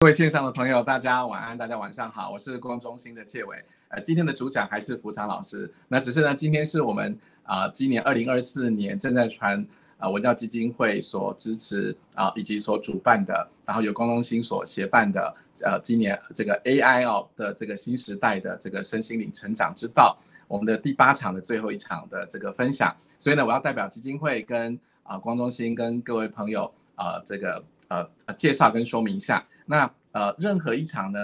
各位线上的朋友，大家晚安，大家晚上好，我是公中心的介伟。今天的主讲还是福常老师。那只是呢，今天是我们今年2024年正在传文教基金会所支持以及所主办的，然后由公中心所协办的今年这个 AI 的这个新时代的这个身心灵成长之道，我们的第8场的最后一场的这个分享。所以呢，我要代表基金会跟公中心跟各位朋友这个介绍跟说明一下。那任何一场呢，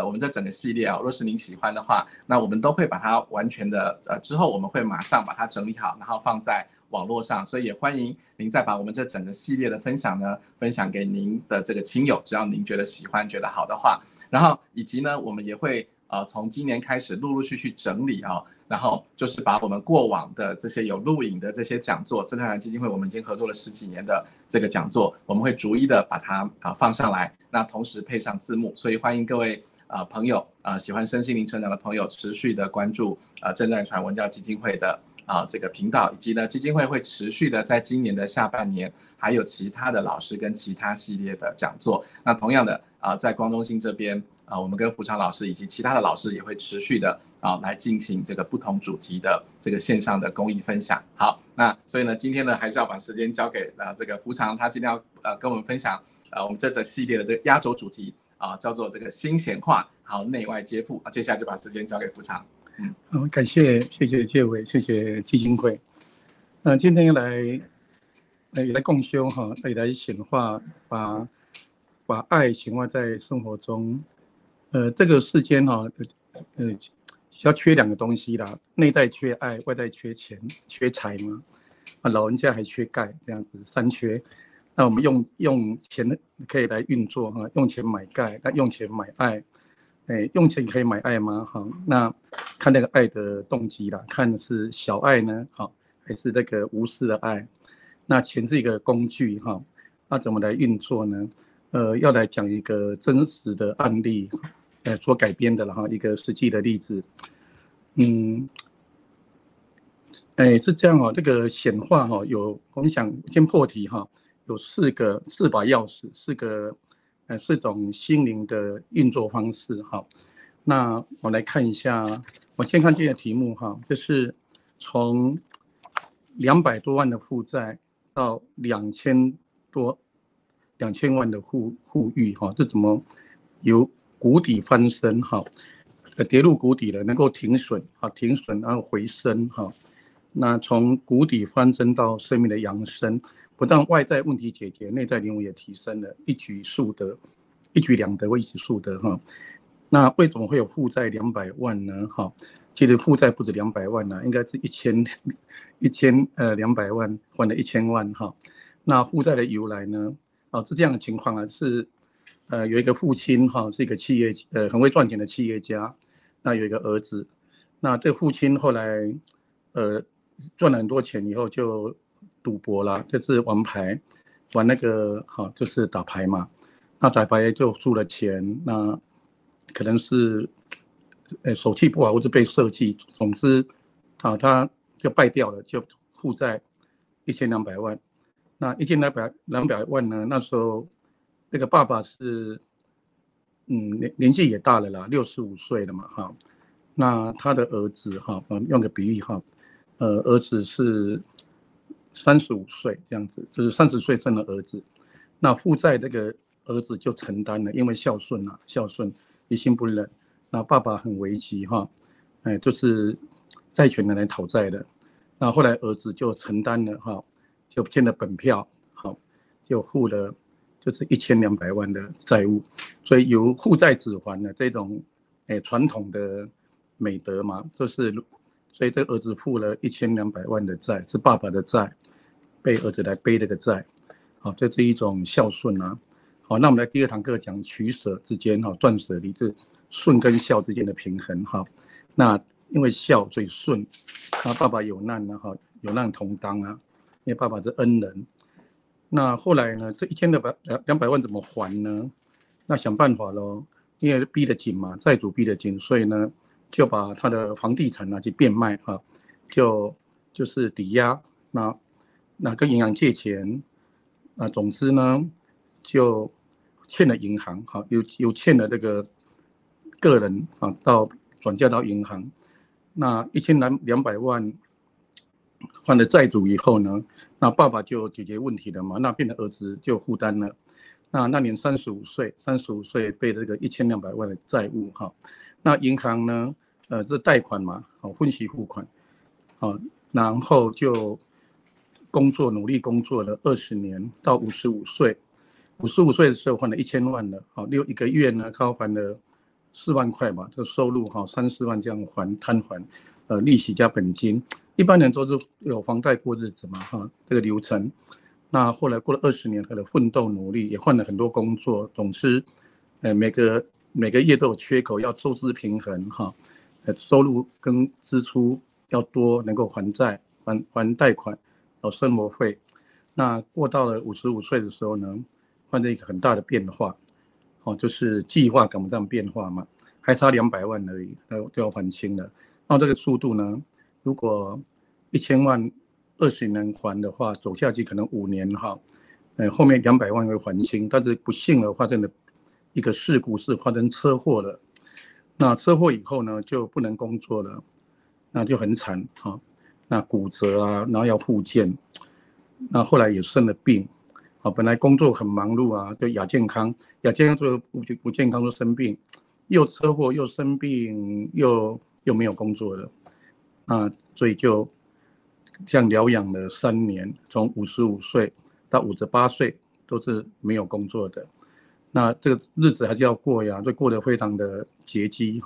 我们这整个系列若是您喜欢的话，那我们都会把它完全的之后我们会马上把它整理好，然后放在网络上，所以也欢迎您再把我们这整个系列的分享呢分享给您的这个亲友，只要您觉得喜欢觉得好的话，然后以及呢我们也会从今年开始陆陆续续整理然后就是把我们过往的这些有录影的这些讲座，正太郎基金会我们已经合作了10几年的这个讲座，我们会逐一的把它放上来，那同时配上字幕，所以欢迎各位朋友喜欢身心灵成长的朋友持续的关注正在传文教基金会的这个频道，以及呢基金会会持续的在今年的下半年还有其他的老师跟其他系列的讲座。那同样的在光中心这边我们跟福常老师以及其他的老师也会持续的来进行这个不同主题的这个线上的公益分享。好，那所以呢今天呢还是要把时间交给这个福常，他今天要跟我们分享我们这系列的这个压轴主题叫做这个新显化，好，内外皆富。接下来就把时间交给福常。感谢介伟，谢谢基金会。今天来共修也来显化，把爱显化在生活中。这个世间要缺2个东西啦，内在缺爱，外在缺钱缺财嘛。老人家还缺钙，这样子3缺。那我们用钱可以来运作用钱买钙，那用钱买爱。用钱可以买爱吗？那看那个爱的动机啦，看是小爱呢，还是那个无私的爱？那钱是一个工具那怎么来运作呢？要来讲一个真实的案例，所改编的一个实际的例子。是这样这个显化我们想先破题有4把钥匙，4种心灵的运作方式那我来看一下，我先看这个题目就是从200多万的负债到2000万的富裕这怎么由谷底翻身跌入谷底了，能够停损然后回升那从谷底翻身到生命的扬升，不但外在问题解决，内在灵魂也提升了，一举两得，一举数得那为什么会有负债200万呢？其实负债不止200万应该是1200万还了1000万那负债的由来呢？是这样的情况是有一个父亲是一个企业很会赚钱的企业家，那有一个儿子，那这个父亲后来赚了很多钱以后就赌博啦，就是玩牌，玩那个就是打牌嘛。那打牌就输了钱，那可能是手气不好或者被设计，总之他就败掉了，就负债1200万。那1200万呢？那时候那个爸爸是年纪也大了啦，65岁了嘛那他的儿子用个比喻儿子是35岁这样子，就是30岁生了儿子，那负债这个儿子就承担了，因为孝顺一心不忍，那爸爸很危急就是债权人来讨债的，那后来儿子就承担了就欠了本票就付了就是1200万的债务，所以由负债子还的这种传统的美德嘛，所以这个儿子付了1200万的债，是爸爸的债，被儿子来背这个债这是一种孝顺那我们来第2堂课讲取舍之间断舍离，就是顺跟孝之间的平衡那因为孝所以顺，爸爸有难有难同当因为爸爸是恩人。那后来呢，这1200万怎么还呢？那想办法咯，因为逼得紧嘛，债主逼得紧，所以呢就把他的房地产拿去变卖就是抵押，那跟银行借钱总之呢就欠了银行，好有欠了这个个人啊，到转嫁到银行，那1200万还了债主以后呢，那爸爸就解决问题了嘛，那变成儿子就负担了。那年35岁被这个1200万的债务哈，那银行呢，这贷款嘛，分期付款，然后就努力工作了20年，到55岁，55岁的时候还了1000万了，一个月呢，他还了4万块吧，这个收入3、4万这样摊还，利息加本金，一般人都是有房贷过日子嘛，这个流程。那后来过了20年，他的奋斗努力，也换了很多工作，总之，每个月都有缺口，要收支平衡收入跟支出要多，能够还债、还贷款、生活费。那过到了55岁的时候呢，发生一个很大的变化，就是计划赶不上变化嘛，还差200万而已，就要还清了。那这个速度呢，如果1000万20年还的话，走下去可能5年后面200万会还清，但是不幸的发生了一个事故，是发生车祸了。那车祸以后呢，就不能工作了，那就很惨那骨折啊，然后要复健，那后来也生了病本来工作很忙碌啊，就亚健康做不健康都生病，又车祸又生病又没有工作了所以就这样疗养了3年，从55岁到58岁都是没有工作的。那这个日子还是要过呀，就过得非常的拮据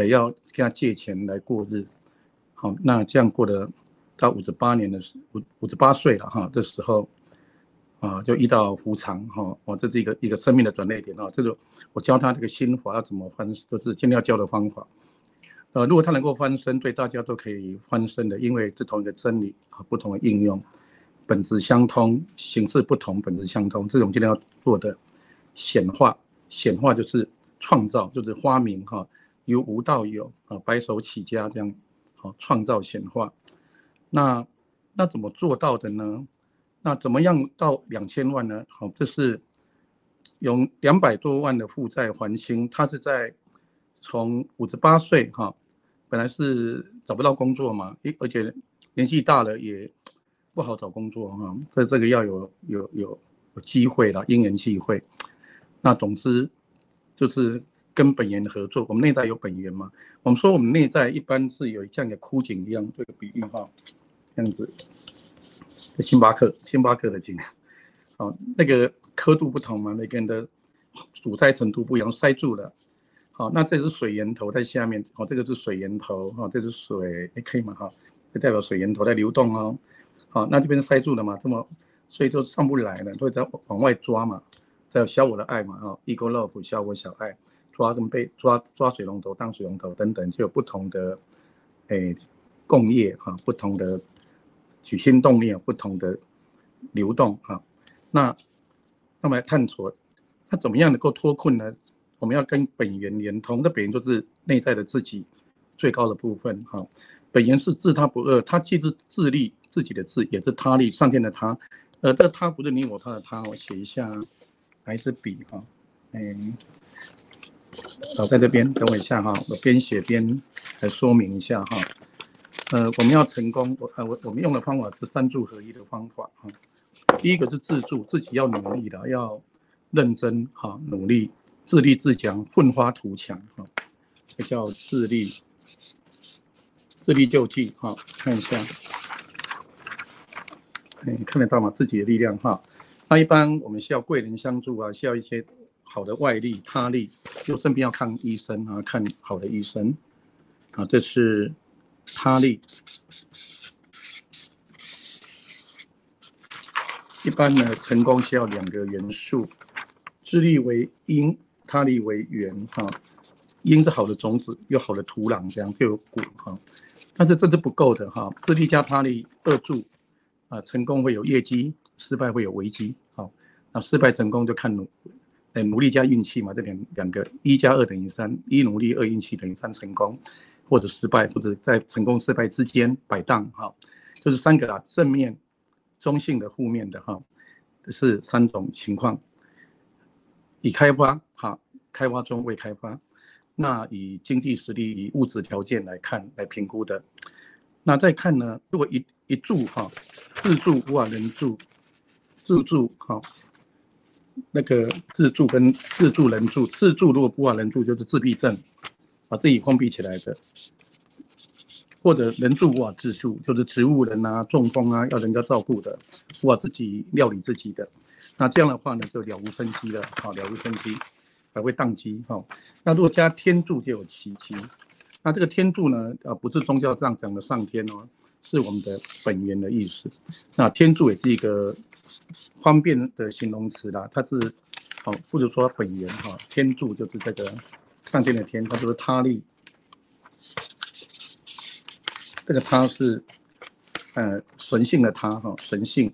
要跟他借钱来过日。那这样过得到58岁了这时候就遇到胡常这是一个生命的转捩点这个我教他这个心法要怎么翻，就是今天要教的方法。如果他能够翻身，对大家都可以翻身的，因为是同一个真理不同的应用，本质相通，形式不同，本质相通。这是我们今天要做的显化。显化就是创造，就是发明由无到有白手起家这样创造显化。那怎么做到的呢？那怎么样到2000万呢？这是用200多万的负债还清。他是在从58岁本来是找不到工作嘛，而且年纪大了也不好找工作这个要有机会啦，因缘际会。那总之就是跟本源合作，我们内在有本源嘛。我们说我们内在一般是有像一个枯井一样，这个比喻这样子，星巴克的井那个刻度不同嘛，每个人的阻塞程度不一样，塞住了。那这是水源头在下面这个是水源头这是水可以吗就代表水源头在流动那这边塞住了嘛，所以就上不来了，会再往外抓嘛，再小我的爱嘛ego love 小我小爱，抓跟被抓水龙头当水龙头等等，就有不同的共业不同的起心动念，不同的流动那么来探索，那怎么样能够脱困呢？我们要跟本源连通，这本源就是内在的自己最高的部分本源是自他不二，它既是自利，自己的自，也是他利，上天的他。这他不是你我他的他，我写一下，拿一支笔在这边等我一下我边写边来说明一下我们要成功，我们用的方法是3助合一的方法第一个是自助，自己要努力的，要认真努力，自立自强，奋发图强这叫自立救济看一下，看得到吗？自己的力量那一般我们需要贵人相助需要一些好的外力他力，就生病要看医生看好的医生这是他力。一般呢，成功需要2个元素，自力为因，他力为缘因是好的种子，有好的土壤，这样就有果但是这是不够的自力加他力2助成功会有业绩，失败会有危机那失败成功就看努力加运气嘛，这两个1加2等于3， 1努力2运气等于3成功，或者失败，或者在成功失败之间摆荡就是3个正面、中性的、负面的是3种情况。已开发开发中未开发，那以经济实力、以物质条件来看来评估的。那再看呢，如果一住自住无法人住，自住那个自住跟自住人住，自住如果无法人住就是自闭症，把自己封闭起来的，或者人住无法自住，就是植物人啊、中风啊，要人家照顾的，无法自己料理自己的。那这样的话呢，就了无生机了，了无生机，还会宕机。那如果加天助就有奇迹。那这个天助呢，不是宗教上讲的上天哦，是我们的本源的意思。那天助也是一个方便的形容词啦，它是不如说本源天助就是这个上天的天，它就是他力。这个他是神性的他神性、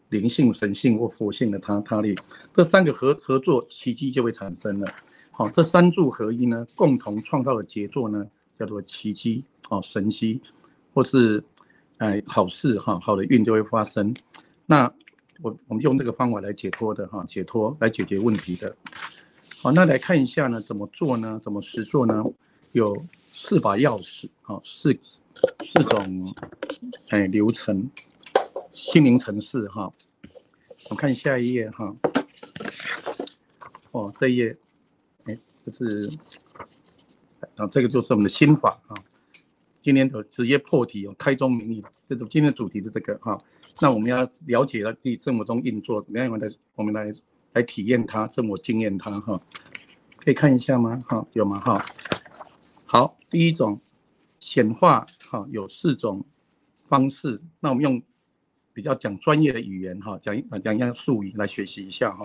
灵性、神性或佛性的他力，这三个合作，奇迹就会产生了。这三助合一呢，共同创造的杰作呢，叫做奇迹神迹，或是好事好的运就会发生。那我们用这个方法来解脱的解脱来解决问题的。那来看一下呢，怎么做呢？怎么实做呢？有4把钥匙四种流程，心灵程式我看下一页这一页就是这个就是我们的心法今天的直接破题开宗明义，这种今天的主题是这个那我们要了解了自己生活中运作，我们来体验它，生活经验它可以看一下吗？有吗？好，第一种显化有4种方式，那我们用比较讲专业的语言讲一下术语来学习一下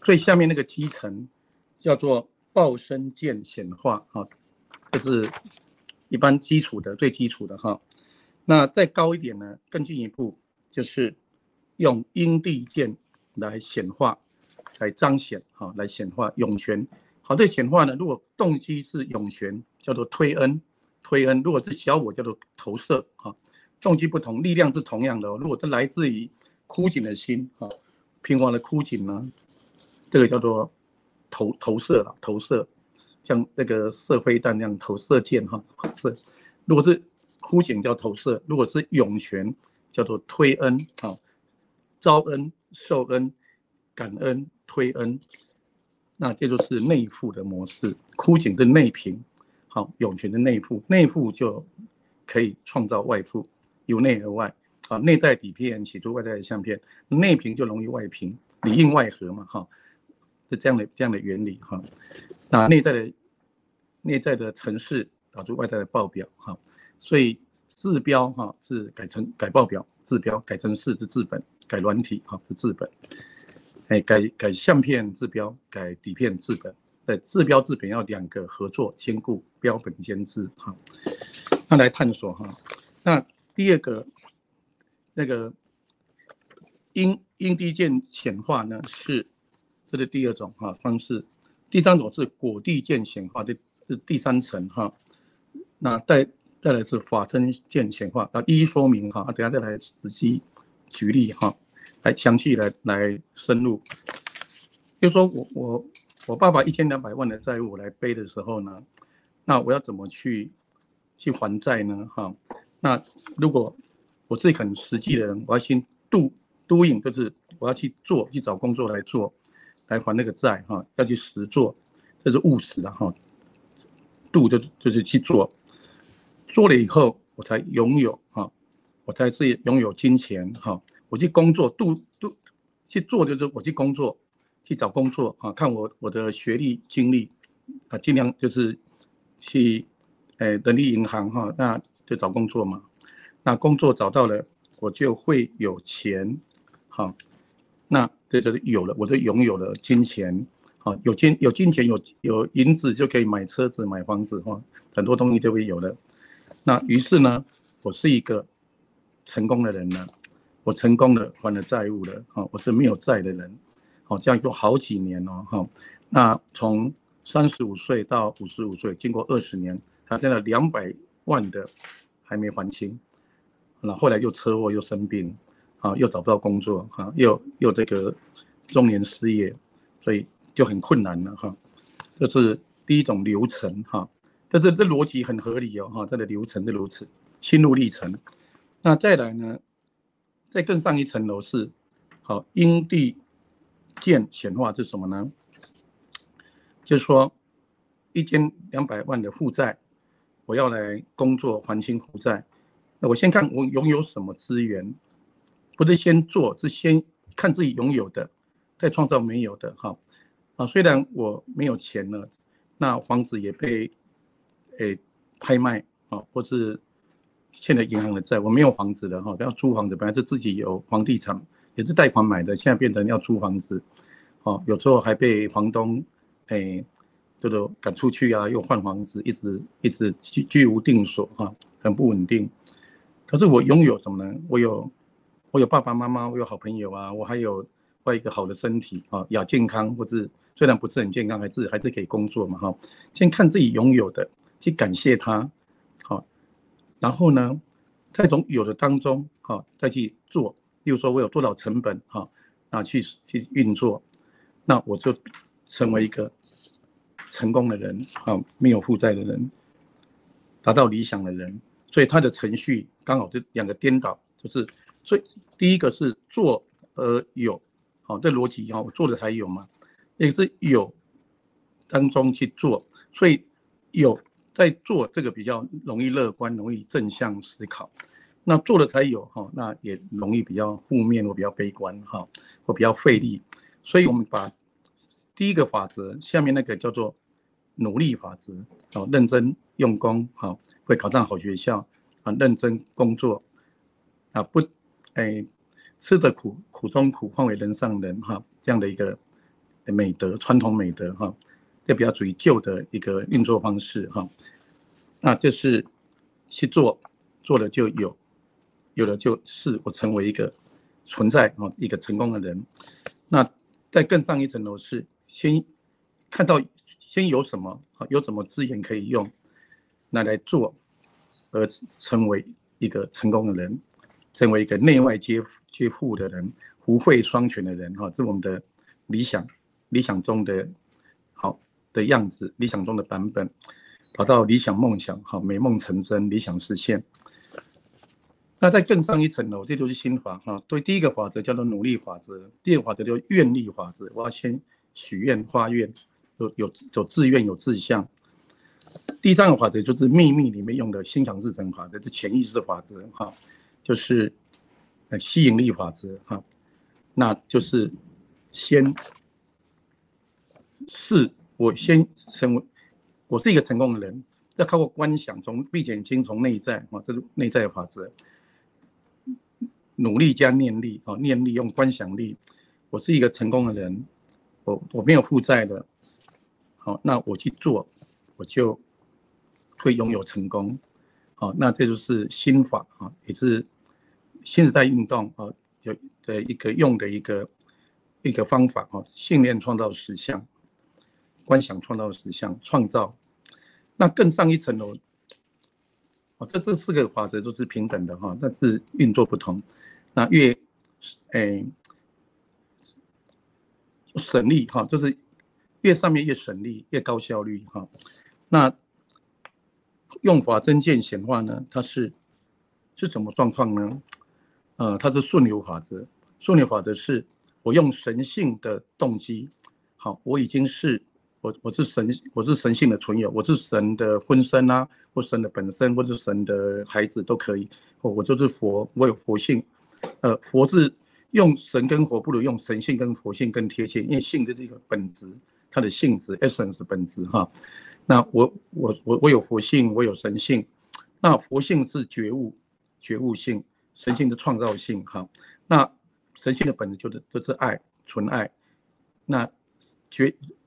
最下面那个基层叫做报身见显化这是一般基础的最基础的那再高一点呢，更进一步就是用因地见来显化，来彰显来显化永悬。这显化呢，如果动机是永悬，叫做推恩；如果是小我，叫做投射动机不同，力量是同样的如果这来自于枯井的心平滑的枯井呢，这个叫做投射像那个射飞弹那样投射箭是。如果是枯井叫投射，如果是永悬叫做推恩招恩、受恩、感恩、推恩。那这就是内附的模式，枯井的内平涌泉的内附就可以创造外附，由内而外内在底片起出外在的相片，内平就容易外平，里应外合嘛是这样的原理那内在的程式导出外在的报表所以治标是改报表，治标改程式是治本，改软体是治本。改相片治标，改底片治本。治标治本要2个合作兼顾，标本兼治那来探索那第2个那个因地见显化呢，这是第2种方式。第3种是果地见显化，这是第3层那再来是法身见显化一一说明等一下再来实际举例来详细来深入。就是说我爸爸1200万的债务我来背的时候呢，那我要怎么去还债呢那如果我是很实际的人，我要先doing，就是我要去找工作来做，来还那个债要去实做，这是务实的do就是去做了以后我才拥有我才是拥有金钱我去工作去做，就是我去工作，去找工作看我的学历经历尽量就是去人力银行那就找工作嘛。那工作找到了，我就会有钱那这就是有了，我就拥有了金钱有金钱有银子就可以买车子买房子很多东西就会有了。那于是呢，我是一个成功的人了，我成功了，还了债务了我是没有债的人这样有好几年那从35岁到55岁，经过20年，他真的200万的还没还清。那后来又车祸又生病又找不到工作又这个中年失业，所以就很困难了哈。这是第一种流程哈，这逻辑很合理哦哈，这个流程的如此，心路历程。那再来呢，再更上一层楼是好因地建显化是什么呢？就是说1200万的负债，我要来工作还清负债，那我先看我拥有什么资源，不是先做，是先看自己拥有的，再创造没有的哈。虽然我没有钱了，那房子也被拍卖或是欠了银行的债，我没有房子了要租房子，本来是自己有房地产，也是贷款买的，现在变成要租房子，有时候还被房东就赶出去啊，又换房子，一直居无定所很不稳定。可是我拥有什么呢？我有爸爸妈妈，我有好朋友啊，我还有一个好的身体亚健康，或是虽然不是很健康，还是可以工作嘛先看自己拥有的，去感谢他然后呢，在从有的当中再去做，例如说我有多少成本去运作，那我就成为一个成功的人没有负债的人，达到理想的人。所以他的程序刚好这两个颠倒，就是所以第一个是做而有这逻辑我做了才有嘛，也是有当中去做，所以有在做这个比较容易乐观，容易正向思考。那做了才有那也容易比较负面或比较悲观或比较费力。所以我们把第一个法则下面那个叫做努力法则认真用功会考上好学校认真工作不吃得苦，苦中苦，方为人上人这样的一个美德，传统美德这比较属于旧的一个运作方式那就是去做，做了就有，有了就是我成为一个存在一个成功的人。那再更上一层楼是先看到先有什么有什么资源可以用拿来做，而成为一个成功的人，成为一个内外皆富的人，福慧双全的人这是我们的理想中的好的样子，理想中的版本，跑到理想梦想美梦成真，理想实现。那再更上一层楼，这就是心法对，第一个法则叫做努力法则，第二个法则叫愿力法则，我要先许愿发愿，有自愿有志向。第三个法则就是秘密里面用的心想事成法则，是潜意识法则就是吸引力法则那就是先是我先成为我是一个成功的人，要靠过观想，从闭眼睛，从内在这是内在的法则。努力加念力念力用观想力，我是一个成功的人，我没有负债的那我去做，我就会拥有成功那这就是心法也是新时代运动的一个方法信念创造实相，观想创造实相，创造。那更上一层楼这四个法则都是平等的但是运作不同。那越省力就是越上面越省力，越高效率那用法真见显化呢，它是什么状况呢？它是顺流法则。顺流法则是我用神性的动机我已经是我是神性的存有，我是神的分身或神的本身，或是神的孩子都可以我就是佛，我有佛性佛是用神跟佛不如用神性跟佛性更贴切，因为性的这个本质，它的性质 essence 本质那我有佛性，我有神性。那佛性是觉悟性，神性的创造性那神性的本质就是爱，纯爱。那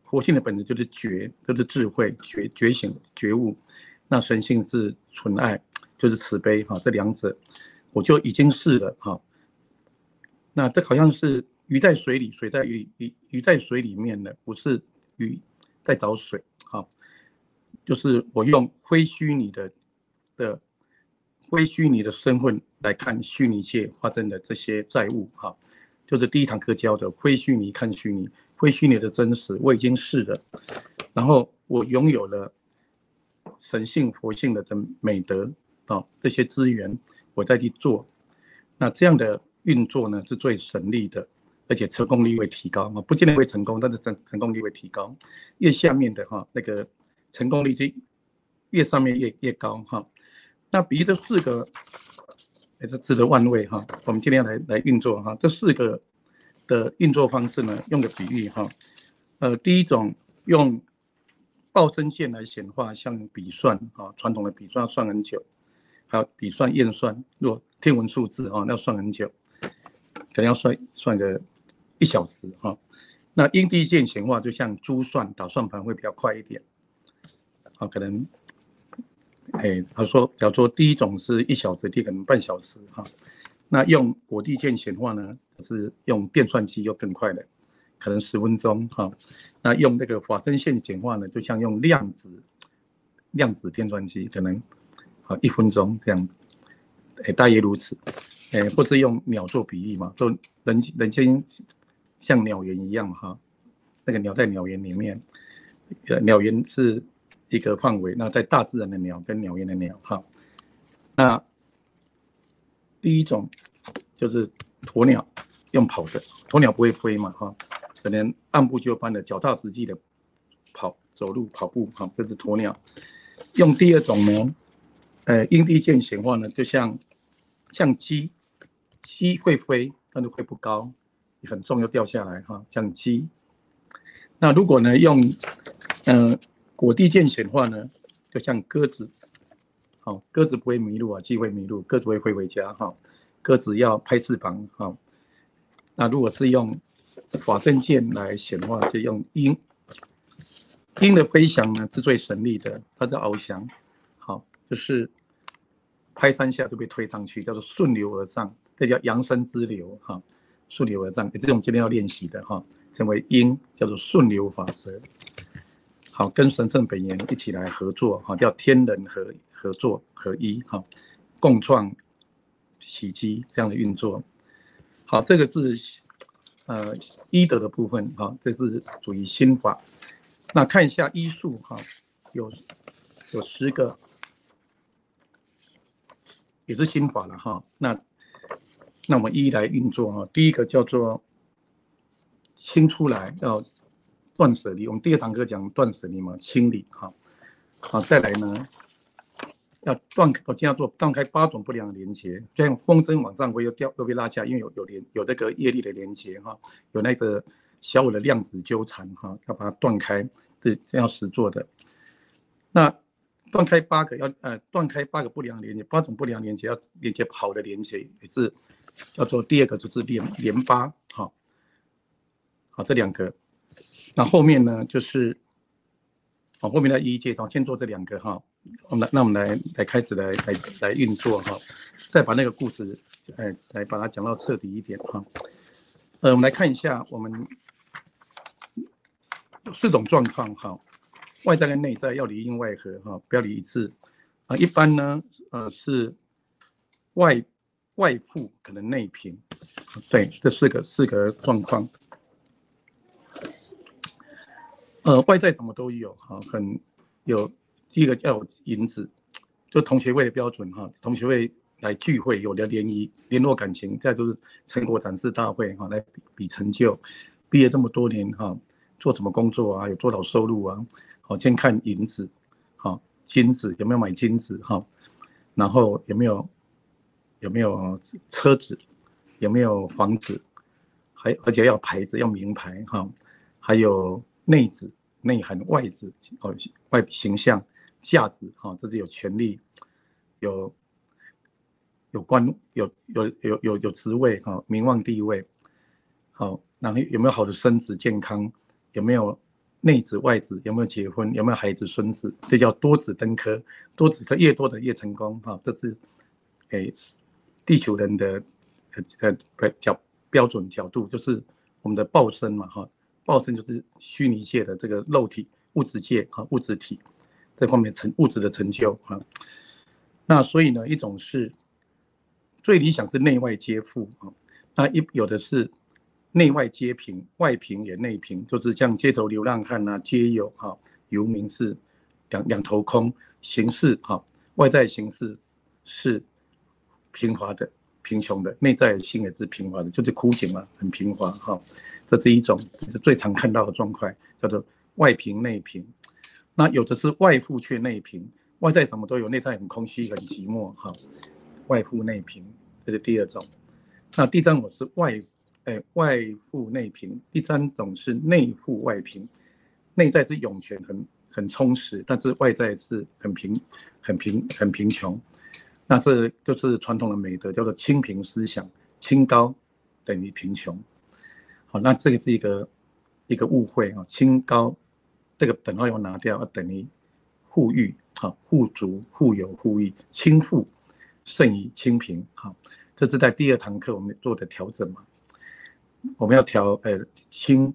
佛性的本质就是就是智慧，觉醒觉悟。那神性是纯爱，就是慈悲这两者我就已经是了那这好像是鱼在水里，水在鱼里，鱼在水里面了，不是鱼在找水就是我用非虚拟的身份来看虚拟界发生的这些债务就是第一堂课教的非虚拟看虚拟，非虚拟的真实，我已经是了，然后我拥有了神性佛性的美德这些资源，我再去做，那这样的运作呢是最省力的，而且成功率会提高不见得会成功，但是成功率会提高。越下面的那个成功率就越上面越高那比喻这4个，这值得万位我们今天来运作这4个的运作方式呢，用个比喻第一种用报声键来显化，像笔算传统的笔算要算很久，还有笔算验算，如果天文数字那要算很久，可能要算个1小时那因地键显化就像珠算打算盘会比较快一点可能他说假如说第一种是1小时，第二可能半小时那用果地键显化呢是用电算机又更快的，可能10分钟那用那个法针线简化呢，就像用量子电算机，可能1分钟这样大约如此或是用鸟做比喻嘛，就人间像鸟园一样那个鸟在鸟园里面，鸟园是一个范围，那在大自然的鸟跟鸟园的鸟那第一种就是鸵鸟，用跑的，鸵鸟不会飞嘛可能按部就班的脚踏实地的走路跑步这是鸵鸟。用第二种呢因地键显化呢，就像鸡会飞，但是会不高，很重又掉下来像鸡。那如果呢用果地键显化呢，就像鸽子鸽子不会迷路鸡会迷路，鸽子会飞回家鸽子要拍翅膀那如果是用法阵键来显化，就用鹰的飞翔呢是最省力的，它叫翱翔就是拍3下就被推上去，叫做顺流而上，这叫扬升之流顺流而上，这是我们今天要练习的成为鹰，叫做顺流法则。跟神圣本源一起来合作叫天人合作合一共创奇迹这样的运作。这个是医德的部分这是属于心法。那看一下医术有10个也是心法了那我们一一来运作第一个叫做清出来，要断舍离，我们第2堂课讲断舍离嘛，清理再来呢要我今天要做断开8种不良的连结，就像风筝往上会又被拉下，因为有那个业力的连结有那个小我的量子纠缠要把它断开，这样实做的。那断开8个不良连结，8种不良连结要连接好的连结，也是叫做第2个就是连8这2个。那后面呢就是后面的一阶先做这2个那我们来开始来运作再把那个故事来把它讲到彻底一点我们来看一下，我们有4种状况外在跟内在要里应外合不要理一致一般呢是外附可能内平，对，这四个状况。外在怎么都有很有。第一个要有银子，就同学会的标准同学会来聚会有了联谊，联络感情，再就是成果展示大会来比成就。毕业这么多年做什么工作有多少收入先看银子金子有没有买金子然后有没有车子，有没有房子，而且要牌子，要名牌还有内子、内涵、外子外形象、价值这是有权利、有官、有职位名望地位然后有没有好的身子健康，有没有内子外子，有没有结婚，有没有孩子孙子，这叫多子登科。多子科越多的越成功这是地球人的标准角度，就是我们的报身嘛报身就是虚拟界的这个肉体物质界物质体这方面物质的成就那所以呢，一种是最理想是内外皆富那有的是内外皆平，外平也内平，就是像街头流浪汉啊，皆有哈，游民是两头空，形势哈，外在形势是平滑的、贫穷的，内在心也是平滑的，就是枯井嘛，很平滑哈。这是一种是最常看到的状况，叫做外平内平。那有的是外富却内平，外在什么都有，内在很空虚、很寂寞哈。外富内平，这是第二种。那第三种是外富内平，第三种是内富外平。内在是涌泉很充实，但是外在是很贫穷。那这就是传统的美德，叫做清贫思想，清高等于贫穷。好，那这个是一个误会啊，清高这个等号要拿掉，要等于富裕，好，富足、富有、富裕，清富胜于清贫。好，这是在第2堂课我们做的调整嘛。我们要调清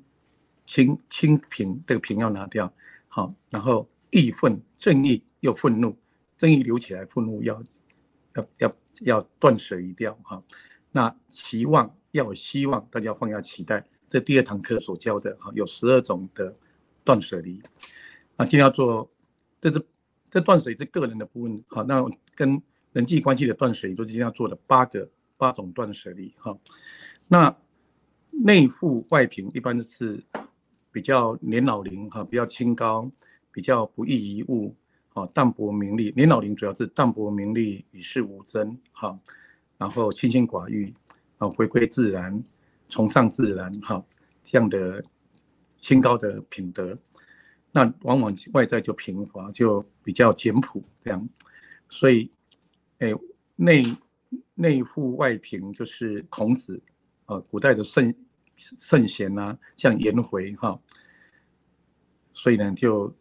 贫，这个贫要拿掉，好，然后义愤正义又愤怒，正义留起来，愤怒要断舍离掉哈。那期望要有希望，大家要放下期待，这第2堂课所教的哈，有12种的断舍离。那今天要做，这断舍离是个人的部分，好，那跟人际关系的断舍离都是今天要做的8种断舍离哈。那内富外贫一般是比较年老龄哈，比较清高，比较不易遗物，淡泊名利。年老龄主要是淡泊名利，与世无争哈，然后清心寡欲，回归自然，崇尚自然哈，这样的清高的品德。那往往外在就平滑，就比较简朴这样。所以，内富外贫就是孔子古代的圣贤啊，像颜回哈，所以呢就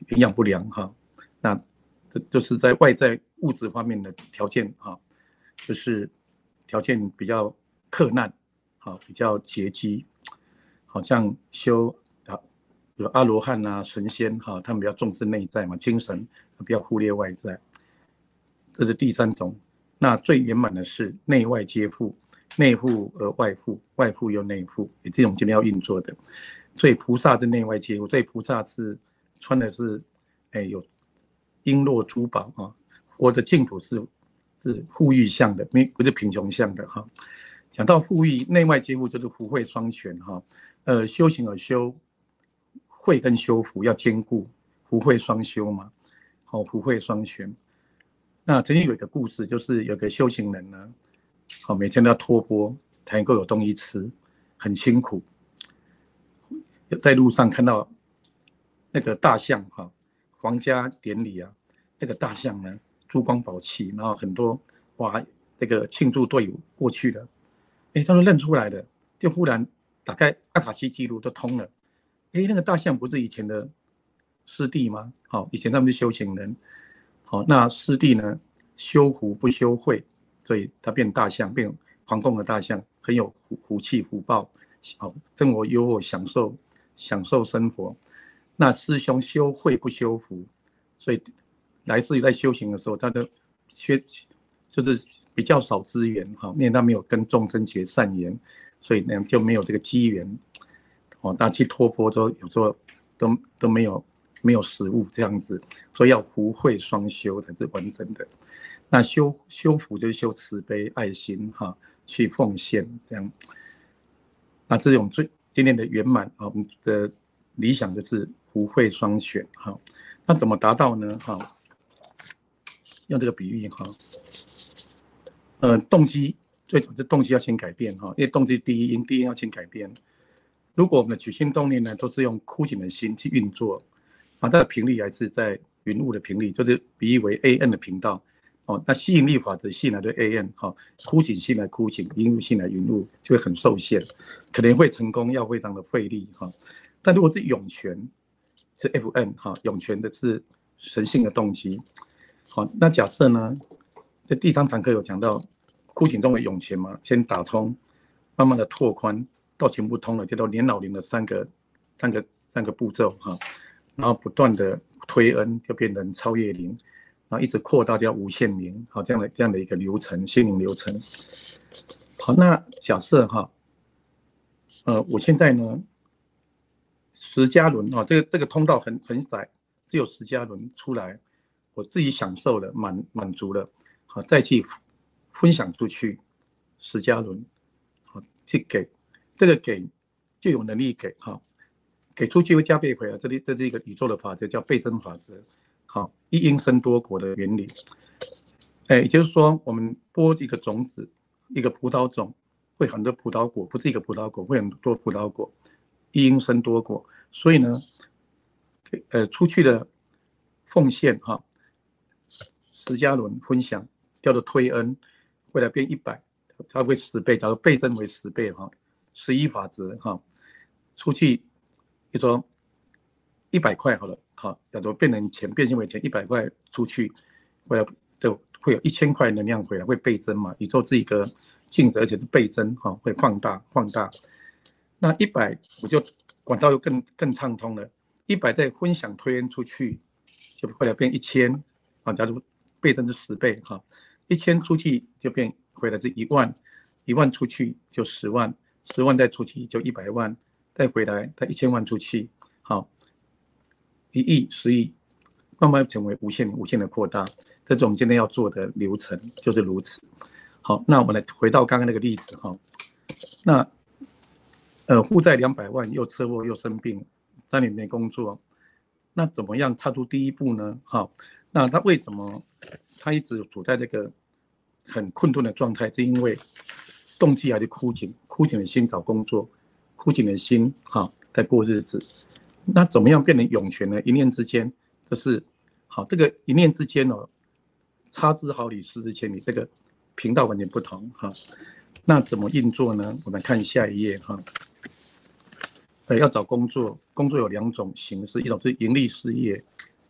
营养不良哈。那这就是在外在物质方面的条件哈，就是条件比较克难，好，比较拮据，好像有阿罗汉啊、神仙哈，他们比较重视内在嘛，精神比较忽略外在。这是第3种。那最圆满的是内外皆富，内富而外富，外富又内富，也是我们今天要运作的。所以菩萨是内外皆富，所以菩萨是穿的是有璎珞珠宝啊，我的净土是富裕相的，不是贫穷相的哈。讲到富裕，内外皆富就是福慧双全哈。修行而修慧跟修福要兼顾，福慧双修嘛，好，福慧双全。那曾经有一个故事，就是有个修行人呢，好，每天都要托钵才能够有东西吃，很辛苦。在路上看到那个大象哈，皇家典礼啊，那个大象呢珠光宝气，然后很多哇，那个庆祝队伍过去了，他说认出来了，就忽然打开阿卡西记录都通了，那个大象不是以前的师弟吗？好，以前他们是修行人。好，那师弟呢，修福不修慧，所以他变大象，变皇宫的大象，很有福气福报，好，生活优渥，享受生活。那师兄修慧不修福，所以来自于在修行的时候，他的就是比较少资源哈，因为他没有跟众生结善缘，所以呢就没有这个机缘。那去托钵都有时候都没有食物这样子，所以要福慧双修才是完整的。那修福就是修慈悲爱心哈，去奉献这样。那这种今天的圆满啊，我们的理想就是福慧双全哈。那怎么达到呢？哈，用这个比喻哈，动机最主要是动机要先改变哈，因为动机第一因要先改变。如果我们的起心动念呢，都是用枯井的心去运作。它的频率还是在云雾的频率，就是比喻为 AN 的频道。那吸引力法则吸引来的 AN， 枯井吸引来枯井，云雾吸引来云雾，就会很受限，可能会成功，要非常的费力但如果是涌泉，是 FN 涌泉的是神性的动机。那假设呢，在第3堂课有讲到枯井中的涌泉嘛，先打通，慢慢的拓宽，到全部通了，就到年老龄的三个步骤然后不断的推恩，就变成超越灵，然后一直扩大叫无限灵，这样的一个流程，心灵流程。好，那假设我现在呢10加仑这个通道很窄，只有10加仑出来，我自己享受了，满足了，好，再去分享出去10加仑，好，去给这个给就有能力给，好，给出去会加倍回来，这是一个宇宙的法则，叫倍增法则，好，一因生多果的原理。也就是说，我们播一个种子，一个葡萄种，会很多葡萄果，不是一个葡萄果，会很多葡萄果，一因生多果。所以呢，出去的奉献10加仑分享叫做推恩，未来变100，它会10倍，假如倍增为10倍11法则出去，比如说100块好了，假如变成钱，变现为钱100块出去，未来会有1000块能量回来，会倍增嘛？宇宙是一个净值，而且是倍增会放大。那100我就管道又更畅通了，100再分享推恩出去，就会来变1000假如倍增是10倍1000出去就变回来是1万，1万出去就10万，10万再出去就100万，再回来再1000万出去，好，1亿、10亿，慢慢成为无限的扩大。这是我们今天要做的流程，就是如此。好，那我们来回到刚刚那个例子那负债200万，又车祸又生病，3年没工作，那怎么样踏出第一步呢？那他为什么他一直处在这个很困顿的状态？是因为动机还是枯井的心找工作，枯井的心在过日子。那怎么样变成涌泉呢？一念之间，就是好，这个一念之间差之毫厘，失之千里，这个频道完全不同那怎么运作呢？我们看下一页要找工作，工作有2种形式，一种是盈利事业，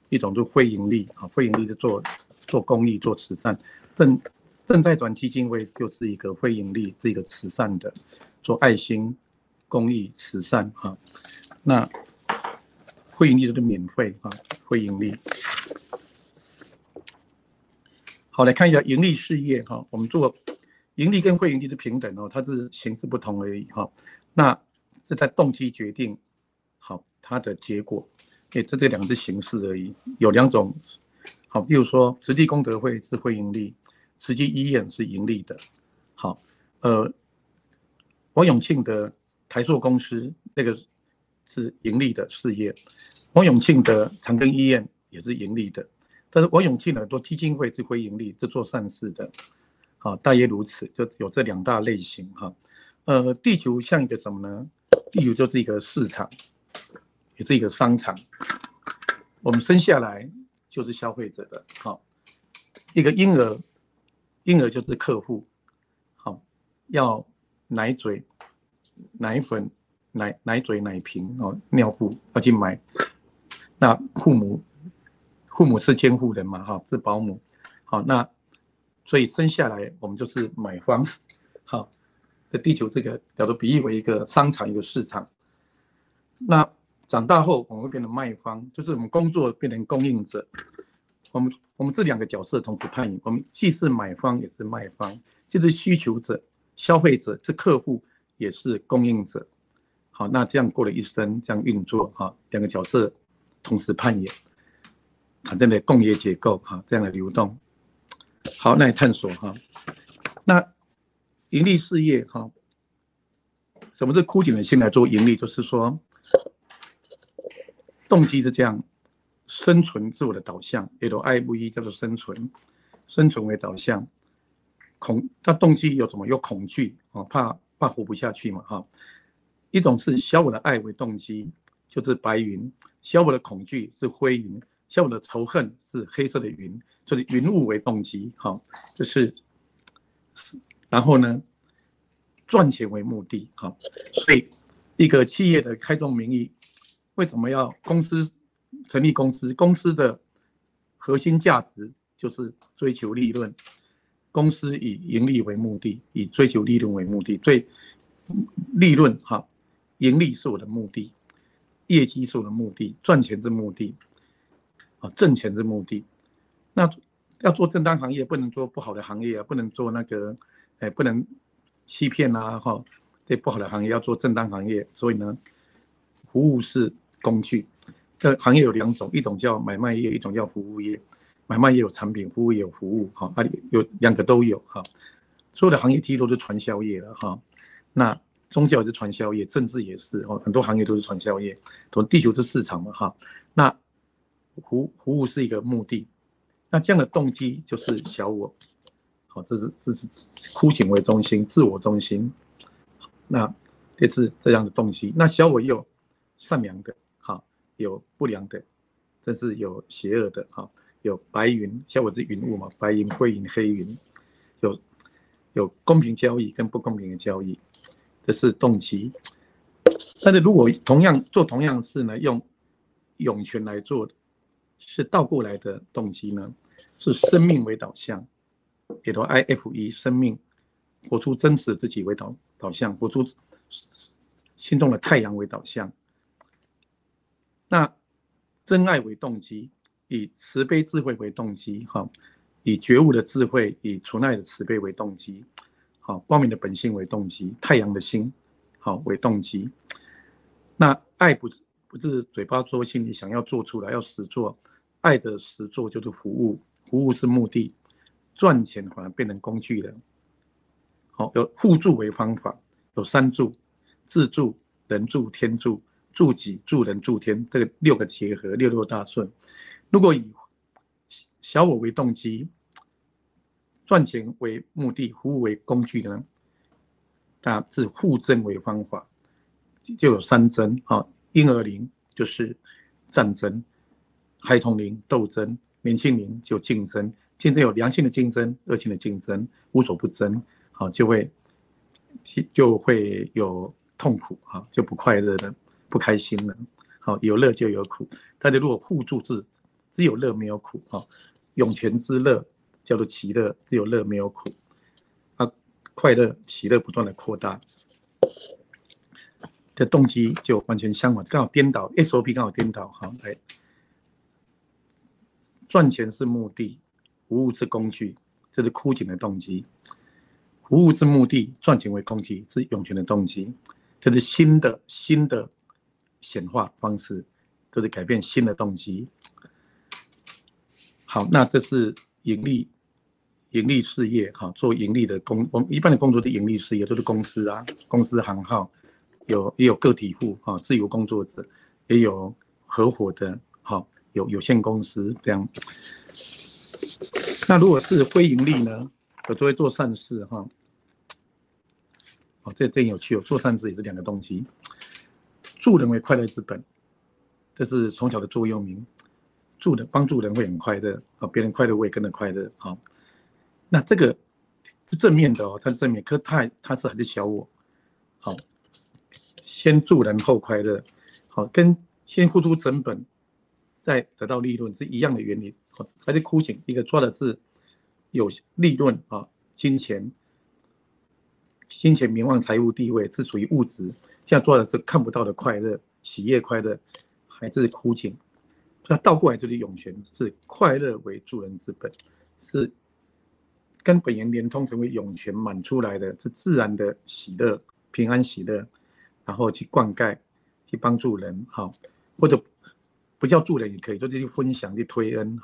一种是非盈利非盈利是做公益、做慈善。正在转基金会就是一个非盈利，是一个慈善的，做爱心、公益、慈善那非盈利就是免费非盈利。好，来看一下盈利事业我们做盈利跟非盈利是平等它是形式不同而已那是在动机决定它的结果，这2个是形式而已，有2种比如说慈济功德会是非盈利，慈济医院是盈利的。王永庆的台塑公司那个是盈利的事业，王永庆的长庚医院也是盈利的。但是王永庆很多基金会是非盈利，是做善事的，大约如此，就有这2大类型地球像一个什么呢？地球就是一个市场，也是一个商场。我们生下来就是消费者的，一个婴儿就是客户，要奶嘴、奶粉、奶嘴、奶瓶尿布要去买，那父母是监护人嘛是保姆那所以生下来我们就是买方这地球这个叫做比喻为一个商场，一个市场。那长大后我们会变成卖方，就是我们工作变成供应者。我们这2个角色同时扮演，我们既是买方也是卖方，既是需求者、消费者，是客户也是供应者。那这样过了一生，这样运作2个角色同时扮演，产生的共业结构这样的流动。好，那来探索那盈利事业什么是枯井的心来做盈利？就是说动机是这样，生存是我的导向 ，LIVE 叫做生存为导向。那动机有什么？有恐惧怕活不下去嘛一种是小我的爱为动机，就是白云；小我的恐惧是灰云；小我的仇恨是黑色的云，就是云雾为动机就是然后呢，赚钱为目的所以一个企业的开宗明义，为什么要成立公司？公司的核心价值就是追求利润，公司以盈利为目的，以追求利润为目的，利润盈利是我的目的，业绩是我的目的，赚钱是目的挣钱是目的。那要做正当行业，不能做不好的行业不能做那个不能欺骗对不好的行业要做正当行业，所以呢，服务是工具。行业有2种，一种叫买卖业，一种叫服务业。买卖业有产品，服务业有服务，哈，有2个都有，哈。所有的行业其实都是传销业了，哈。那宗教也是传销业，政治也是，很多行业都是传销业。地球是市场嘛，哈。那服务是一个目的，那这样的动机就是小我，好，这是枯井为中心，自我中心。那这是这样的动机。那小我也有善良的，好，有不良的，这是有邪恶的，好，有白云，小我是云雾嘛，白云、灰云、黑云，有公平交易跟不公平的交易，这是动机。但是如果同样的事呢，用涌泉来做，是倒过来的动机呢，是生命为导向，也都 IFE 生命，活出真实的自己为导向，活出心中的太阳为导向。那真爱为动机，以慈悲智慧为动机，以觉悟的智慧，以纯爱的慈悲为动机，光明的本性为动机，太阳的心为动机。那爱不是嘴巴说，心里想要做出来，要实做。爱的实做就是服务，服务是目的，赚钱反而变成工具了。有互助为方法，有3助：自助、人助、天助。助己、助人、助天，这个6个结合，66大顺。如果以小我为动机，赚钱为目的，服务为工具呢？那是互争为方法，就有3争。婴儿龄就是战争，孩童龄斗争，年轻龄就竞争。竞争有良性的竞争、恶性的竞争，无所不争，就会有痛苦，就不快乐的。不开心了，有乐就有苦，但是如果互助是只有乐没有苦，涌泉之乐叫做其乐，只有乐没有苦，快乐喜乐不断的扩大，的动机就完全相反，刚好颠倒 ，SOP 刚好颠倒，来赚钱是目的，服务是工具，这是枯井的动机；服务是目的，赚钱为工具，是涌泉的动机，这是新的显化方式，都是改变新的动机。好，那这是盈利事业，做盈利的我们一般的工作的盈利事业都是公司啊，公司行号，也有个体户，自由工作者，也有合伙的，有限公司这样。那如果是非盈利呢，我就会做善事，这很有趣，做善事也是2个动机。助人为快乐之本，这是从小的座右铭。帮助人会很快乐，别人快乐我也跟着快乐。那这个是正面的，它是正面，可它是还是小我。先助人后快乐，跟先付出成本再得到利润是一样的原理。还是枯井，一个抓的是有利润，金钱、名望、财务、地位是属于物质，这样抓的是看不到的快乐、喜悦、快乐，还是枯井。那倒过来就是涌泉，是快乐为助人之本，是跟本源连通，成为涌泉满出来的，是自然的喜乐、平安喜乐，然后去灌溉、去帮助人，或者不叫助人也可以，就是去分享、去推恩，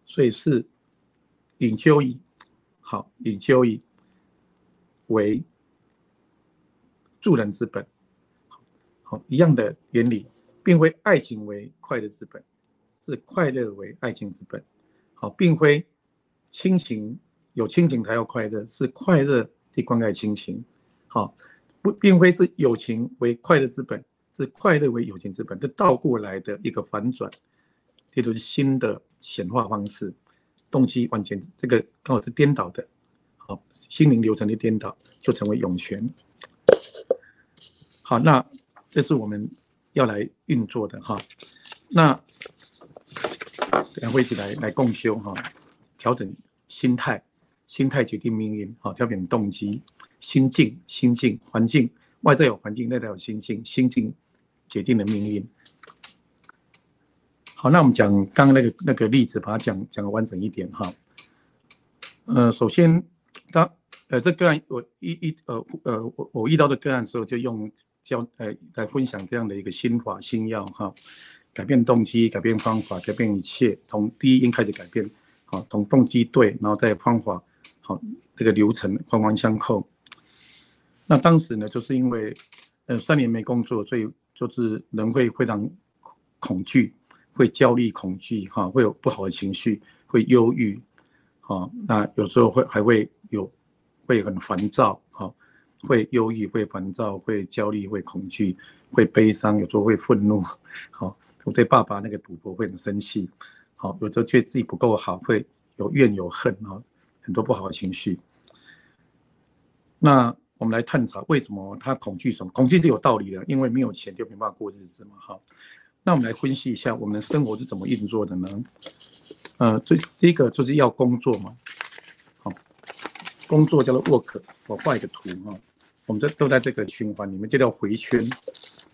所以是引咎义，引咎义为助人之本，一样的原理。并非爱情为快乐之本，是快乐为爱情之本。并非有亲情才要快乐，是快乐去灌溉亲情。并非是友情为快乐之本，是快乐为友情之本。这倒过来的一个反转，这就是新的显化方式。动机完全这个刚好是颠倒的，心灵流程的颠倒，就成为涌泉。好，那这是我们要来运作的，那两会一起来共修，调整心态决定命运，调整动机，心境环境，外在有环境，内在有心境决定了命运。好，那我们讲刚刚那个例子，把它讲完整一点，首先这个案我遇到的个案的时候，就用来分享这样的一个心法心药哈，改变动机，改变方法，改变一切，从第一因开始改变，好，从动机对，然后再方法好，这个流程环环相扣。那当时呢，就是因为3年没工作，所以就是人会非常恐惧，会焦虑、恐惧哈，会有不好的情绪，会忧郁，好，那有时候还会很烦躁，好，会忧郁、会烦躁、会焦虑、会恐惧、会悲伤，有时候会愤怒，好，我对爸爸那个赌博会很生气，好，有时候觉得自己不够好，会有怨有恨啊，很多不好的情绪。那我们来探讨为什么他恐惧什么？恐惧是有道理的，因为没有钱就没办法过日子嘛，哈。那我们来分析一下我们的生活是怎么运作的呢？第一个就是要工作嘛，好，工作叫做 work， 我画一个图哈，我们都在这个循环里面，这叫回圈，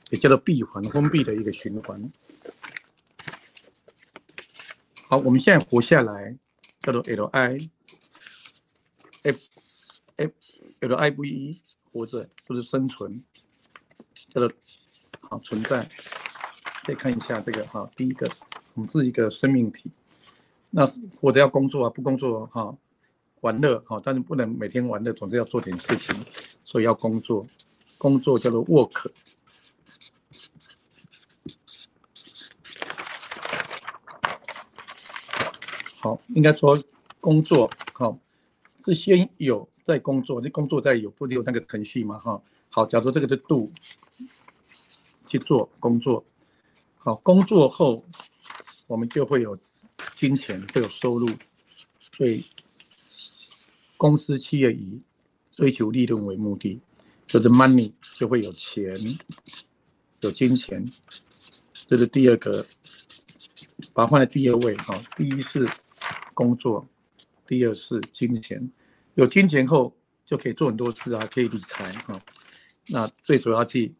也叫做闭环，封闭的一个循环。好，我们现在活下来叫做 LIVE， 活着就是生存，叫做好存在。可以看一下这个哈，第一个，我们是一个生命体，那活着要工作啊，不工作哈，玩乐哈，但是不能每天玩乐，总是要做点事情，所以要工作，工作叫做 work。好，应该说工作好是先有再工作，这工作再有，不就有那个程序嘛哈。好，假如这个是 do 去做工作，好，工作后我们就会有金钱，会有收入，所以公司企业以追求利润为目的，就是 money 就会有钱，有金钱，这是第二个，把它放在第二位哈。第一是工作，第二是金钱，有金钱后就可以做很多事啊，可以理财哈。那最主要去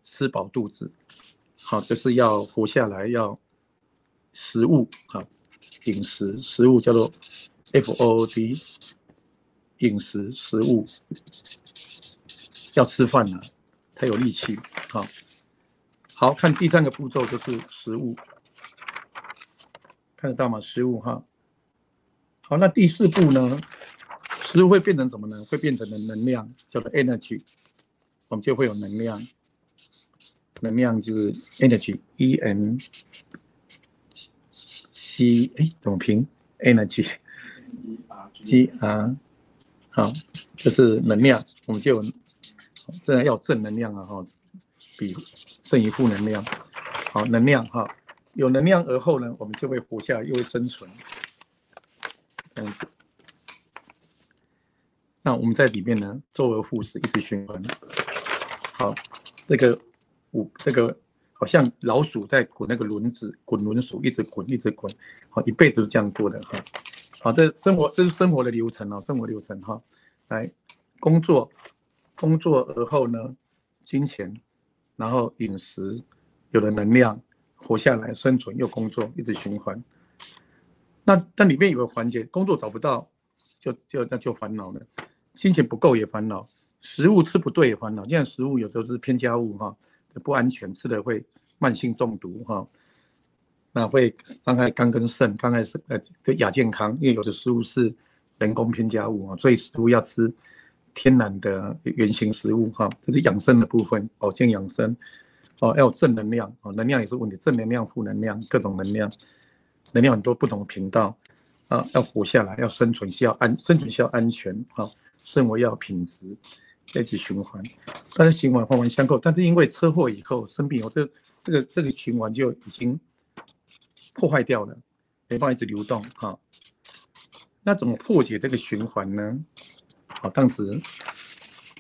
吃饱肚子，好，就是要活下来，要食物好，饮食，食物叫做 FOOD， 饮食食物要吃饭了，才有力气。好，看第3个步骤就是食物，看得到吗？食物哈。好，那第4步呢？食物会变成什么呢？会变成能量，叫做 energy， 我们就会有能量。能量就是 energy， 怎么拼 energy GR， 好，这是能量，我们就有，当然要正能量啊哈，比胜于负能量。好，能量哈，有能量而后呢，我们就会活下来，又会生存。这样子，那我们在里面呢，周而复始，一直循环。好，这个好像老鼠在滚那个轮子，滚轮鼠，一直滚，一直滚，好，一辈子是这样过的哈。好，这是生活的流程啊，生活流程哈。来，工作而后呢，金钱，然后饮食，有了能量，活下来，生存又工作，一直循环。但里面有个环节，工作找不到，那就烦恼了。金钱不够也烦恼，食物吃不对也烦恼。现在食物有时候是添加物哈，不安全，吃了会慢性中毒哈。那会伤害肝跟肾，伤害亚健康，因为有的食物是人工添加物啊，所以食物要吃天然的原型食物哈。这是养生的部分，保健养生哦，要有正能量哦，能量也是问题，正能量、负能量，各种能量，能量很多不同的频道啊，要活下来，要生存需要安全哈，生活要有品质，一起循环，但是循环环环相扣，但是因为车祸以后生病后，这个循环就已经破坏掉了，没办法一直流动哈。那怎么破解这个循环呢？好，当时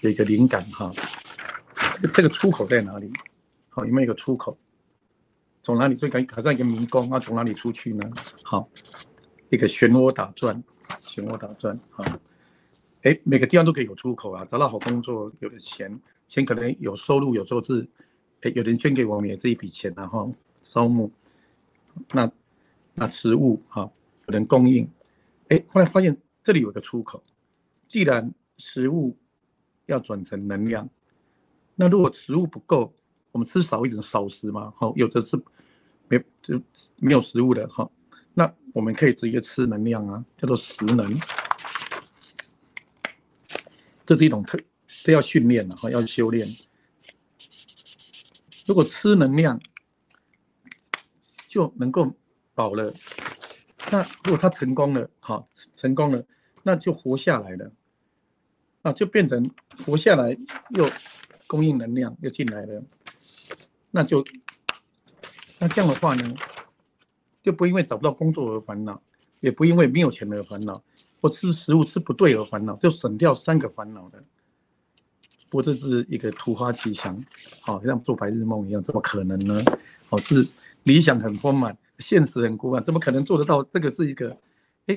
有一个灵感哈，这个出口在哪里？好，有没有一个出口？从哪里？所以好像一个迷宫，那从哪里出去呢？好，一个漩涡打转，好，每个地方都可以有出口啊，找到好工作，有的钱可能有收入，有时候是，有人捐给我们也是一笔钱然后招募，那食物哈，有人供应，后来发现这里有个出口，既然食物要转成能量。那如果食物不够，我们吃少一种少食嘛，有的是没有食物的，那我们可以直接吃能量啊，叫做食能。这是一种这要训练的，要修炼。如果吃能量就能够饱了，那如果他成功了，那就活下来了，就变成活下来又供应能量又进来了，那这样的话呢，就不因为找不到工作而烦恼，也不因为没有钱而烦恼，或吃食物吃不对而烦恼，就省掉3个烦恼的。不过这是一个突发奇想，像做白日梦一样，怎么可能呢？是理想很丰满，现实很骨感，怎么可能做得到？这个是一个，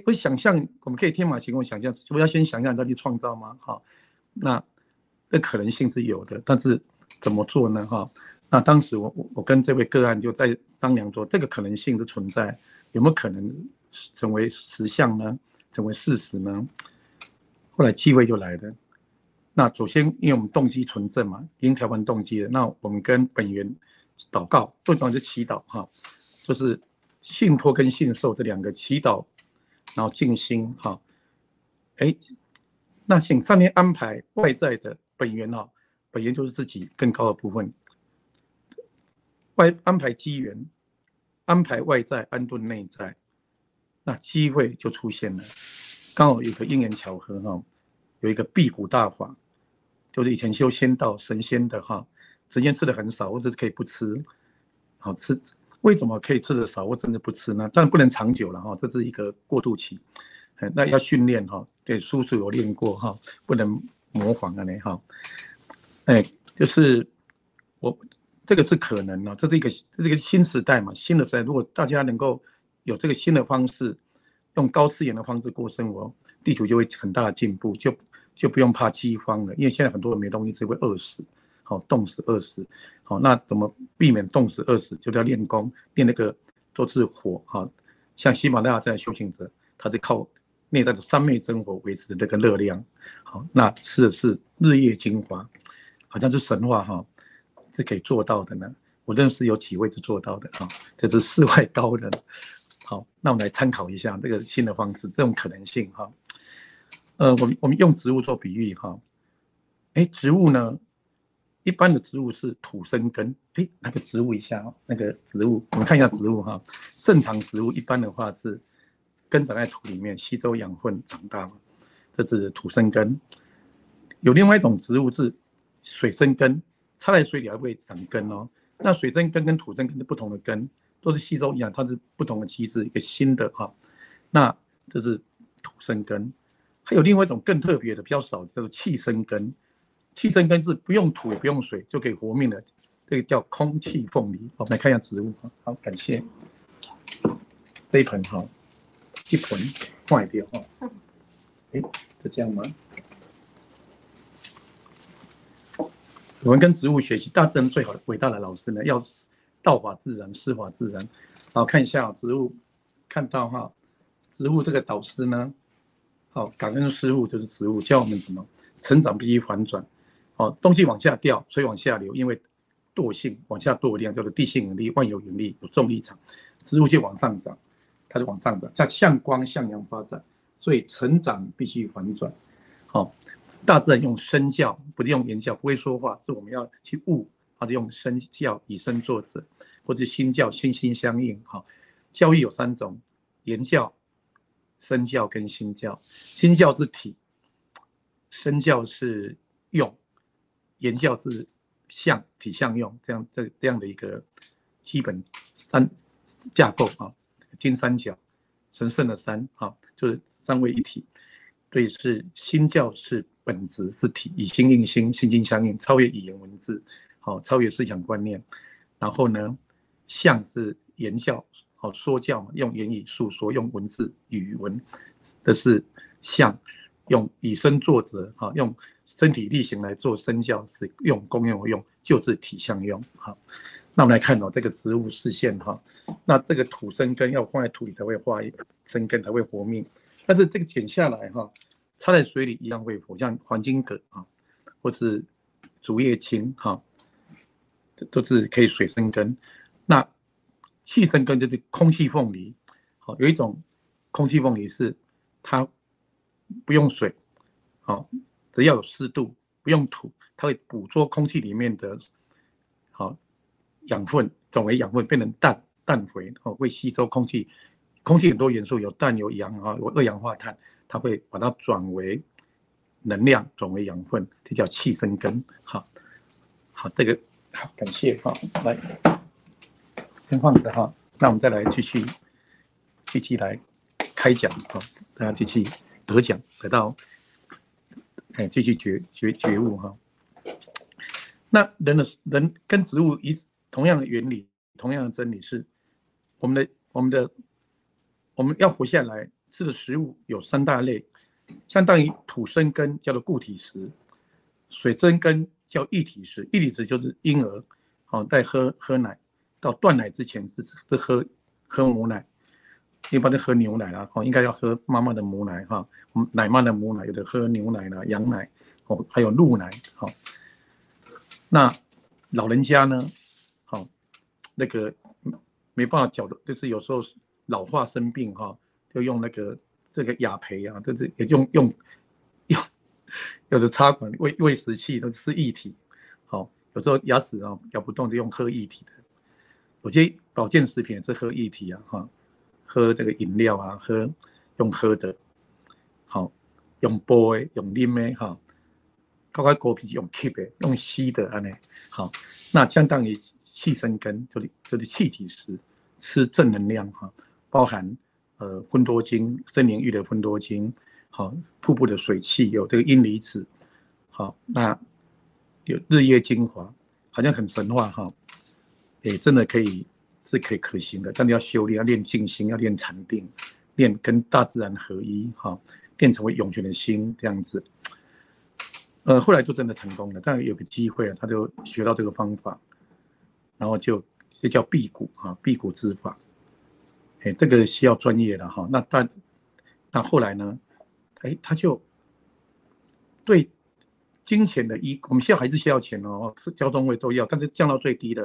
不是想象，我们可以天马行空想象，不要先想象再去创造吗？那这可能性是有的，但是怎么做呢？那当时我跟这位个案就在商量说，这个可能性的存在，有没有可能成为实相呢？成为事实呢？后来机会就来了。那首先，因为我们动机纯正嘛，已经调完动机了，那我们跟本源祷告，最重要是祈祷就是信托跟信受这2个祈祷，然后静心那请上面安排外在的本源本源就是自己更高的部分，安排机缘，安排外在，安顿内在，那机会就出现了。刚好有个因缘巧合有一个辟谷大法。就是以前修仙道神仙的神仙吃的很少，或者是可以不吃，吃为什么可以吃的少或真的不吃呢？当然不能长久了这是一个过渡期，那要训练对，叔叔有练过不能模仿就是这个是可能这是一个新时代嘛，新的时代，如果大家能够有这个新的方式，用高次元的方式过生活，地球就会很大的进步，就不用怕饥荒了，因为现在很多人没东西吃会饿死，冻死饿死，那怎么避免冻死饿死？就是要练功，练那个都是火像喜马拉雅这样的修行者，他是靠内在的三昧真火维持的这个热量，那吃的是日夜精华，好像是神话是可以做到的呢。我认识有几位是做到的这是世外高人。好，那我们来参考一下这个新的方式，这种可能性我们用植物做比喻植物呢，一般的植物是土生根，那个植物一下那个植物，我们看一下植物正常植物一般的话是根长在土里面，吸收养分长大嘛，这是土生根。有另外一种植物是水生根，插在水里还会长根那水生根跟土生根是不同的根，都是吸收营养，它是不同的机制，一个新的那这是土生根。还有另外一种更特别的，比较少，叫做气生根。气生根是不用土也不用水就可以活命的，这个叫空气凤梨。我们来看一下植物好，感谢这一盆一盆坏掉是这样吗？我们跟植物学习，大自然最好的伟大的老师呢，要道法自然，师法自然。好，看一下植物，看到植物这个导师呢。感恩师父就是植物教我们什么成长必须反转，东西往下掉，水往下流，因为惰性往下堕量，叫做地心引力、万有引力，有重力场，植物就往上涨，它就往上涨，像向光向阳发展，所以成长必须反转。大自然用身教，不是用言教，不会说话，是我们要去悟，或者用身教以身作则，或者心教心心相印。教育有3种，言教。身教跟心教，心教是体，身教是用，言教是相，体相用，这样的一个基本架构金三角，神圣的三就是3位一体。对，是心教是本质是体，以心应心，心心相印，超越语言文字，超越思想观念。然后呢，相是言教。说教嘛，用言语诉说，用文字语文的是相，用以身作则用身体力行来做身教，是用功用用，就是体相用那我们来看这个植物视线那这个土生根要放在土里才会生根，才会活命。但是这个剪下来插在水里一样会活，像黄金葛或是竹叶青都是可以水生根。那气生根就是空气凤梨，有一种空气凤梨是它不用水，只要有湿度，不用土，它会捕捉空气里面的养分，转为养分变成氮肥，会吸收空气很多元素，有氮有氧有二氧化碳，它会把它转为能量，转为养分，这叫气生根。好，这个好，感谢来先放着那我们再来继续来开讲大家继续得奖，得到继续觉悟那人跟植物同样的原理，同样的真理是，我们要活下来，吃的食物有3大类，相当于土生根叫做固体食，水生根叫液体食，液体食就是婴儿在喝奶，到断奶之前是喝母奶，一般都喝牛奶啦，应该要喝妈妈的母奶奶妈的母奶，有的喝牛奶啦、羊奶还有鹿奶那老人家呢，那个没办法搅的，就是有时候老化生病就用这个雅培就是也用有的插管喂食器都是液体，有时候牙齿咬不动就用喝液体的，有些保健食品也是喝液体喝这个饮料用喝的，用煲的用啉的高果皮用吸的，用吸的那相当于气生根，就是气体食，吃正能量包含芬多精、森林浴的芬多精，瀑布的水汽，有这个阴离子，那有日夜精华，好像很神话真的可以可行的，但是要修炼，要练静心，要练禅定，练跟大自然合一练成为涌泉的心这样子。后来就真的成功了，但有个机会他就学到这个方法，然后就叫辟谷辟谷之法，这个需要专业的那后来呢，他就对金钱的我们现在还是需要钱是交通费都要，但是降到最低的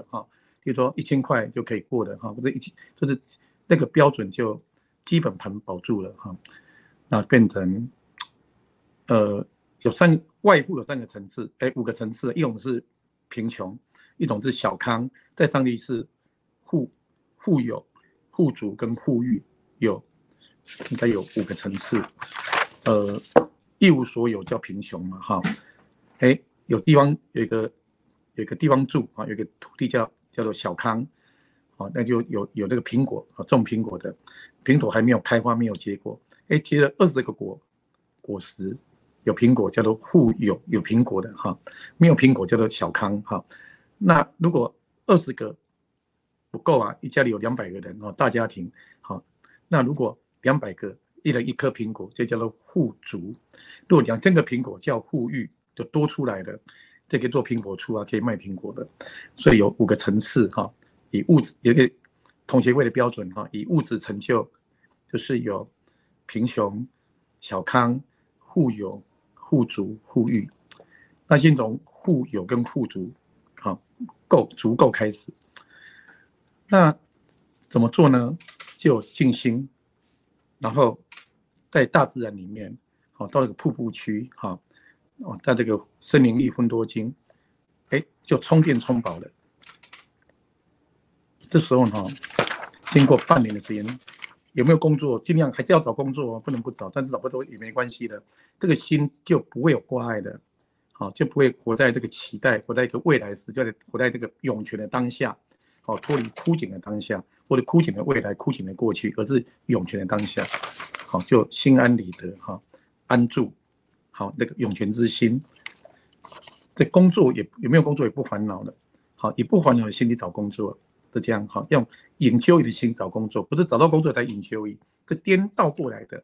比如说1000块就可以过的或者就是那个标准就基本盘保住了那变成外户有3个层次，5个层次，一种是贫穷，一种是小康，在上帝是富有、富足跟富裕，应该有5个层次。一无所有叫贫穷嘛有地方有一个地方住有一个土地叫做小康那就有那个苹果种苹果的，苹果还没有开花没有结果，结了20个果实。有苹果叫做富有，有苹果的没有苹果叫做小康那如果20个不够一家里有200个人大家庭那如果200个，一人1颗苹果，就叫做富足。如果2000个苹果叫富裕，就多出来的，这个做苹果醋可以卖苹果的。所以有5个层次以物质有一个同协会的标准以物质成就，就是有贫穷、小康、富有、富足、富裕。那先从富有跟富足足够开始。那怎么做呢？就静心，然后在大自然里面到那个瀑布区在这个森林浴芬多精就充电充饱了。这时候经过半年的时间，有没有工作尽量还是要找工作不能不找，但是找不到也没关系的，这个心就不会有挂碍的就不会活在这个期待，活在一个未来时，就活在这个涌泉的当下脱离枯井的当下，或者枯井的未来、枯井的过去，而是涌泉的当下就心安理得安住那个涌泉之心。这工作有没有工作也不烦恼了以不烦恼的心去找工作，是这样用enjoy的心找工作，不是找到工作才enjoy，这颠倒过来的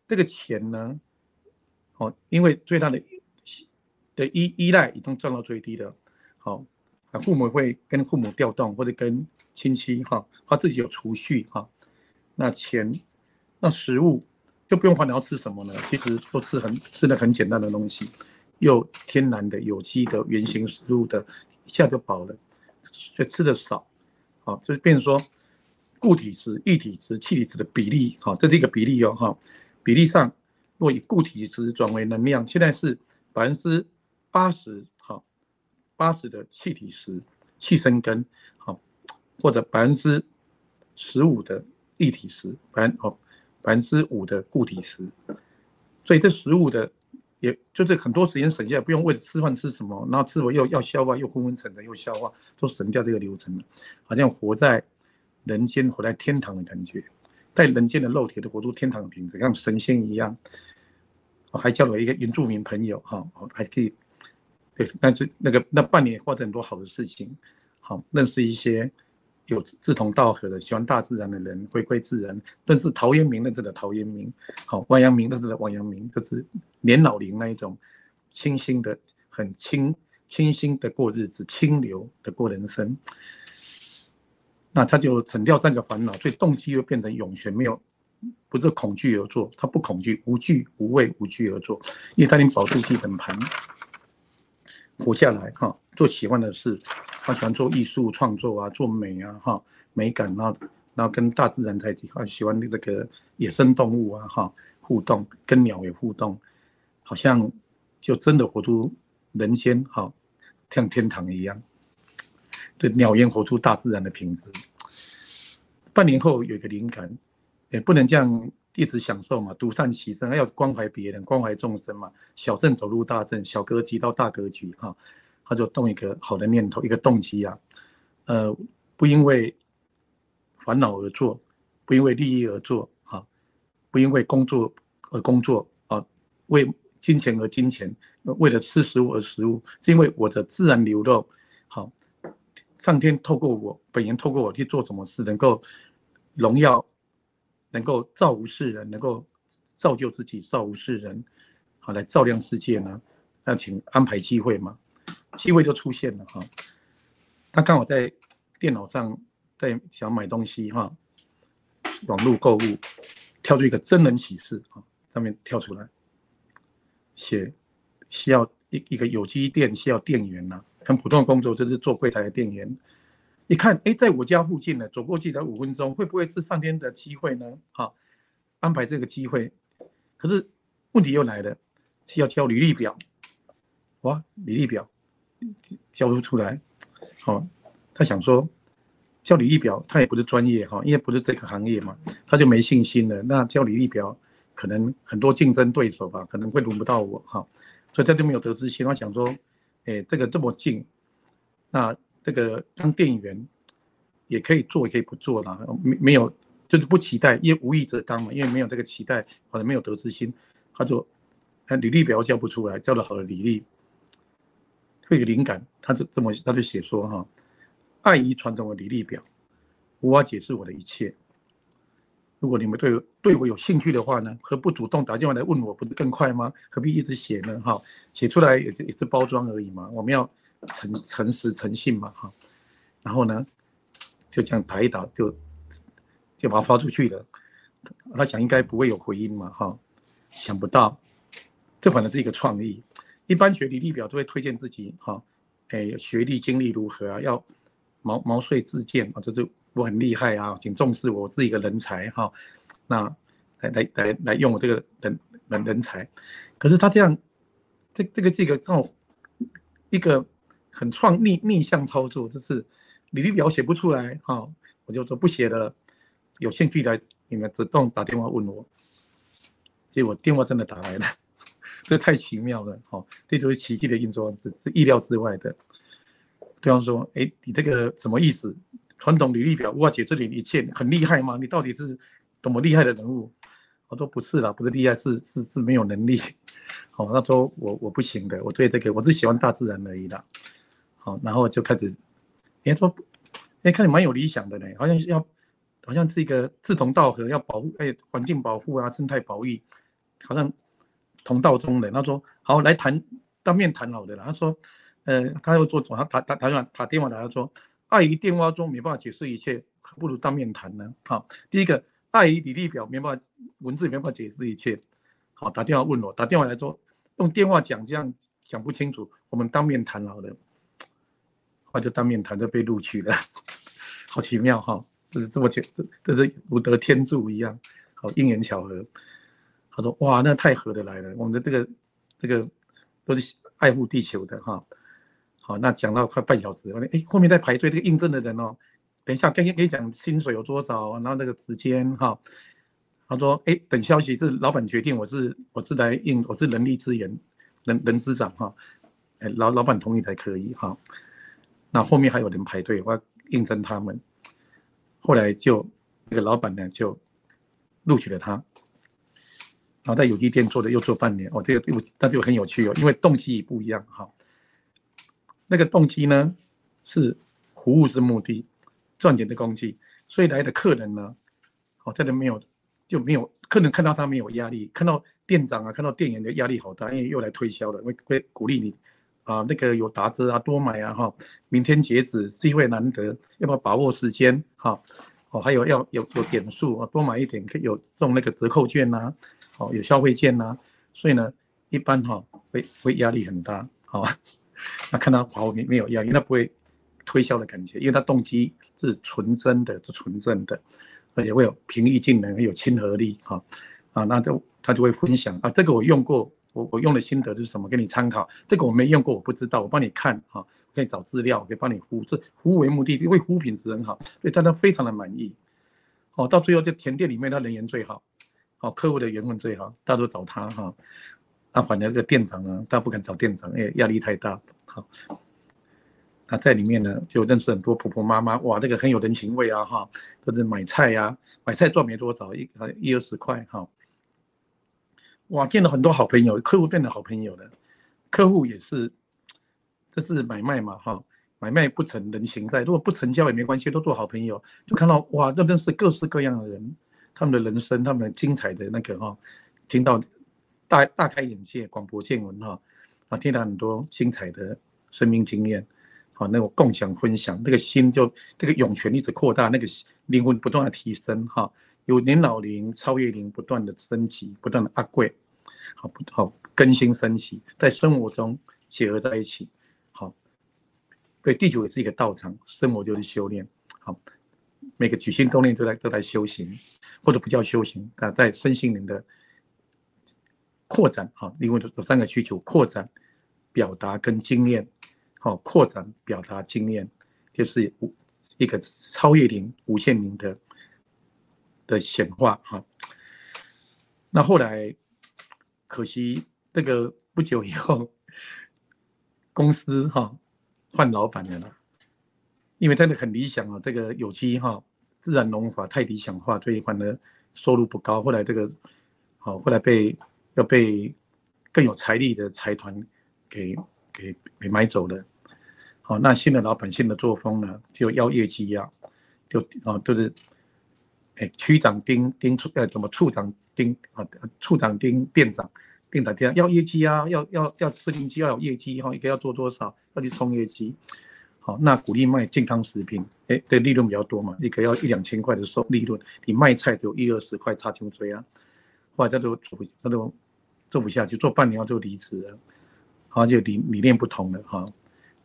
这个钱呢因为最大的依赖已经降到最低了父母会跟父母调动，或者跟亲戚他自己有储蓄那钱那食物就不用烦恼要吃什么了，其实都吃的很简单的东西，又天然的、有机的、原型食物的，一下就饱了，所以吃的少，好，就是变成说固体质、液体质、气体质的比例，好，这是一个比例哦，哈，比例上，若以固体质转为能量，现在是80%，好，80%的气体质、气生根，好，或者15%的液体质，5%的固体质，所以这15%的，也就是很多时间省下来，不用为了吃饭吃什么，然后吃完又要消化，又昏昏沉沉又消化，都省掉这个流程了，好像活在人间、活在天堂的感觉，在人间的肉体都活出天堂的品质，像神仙一样。我还交了一个原住民朋友，哈，还可以，对，那半年发生很多好的事情，好，认识一些有志同道合的、喜欢大自然的人，回归自然，认识陶渊明认识的陶渊明，好，王阳明认识的王阳明，就是年老龄那一种清新的、很清新的过日子，清流的过人生。那他就省掉3个烦恼，所以动机又变成永悬，没有。不是恐惧而做，他不恐惧，无惧无畏，无惧而做，因为他已经保住基本盘，活下来哈，做喜欢的事，他喜欢做艺术创作啊，做美啊哈，美感，然后跟大自然在一起，喜欢那个野生动物啊哈互动，跟鸟也互动，好像就真的活出人间哈，像天堂一样，对鸟烟活出大自然的品质。半年后有一个灵感。也不能这样一直享受嘛，独善其身，要关怀别人，关怀众生嘛。小镇走入大镇，小格局到大格局哈，他就动一个好的念头，一个动机啊，不因为烦恼而做，不因为利益而做啊，不因为工作而工作啊，为金钱而金钱，为了吃食物而食物，是因为我的自然流露好，上天透过我，本源透过我去做什么事，能够荣耀。能够造无世人，能够造就自己，造无世人，好来照亮世界呢？那请安排机会嘛，机会就出现了哈。他刚好在电脑上在想买东西哈，网络购物，跳出一个真人启事啊，上面跳出来，写需要一个有机店需要店员呐，很普通的工作就是做柜台的店员。一看，哎，在我家附近呢，走过去才5分钟，会不会是上天的机会呢？好，安排这个机会，可是问题又来了，是要交履历表，哇，履历表交不出来，好，他想说交履历表，他也不是专业哈，因为不是这个行业嘛，他就没信心了。那交履历表可能很多竞争对手吧，可能会轮不到我哈，所以他就没有得知心。他想说，哎，这个这么近，那。这个当店员也可以做，也可以不做啦，没有就是不期待，因为无意则刚嘛，因为没有这个期待，可能没有得之心，他就履历表交不出来，交了好的履历，会有灵感，他就写说哈，爱已传统的履历表，无法解释我的一切。如果你们对我有兴趣的话呢，何不主动打电话来问我，不是更快吗？何必一直写呢？哈，写出来也是包装而已嘛，我们要。诚实诚信嘛哈，然后呢，就这样打一打就把它发出去了。他想应该不会有回音嘛哈，想不到，这反而是一个创意。一般学履历表都会推荐自己哈，哎，学历经历如何啊，要毛遂自荐啊，就是我很厉害啊，请重视我是一个人才哈，那来用我这个人才。可是他这样，这个让我一个。很逆向操作，就是履历表写不出来哈，我就说不写了，有兴趣来你们自动打电话问我，结果电话真的打来了，这太奇妙了哈，这就是奇迹的运作，是意料之外的。对方说，哎，你这个什么意思？传统履历表无法解释你一切，很厉害吗？你到底是多么厉害的人物？我说不是啦，不是厉害，是没有能力。好，他说我不行的，我对这个我只喜欢大自然而已啦。好，然后就开始，说，看你蛮有理想的呢，好像是一个志同道合，要保护环境保护啊，生态保育，好像同道中人。他说好来谈，当面谈好的啦。他说，他要做总，他打电话来，他说，碍于电话中没办法解释一切，何不如当面谈呢？好，第一个碍于履历表没办法文字没办法解释一切。好，打电话问我，打电话来说，用电话讲这样讲不清楚，我们当面谈好了。后来就当面谈就被录取了，好奇妙哈，就是这么这是如得天助一样，好因缘巧合。他说哇，那太合得来了，我们的这个都是爱护地球的哈。好，那讲到快半小时，后面在排队这个应征的人哦，等一下跟你讲薪水有多少，然后那个时间哈。他说等消息，这老板决定，我是来我是人力资源人资长哈，老板同意才可以哈。那后面还有人排队，我要应征他们。后来就那个老板呢就录取了他，然后在有机店又做半年，这个那就很有趣哦，因为动机也不一样哈。那个动机呢是服务是目的，赚钱的工具，所以来的客人呢，真的没有客人看到他没有压力，看到店长啊，看到店员的压力好大，因为又来推销了，会鼓励你那个有打折啊，多买啊哈，明天截止，机会难得，要不要把握时间哈？还有要有点数多买一点可以有中那个折扣券呐，有消费券呐，所以呢，一般会压力很大，那看到没有压力，那不会推销的感觉，因为他动机是纯正的，而且会有平易近人，有亲和力那他就会分享这个我用过，我用的心得是什么，给你参考。这个我没用过，我不知道，我帮你看我可以找资料，可以帮你服务，这服务为目的，因为服务品质很好，所以大家非常的满意。到最后就全店里面他人缘最好，客户的缘分最好，大家都找他那反正那个店长呢，大家不敢找店长，压力太大。那在里面呢，就认识很多婆婆妈妈，哇，这个很有人情味都是买菜买菜赚没多少，20-20块哇，见了很多好朋友，客户变得好朋友了，客户也是，这是买卖嘛买卖不成人情债，如果不成交也没关系，都做好朋友，就看到哇，都认识各式各样的人，他们的人生，他们的精彩的那个听到大开眼界，广博见闻听到很多精彩的生命经验。那种共享分享，这个心就这个涌泉一直扩大，那个灵魂不断的提升有年老龄、超越龄不断的升级，不断的upgrade，更新升级，在生活中结合在一起对，地球也是一个道场，生活就是修炼每个举心动念都在修行，或者不叫修行在身心灵的扩展灵魂有3个需求：扩展、表达跟经验。扩展、表达、经验，就是一个超越灵、无限灵的显化那后来可惜那个不久以后，公司换老板了因为真的很理想这个有机自然农法太理想化，所以反而收入不高。后来后来要被更有财力的财团给买走了。那新的老板新的作风呢，就要业绩就是区长盯怎么处长盯处长盯店长要业绩要吃进去要有业绩一个要做多少，要去冲业绩。那鼓励卖健康食品，对利润比较多嘛，一个要1-2千块的利润，你卖菜只有20-20块，差穷追后来他都做不下去，做半年就离职了，就理念不同了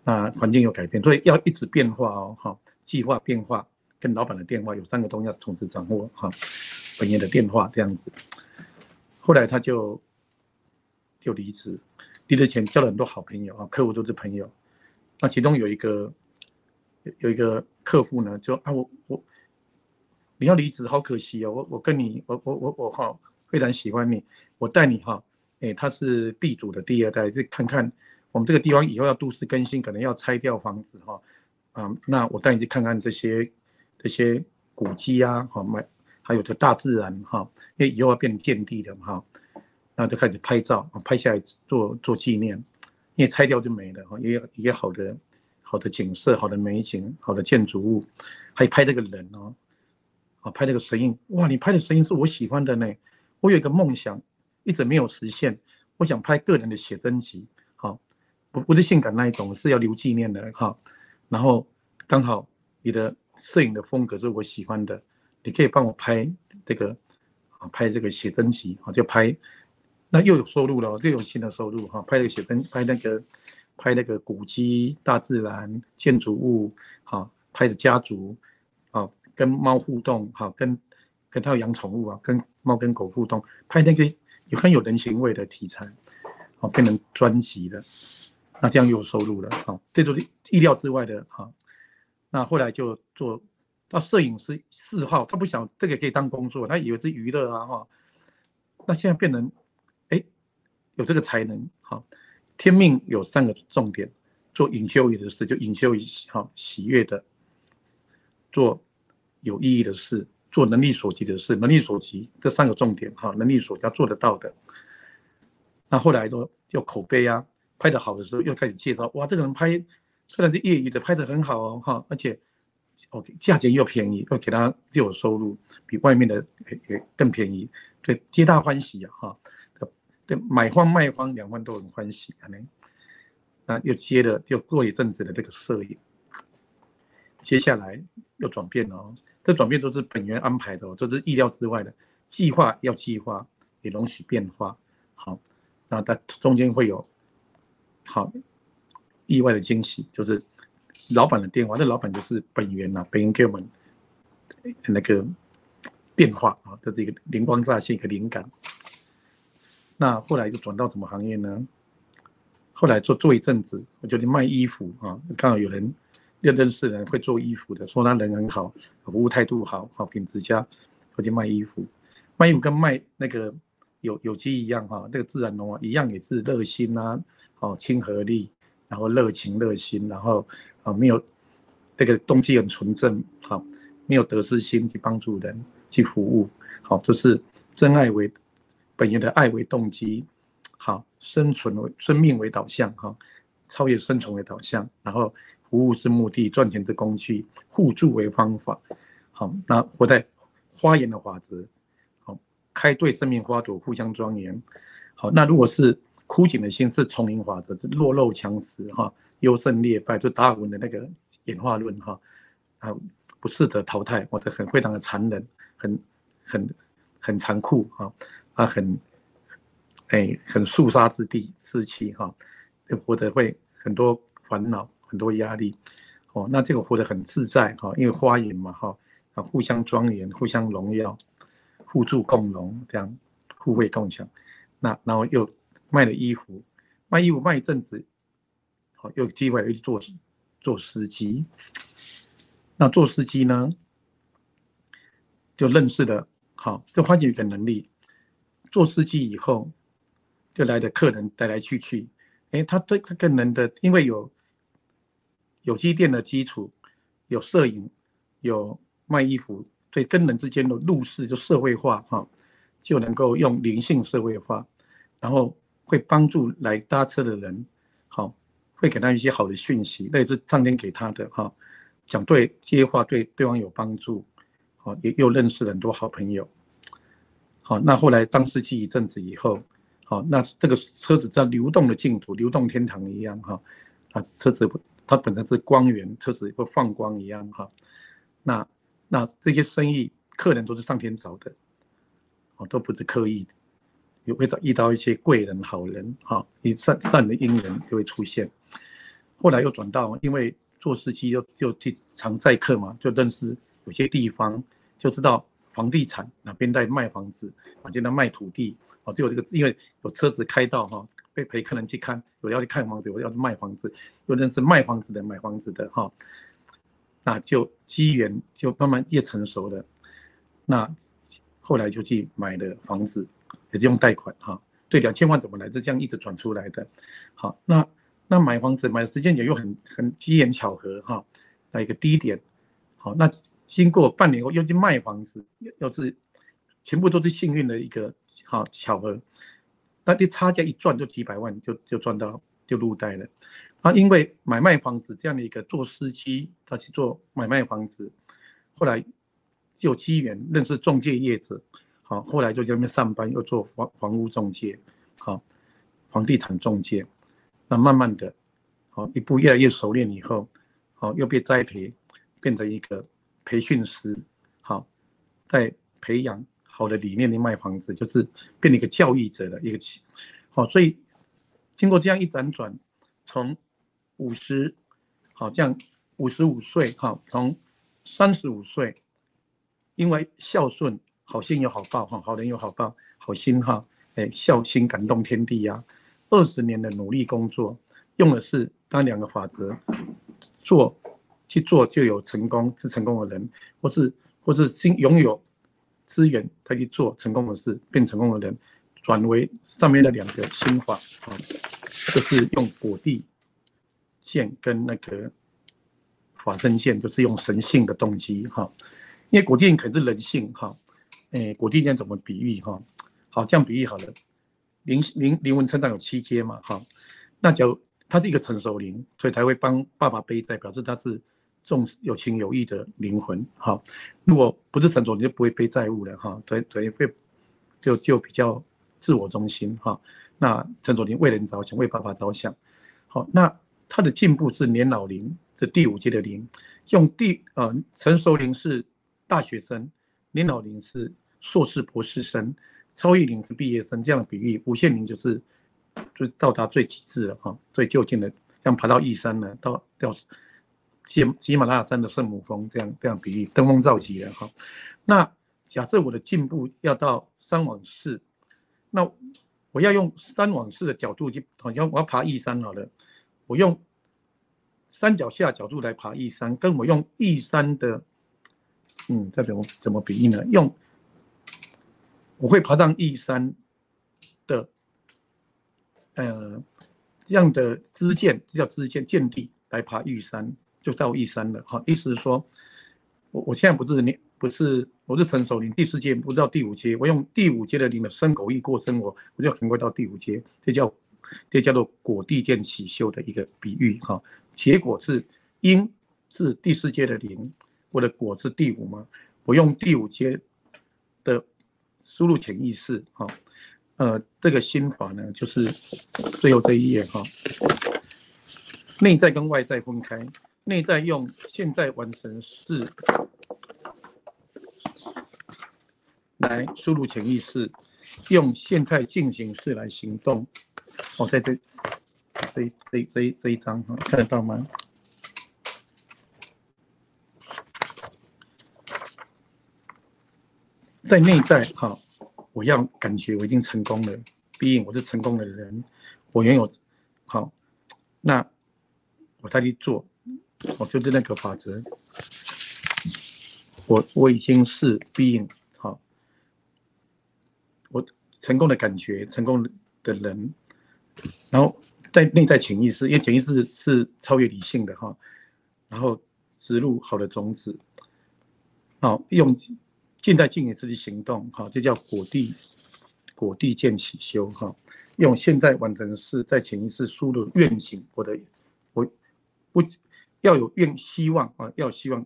那环境有改变，所以要一直变化计划变化跟老板的电话有3个东西要同时掌握本业的电话这样子。后来他就离职，离职前交了很多好朋友客户都是朋友。那其中有一个客户呢，就你要离职好可惜我跟你我非常喜欢你，我带你他是地主的第2代，去看看我们这个地方以后要都市更新，可能要拆掉房子那我带你去看看这些古迹还有这大自然因为以后要变建地的那就开始拍照拍下来做纪念，因为拆掉就没了一个好的景色、好的美景、好的建筑物，还拍这个人拍这个神印，哇，你拍的神印是我喜欢的呢，我有一个梦想一直没有实现，我想拍个人的写真集不是性感那一种，是要留纪念的然后刚好你的摄影的风格是我喜欢的，你可以帮我拍这个拍这个写真集就拍，那又有收入了，又有新的收入拍这个写真，拍那个古迹、大自然、建筑物拍的家族跟猫互动跟他有养宠物跟猫跟狗互动，拍那个很有人情味的题材变成专辑了，那这样又有收入了这都是意料之外的那后来就做到摄影师4号，他不想这个可以当工作，他以为是娱乐那现在变成有这个才能天命有3个重点：做enjoy的事，就enjoy喜悦的；做有意义的事，做能力所及的事，能力所及这3个重点能力所及要做得到的。那后来都有口碑拍得好的时候又开始介绍，哇，这个人拍虽然是业余的，拍得很好而且价钱又便宜，又给他就有收入，比外面的也更便宜，对，皆大欢喜对，买方卖方2方都很欢喜那又接了就过一阵子的这个摄影，接下来又转变了这转变都是本源安排的都是意料之外的，计划要计划，也容许变化那它中间会有意外的惊喜，就是老板的电话，这老板就是本源本源给我们那个变化这是一个灵光乍现，一个灵感。那后来就转到什么行业呢？后来做一阵子，我觉得卖衣服刚好有人认识人会做衣服的，说他人很好，服务态度好，品质佳，我就卖衣服。卖衣服跟卖那个有机一样这个自然农一样，也是热心亲和力，然后热情热心，然后没有这个动机很纯正没有得失心去帮助人去服务这是真爱为本源的爱为动机生命为导向超越生存为导向，然后服务是目的，赚钱是工具，互助为方法那活在花园的法则开对生命花朵互相庄严那如果是枯井的心是丛林法则，是弱肉强食优胜劣败，就达尔文的那个演化论不适得淘汰，或者非常的残忍，很残酷很肃杀之地士气活得会很多烦恼，很多压力那这个活得很自在因为花园嘛互相庄严，互相荣耀，互助共荣，这样互惠共享。那然后又卖了衣服，卖一阵子又有机会又去做司机。那做司机呢就认识了就发现有个能力，做司机以后就来的客人来来去去他对他跟人的，因为有机店的基础，有摄影，有卖衣服，对跟人之间的入世就社会化就能够用灵性社会化，然后会帮助来搭车的人会给他一些好的讯息，那也是上天给他的讲对接话对对方有帮助也又认识了很多好朋友那后来当司机一阵子以后那这个车子在流动的净土，流动天堂一样车子它本身是光源，车子会放光一样那这些生意客人都是上天找的都不是刻意的，也会遇到一些贵人好人善的因缘就会出现。后来又转到，因为做司机就常载客嘛，就认识有些地方，就知道房地产哪边在卖房子，哪边在卖土地就有这个，因为有车子开到陪客人去看，有要去看房子，有要去卖房子，又认识卖房子的买房子的那就机缘就慢慢越成熟了。那后来就去买了房子，也是用贷款对，2000万怎么来？是这样一直转出来的。那买房子买的时间点又很机缘巧合那一个低点那经过半年后又去卖房子，又是全部都是幸运的一个巧合。那这差价一赚就几百万就赚到，就入袋了因为买卖房子这样的一个做司机，他去做买卖房子，后来就有机缘认识中介业者后来就在那边上班，又做房屋中介房地产中介。那慢慢的一步越来越熟练以后又被栽培变成一个培训师在培养好的理念去卖房子，就是变成一个教育者的一个好，所以经过这样一辗转，从50好这样55岁哈，从35岁，因为孝顺，好心有好报哈，好人有好报，好心哈，孝心感动天地呀。20年的努力工作，用的是刚2个法则，去做就有成功，是成功的人，或是拥有资源，他去做成功的事，变成功的人，转为上面的2个心法啊，就是用果地线跟那个法身线，就是用神性的动机哈。因为果地线可能是人性哈，果地线怎么比喻哈？好，这样比喻好了，灵魂成长有7阶嘛哈，那假如他是一个成熟灵，所以才会帮爸爸背债，表示他是有情有义的灵魂哈。如果不是成熟，你就不会背债务了哈，所以会就比较自我中心哈。那成熟灵为人着想，为爸爸着想。好，那他的进步是年老灵，是第5阶的灵，用成熟灵是大学生，年老灵是硕士博士生，超越灵是毕业生，这样的比喻，无限灵就到达最极致了哈，最就近的，这样爬到义山了，到喜马拉雅山的圣母峰，这样比喻，登峰造极了哈。那假设我的进步要到3往4，那我要用3往4的角度去，好像我要爬义山好了，我用山脚下角度来爬义山，跟我用义山的，这怎么比喻呢？我会爬上义山的，这样的支箭，这叫支箭，箭地来爬玉山，就到义山了哈。意思是说，我现在我是成熟灵，第4阶不知道第5阶，我用第5阶的灵的身口意过生活，我就很快到第5阶，这叫做果地见起修的一个比喻哈。结果是因是第4阶的灵，我的果是第5嘛，我用第5阶的输入潜意识哈。这个心法呢，就是最后这一页哈，内在跟外在分开，内在用现在完成式来输入潜意识，用现在进行式来行动。在这一张哈，看得到吗？在内在哈。我要感觉我已经成功了，毕竟我是成功的人，我拥有好，那我再去做，就是那个法则，我已经是being好，我成功的感觉，成功的人，然后在内在潜意识，因为潜意识是超越理性的哈，然后植入好的种子，好用。现在进行自己行动，这叫果地见起修哈。用现在完成式在潜意识输入愿景，我要有希望啊，要希望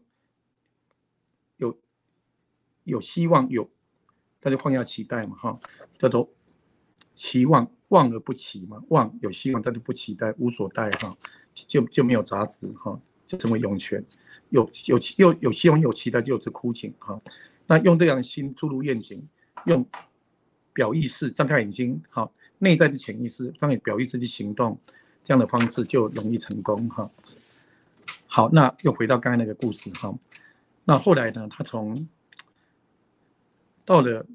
有希望有，那就放下期待嘛哈，叫做期望望而不期嘛，望有希望，但是不期待，无所待哈，就没有杂质哈，就成为涌泉。有希望有期待，就是枯井哈。那用这样的心注入愿景，用表意识张开眼睛，好，内在的潜意识张开表意识去行动，这样的方式就容易成功哈。好，那又回到刚才那个故事哈。那后来呢，他到了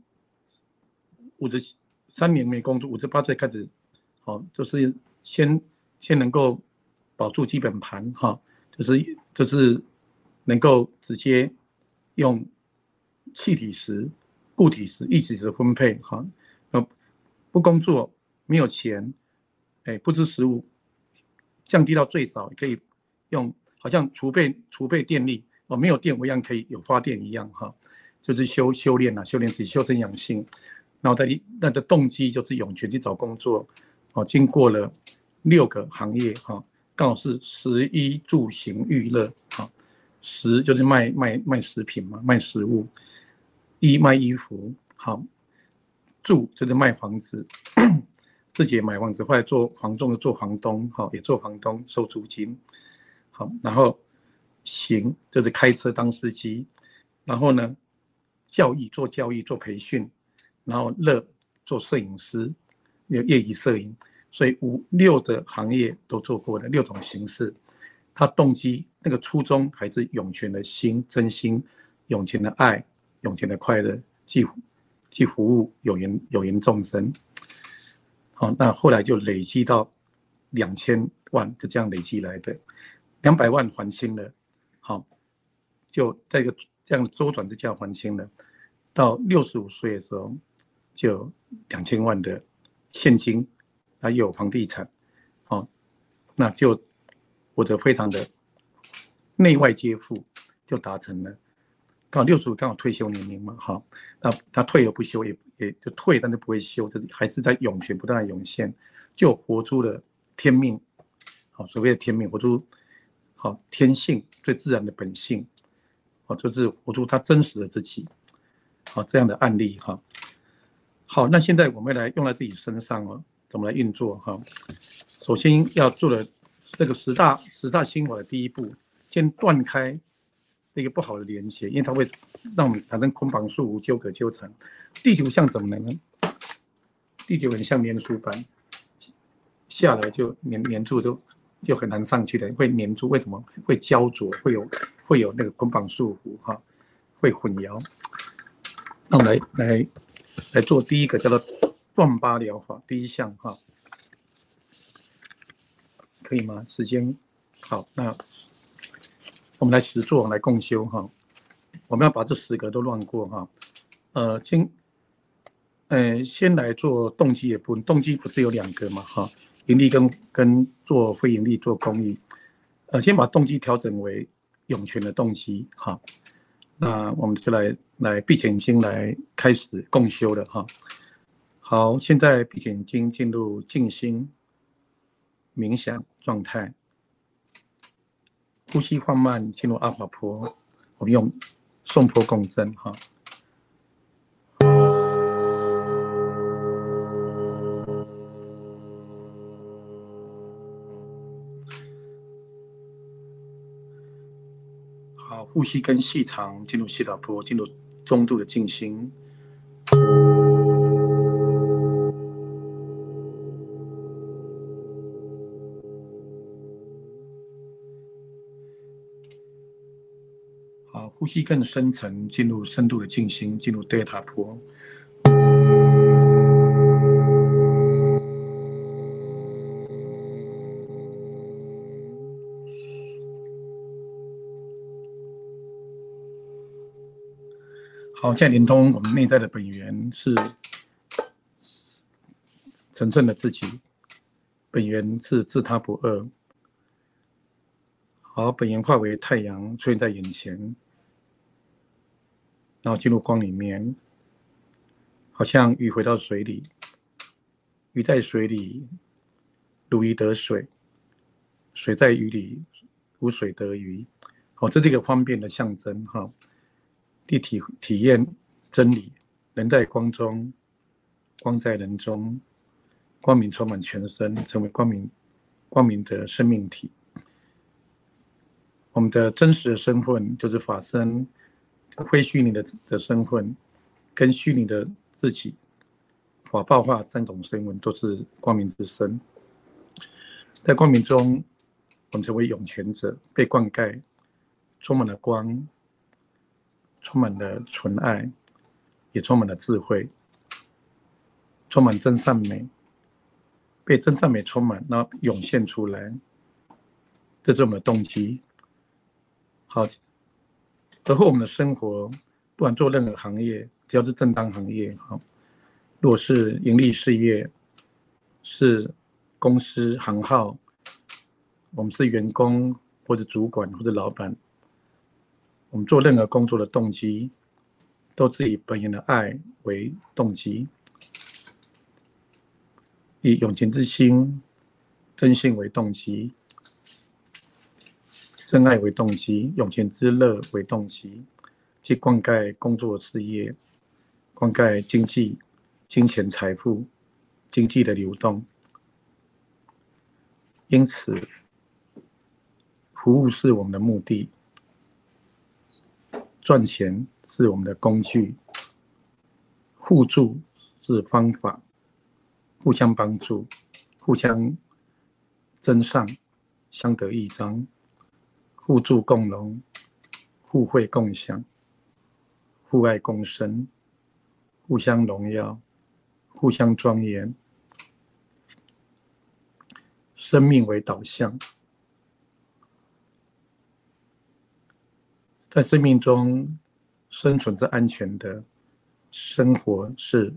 53年没工作，58岁开始，就是先能够保住基本盘哈，就是能够直接用气体时、固体时、液体时分配哈，不工作没有钱，不知食物，降低到最少，可以用好像储备电力没有电我一样可以有发电一样哈，就是修炼啊，修炼自己，修身养性，然后那的动机就是涌泉去找工作，经过了6个行业哈，刚好是食衣住行娱乐哈，食就是卖食品嘛，卖食物。衣卖衣服，好，住就是卖房子，自己也买房子，后来做房仲，做房东，好，也做房东收租金，好，然后行就是开车当司机，然后呢，做教育做培训，然后乐做摄影师，业余摄影，所以6个行业都做过的6种形式。他动机那个初衷还是涌泉的心，真心，涌泉的爱，涌泉的快乐，去服务有缘众生。好，那后来就累积到2000万，就这样累积来的，200万还清了。好，就在一个这样的周转之下还清了。到65岁的时候，就有2000万的现金，还有房地产。好，那就我的非常的内外皆富，就达成了。刚好65刚好退休年龄嘛，好，那他退而不休，也就退，但是不会休，还是在涌泉不断的涌现，就活出了天命，好，所谓的天命，活出好天性最自然的本性，好，就是活出他真实的自己，好，这样的案例哈。好，那现在我们来用在自己身上哦，怎么来运作哈？首先要做的这个十大心法的第一步，先断开一个不好的连结，因为它会让我们产生捆绑束缚、纠葛纠缠。地球像什么呢？地球很像粘鼠板，下来就粘住就很难上去的，会粘住。为什么会焦灼？会有那个捆绑束缚哈，会混淆。那我们来做第一个叫做断疤疗法，第一项哈，可以吗？时间好，那我们来实做，来共修哈。我们要把这10个都乱过哈。先来做动机的部分，动机不是有2个嘛哈，盈利跟做非盈利做公益。先把动机调整为涌泉的动机哈。那我们就来闭起眼睛来开始共修了哈。好，现在闭起眼睛进入静心冥想状态，呼吸放慢进入阿法波，我们用颂钵共振哈。好，呼吸跟细长进入悉达波，进入中度的静心。好，呼吸更深层，进入深度的静心，进入德塔波。好，现在连通我们内在的本源是神圣的自己，本源是自他不二。好，本源化为太阳出现在眼前，然后进入光里面，好像鱼回到水里，鱼在水里，如鱼得水，水在鱼里，如水得鱼。好，这是一个方便的象征哈。体验真理，人在光中，光在人中，光明充满全身，成为光明的生命体。我们的真实的身份就是法身，非虚拟的身份跟虚拟的自己，法报化3种身份都是光明之身。在光明中，我们成为涌泉者，被灌溉，充满了光，充满了纯爱，也充满了智慧，充满真善美，被真善美充满，然后涌现出来，这是我们的动机。好，而后我们的生活，不管做任何行业，只要是正当行业，如果是盈利事业，是公司行号，我们是员工或者主管或者老板，我们做任何工作的动机，都是以本源的爱为动机，以涌泉之心、真心为动机，真爱为动机，涌泉之乐为动机，去灌溉工作事业，灌溉经济、金钱、财富、经济的流动。因此，服务是我们的目的，赚钱是我们的工具，互助是方法，互相帮助，互相增上，相得益彰，互助共荣，互惠共享，互爱共生，互相荣耀，互相庄严，生命为导向。在生命中生存是安全的，生活是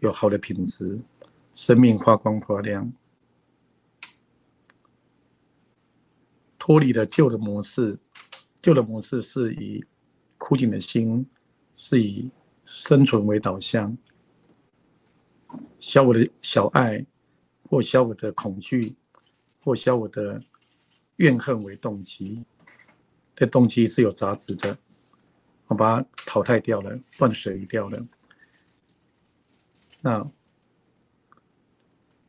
有好的品质，生命发光发亮，脱离了旧的模式。旧的模式是以枯井的心，是以生存为导向，消我的小爱，或消我的恐惧，或消我的怨恨为动机。这动机是有杂质的，我把它淘汰掉了，断舍离掉了。那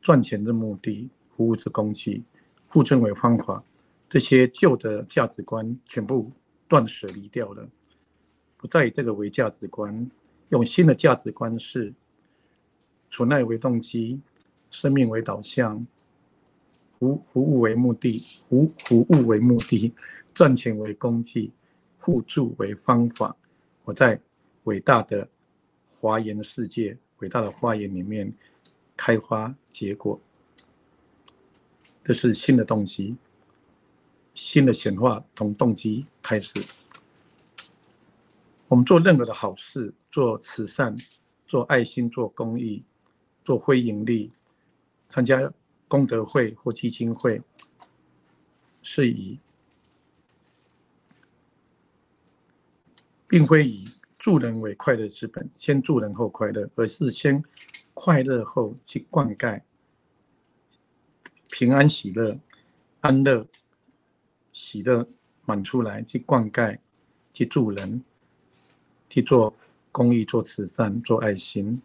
赚钱的目的，服务之工具，互证为方法，这些旧的价值观全部断舍离掉了，不再以这个为价值观，用新的价值观是纯爱为动机，生命为导向，服务为目的，服务为目的，赚钱为工具，互助为方法。我在伟大的华严世界，伟大的花园里面开花结果，这是新的动机，新的显化从动机开始。我们做任何的好事，做慈善，做爱心，做公益，做非营利，参加功德会或基金会，是并非以助人为快乐之本，先助人后快乐，而是先快乐后去灌溉平安喜乐、安乐喜乐满出来，去灌溉，去助人，去做公益、做慈善、做爱心，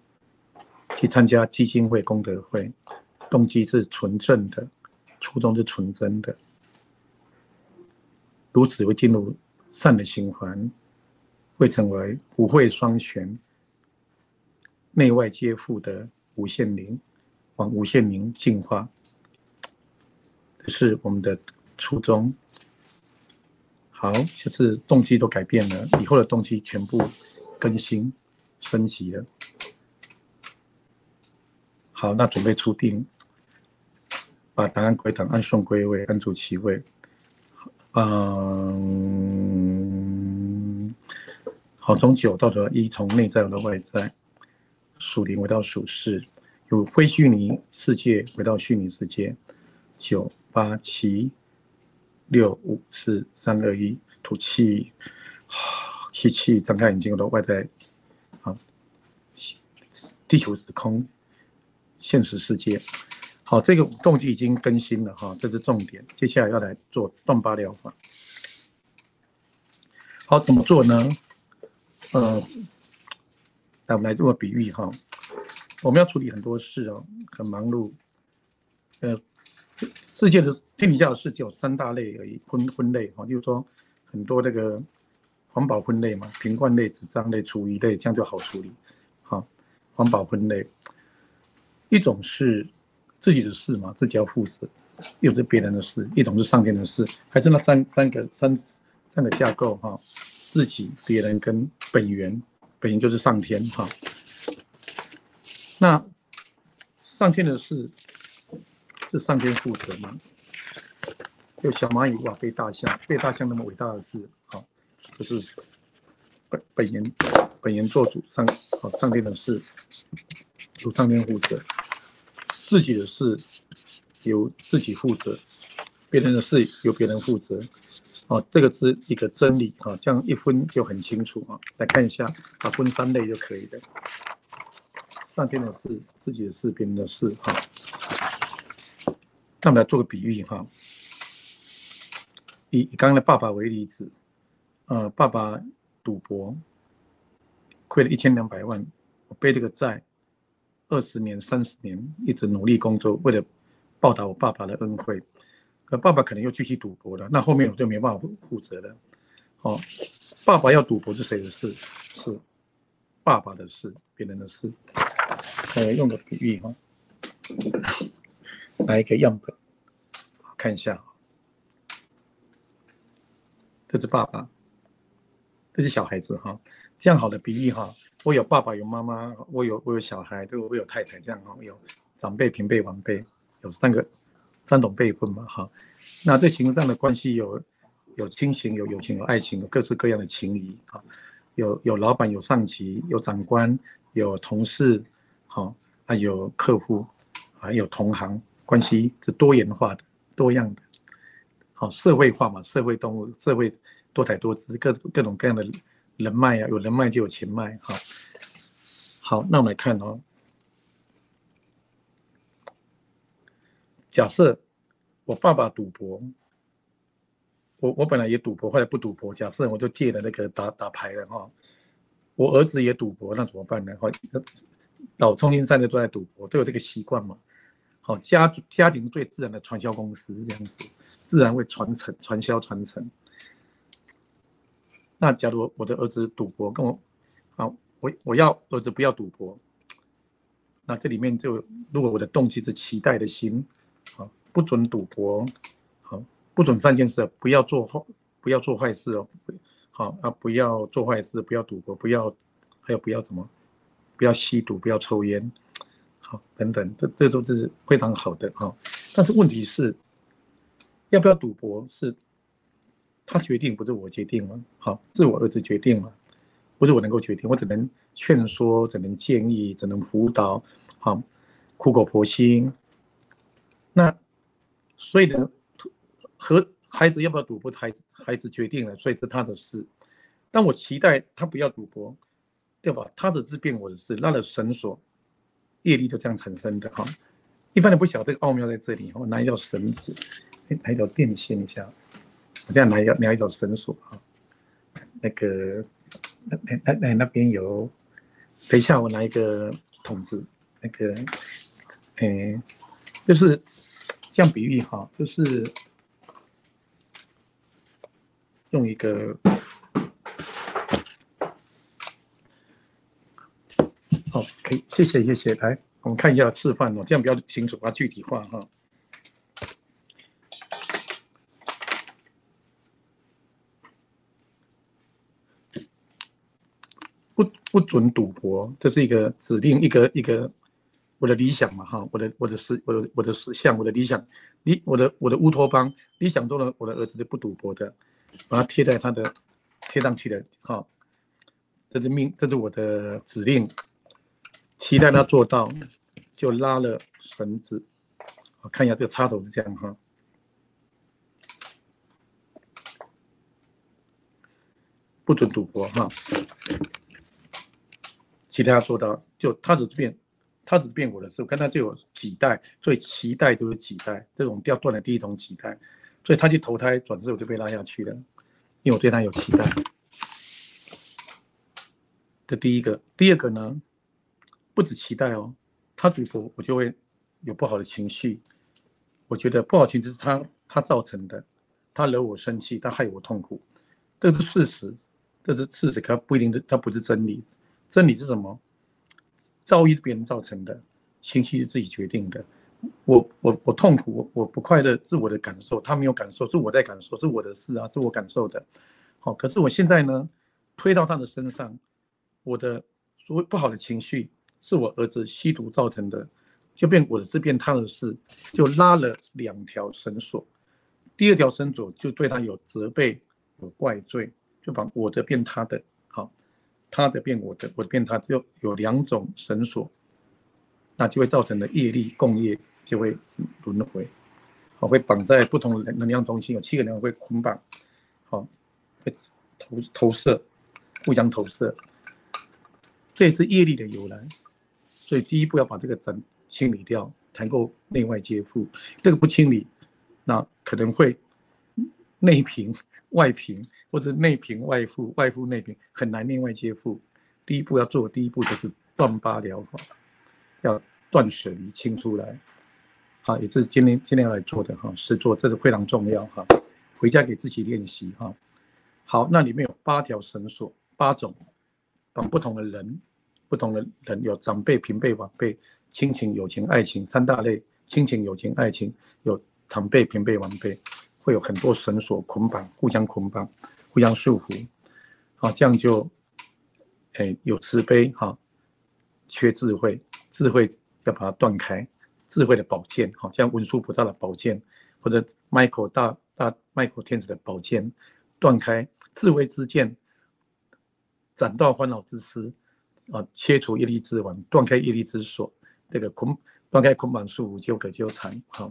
去参加基金会、功德会，动机是纯正的，初衷是纯真的，如此会进入善的循环，会成为五慧双全、内外皆富的无限灵，往无限灵进化，这是我们的初衷。好，这次动机都改变了，以后的动机全部更新升级了。好，那准备出定，把档案归档，按顺归位，按住其位。好，从9到1，从内在到外在，属灵回到属世，由非虚拟世界回到虚拟世界。9、8、7、6、5、4、3、2、1，吐气，吸气，张开眼睛，回到外在。好，地球是空，现实世界。好，这个动机已经更新了哈，这是重点。接下来要来做断八疗法。好，怎么做呢？来，我们来做个比喻哈。我们要处理很多事哦，很忙碌。世界的天底下的事只有3大类而已，分类哈，就是说很多那个环保分类嘛，瓶罐类、纸张类、厨余类，这样就好处理。好，环保分类，一种是自己的事嘛，自己要负责；一种是别人的事，一种是上天的事，还是那三个架构哈。自己、别人跟本源，本源就是上天哈。那上天的事是上天负责吗？有小蚂蚁哇背大象，背大象那么伟大的事，好，就是本源做主，上天的事由上天负责，自己的事由自己负责，别人的事由别人负责。这个是一个真理，这样一分就很清楚。来看一下，把分3类就可以了。上天的事、自己的事、别人的事。那我们来做个比喻哈。以刚刚的爸爸为例子，爸爸赌博亏了1200万，我背这个债20年、30年，一直努力工作，为了报答我爸爸的恩惠。可爸爸可能又继续赌博了，那后面我就没办法负责了。爸爸要赌博是谁的事？是爸爸的事，别人的事。用个比喻哈，来一个样本，看一下，这是爸爸，这是小孩子哈。这样好的比喻哈，我有爸爸有妈妈，我有小孩，对，我有太太，这样哈，有长辈、平辈、晚辈，有三种辈分嘛哈。那这形式上的关系有亲情、有友情、有爱情，有各式各样的情谊啊。有老板、有上级、有长官、有同事，好，还有客户，还有同行，关系是多元化的、多样的。好，社会化嘛，社会动物，社会多彩多姿，各种各样的人脉啊，有人脉就有钱脉。好，那我们来看哦。假设我爸爸赌博。我本来也赌博，后来不赌博。假设我就戒了那个打牌了哈，我儿子也赌博，那怎么办呢？老中青三代都在赌博，都有这个习惯嘛。好，家庭最自然的传销公司这样子，自然会传销传承。那假如我的儿子赌博，跟我，好，我要儿子不要赌博，那这里面就如果我的动机是期待的心，好，不准赌博，好。不准3件事，不要做坏事哦，好啊，不要做坏事，不要赌博，还有不要什么，不要吸毒，不要抽烟，好，等等，这都是非常好的哈。但是问题是，要不要赌博是他决定，不是我决定嘛？好，是我儿子决定嘛，不是我能够决定，我只能劝说，只能建议，只能辅导，好，苦口婆心。那所以呢？和孩子要不要赌博，孩子决定了，所以是他的事。但我期待他不要赌博，对吧？他的事变我的事，那的绳索，业力就这样产生的哈。一般人不晓得这个奥妙在这里，我拿一条绳子，拿一条电线一下，我这样拿一条绳索哈。那个，那边有，等一下我拿一个筒子，那个，就是这样比喻哈，就是。用一个，好，可以，谢谢，来，我们看一下示范哦，这样比较清楚，把它具体化哈。不准赌博，这是一个指令，一个我的理想嘛哈，我的实相，我的理想，我的乌托邦理想中的我的儿子是不赌博的。把它贴上去的，好，这是我的指令，期待他做到，就拉了绳子，我看一下这个插头是这样哈，不准赌博哈，期待他做到，就他只变我的事，我看他就有几代，所以脐带就是几代，这种掉断的第一桶脐带，所以他去投胎转世我就被拉下去了。因为我对他有期待，这第一个。第二个呢，不止期待哦，他赌博我就会有不好的情绪，我觉得不好情绪是他造成的，他惹我生气，他害我痛苦，这是事实，可不一定，它不是真理。真理是什么？遭遇别人造成的，情绪是自己决定的。我痛苦，我不快乐是我的感受，他没有感受，是我在感受，是我的事啊，是我感受的。好，可是我现在呢，推到他的身上，我的所谓不好的情绪是我儿子吸毒造成的，就变我的事变他的事，就拉了2条绳索。第2条绳索就对他有责备、有怪罪，就把我的变他的，好，他的变我的，我的变他，就有2种绳索。那就会造成的业力共业就会轮回，好，会绑在不同的能量中心，有7个能量会捆绑，好，会投射，互相投射，这也是业力的由来。所以第一步要把这个清理掉，才能够内外皆富。这个不清理，那可能会内平外平，或者内平外富，外富内平，很难内外皆富。第一步要做，第一步就是断八疗法。要断舍离清出来，好，也是今天要来做的哈，实做，这是非常重要哈，回家给自己练习哈。好，那里面有8条绳索，8种绑不同的人，不同的人有长辈、平辈、晚辈、亲情、友情、爱情三大类。亲情、友情、爱情有长辈、平辈、晚辈，会有很多绳索捆绑，互相捆绑，互相束缚。好，这样就有慈悲缺智慧，智慧要把它断开，智慧的宝剑，像文殊菩萨的宝剑，或者 Michael 天子的宝剑，断开智慧之剑，斩断烦恼之丝，切除业力之网，断开业力之锁，这个断开捆绑束缚，纠葛纠缠。好，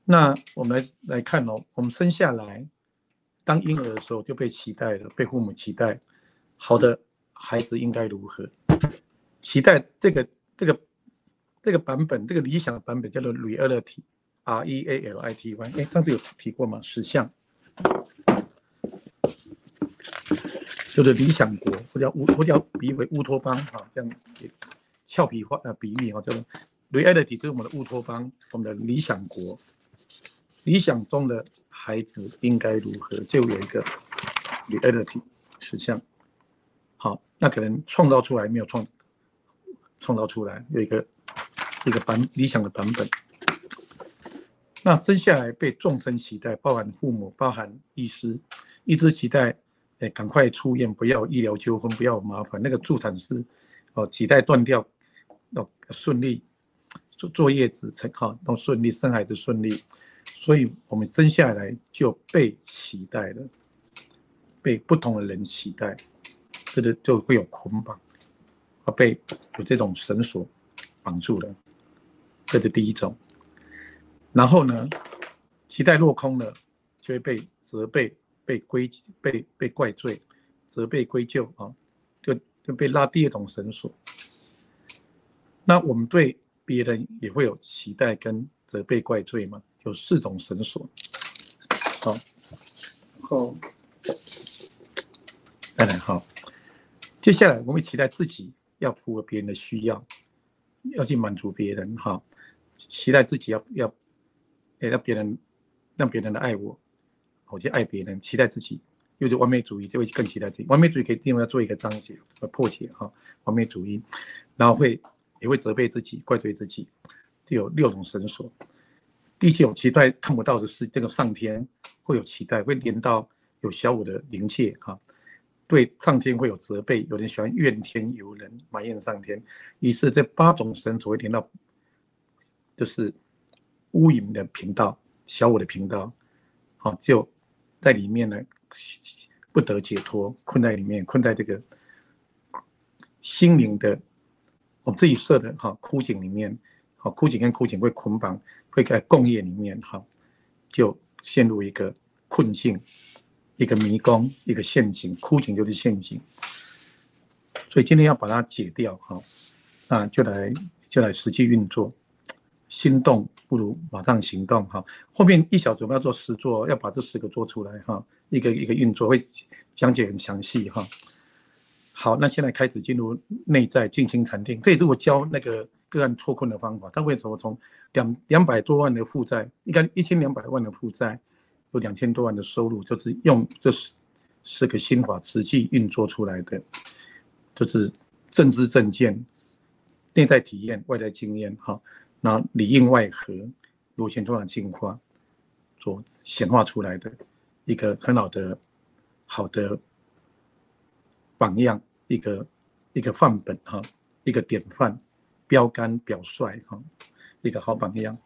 那我们来看我们生下来当婴儿的时候就被期待了，被父母期待好的孩子应该如何，期待这个版本，这个理想的版本叫做 reality REALITY。上次有提过吗？实相就是理想国，我叫比喻为乌托邦这样俏皮话比喻叫做 reality， 就是我们的乌托邦，我们的理想国，理想中的孩子应该如何，就有一个 reality 实相。好，那可能创造出来没有创造出来，有一个理想的版本。那生下来被众生期待，包含父母，包含医师期待赶快出院，不要医疗纠纷，不要麻烦。那个助产师脐带断掉顺利，坐月子都顺利，生孩子顺利。所以我们生下来就被期待了，被不同的人期待，这个就会有捆绑，被有这种绳索绑住了，这是第一种。然后呢，期待落空了，就会被责备、被怪罪、责备归咎就被拉第二种绳索。那我们对别人也会有期待跟责备怪罪嘛，有4种绳索。好，好，接下来我们期待自己要符合别人的需要，要去满足别人期待自己要让别人来爱我，我去爱别人，期待自己，又是完美主义，就会更期待自己。完美主义可以另外要做一个章节破解完美主义，然后也会责备自己，怪罪自己，就有6种绳索。第7种期待看不到的是这个上天会有期待，会连到有小我的灵界对上天会有责备，有人喜欢怨天尤人，埋怨上天，于是这8种绳索会连到就是乌云的频道，小我的频道，就在里面呢不得解脱，困在里面，困在这个心灵的我们自己设的枯井里面，枯井跟枯井会捆绑，会在共业里面就陷入一个困境，一个迷宫，一个陷阱，枯井就是陷阱。所以今天要把它解掉那就来实际运作。心动不如马上行动后面1小时我们要做10做，要把这10个做出来一个运作会讲解很详细好，那现在开始进入内在静心禅定。这也是我教那个个案脱困的方法。他为什么从200多万的负债，应该1200万的负债，有2000多万的收入，就是用这10个心法实际运作出来的，就是正知正见、内在体验、外在经验那里应外合、螺旋状的进化所显化出来的一个很好的榜样，一个范本一个典范、标杆、表率一个好榜样。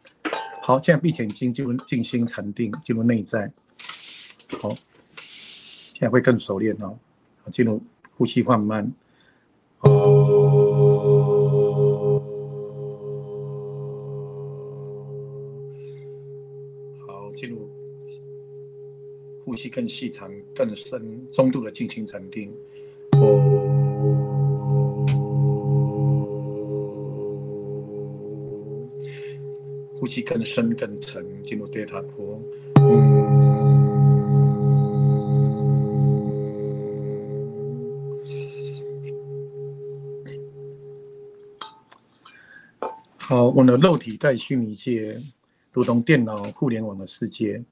好，现在闭眼睛进入静心禅定，进入内在。好，现在会更熟练进入呼吸放慢。进入呼吸更细长、更深、中度的静心禅定。呼吸更深更沉，进入德塔波。好，我们的肉体在虚拟界如同电脑互联网的世界，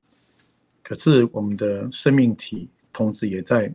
可是我们的生命体同时也在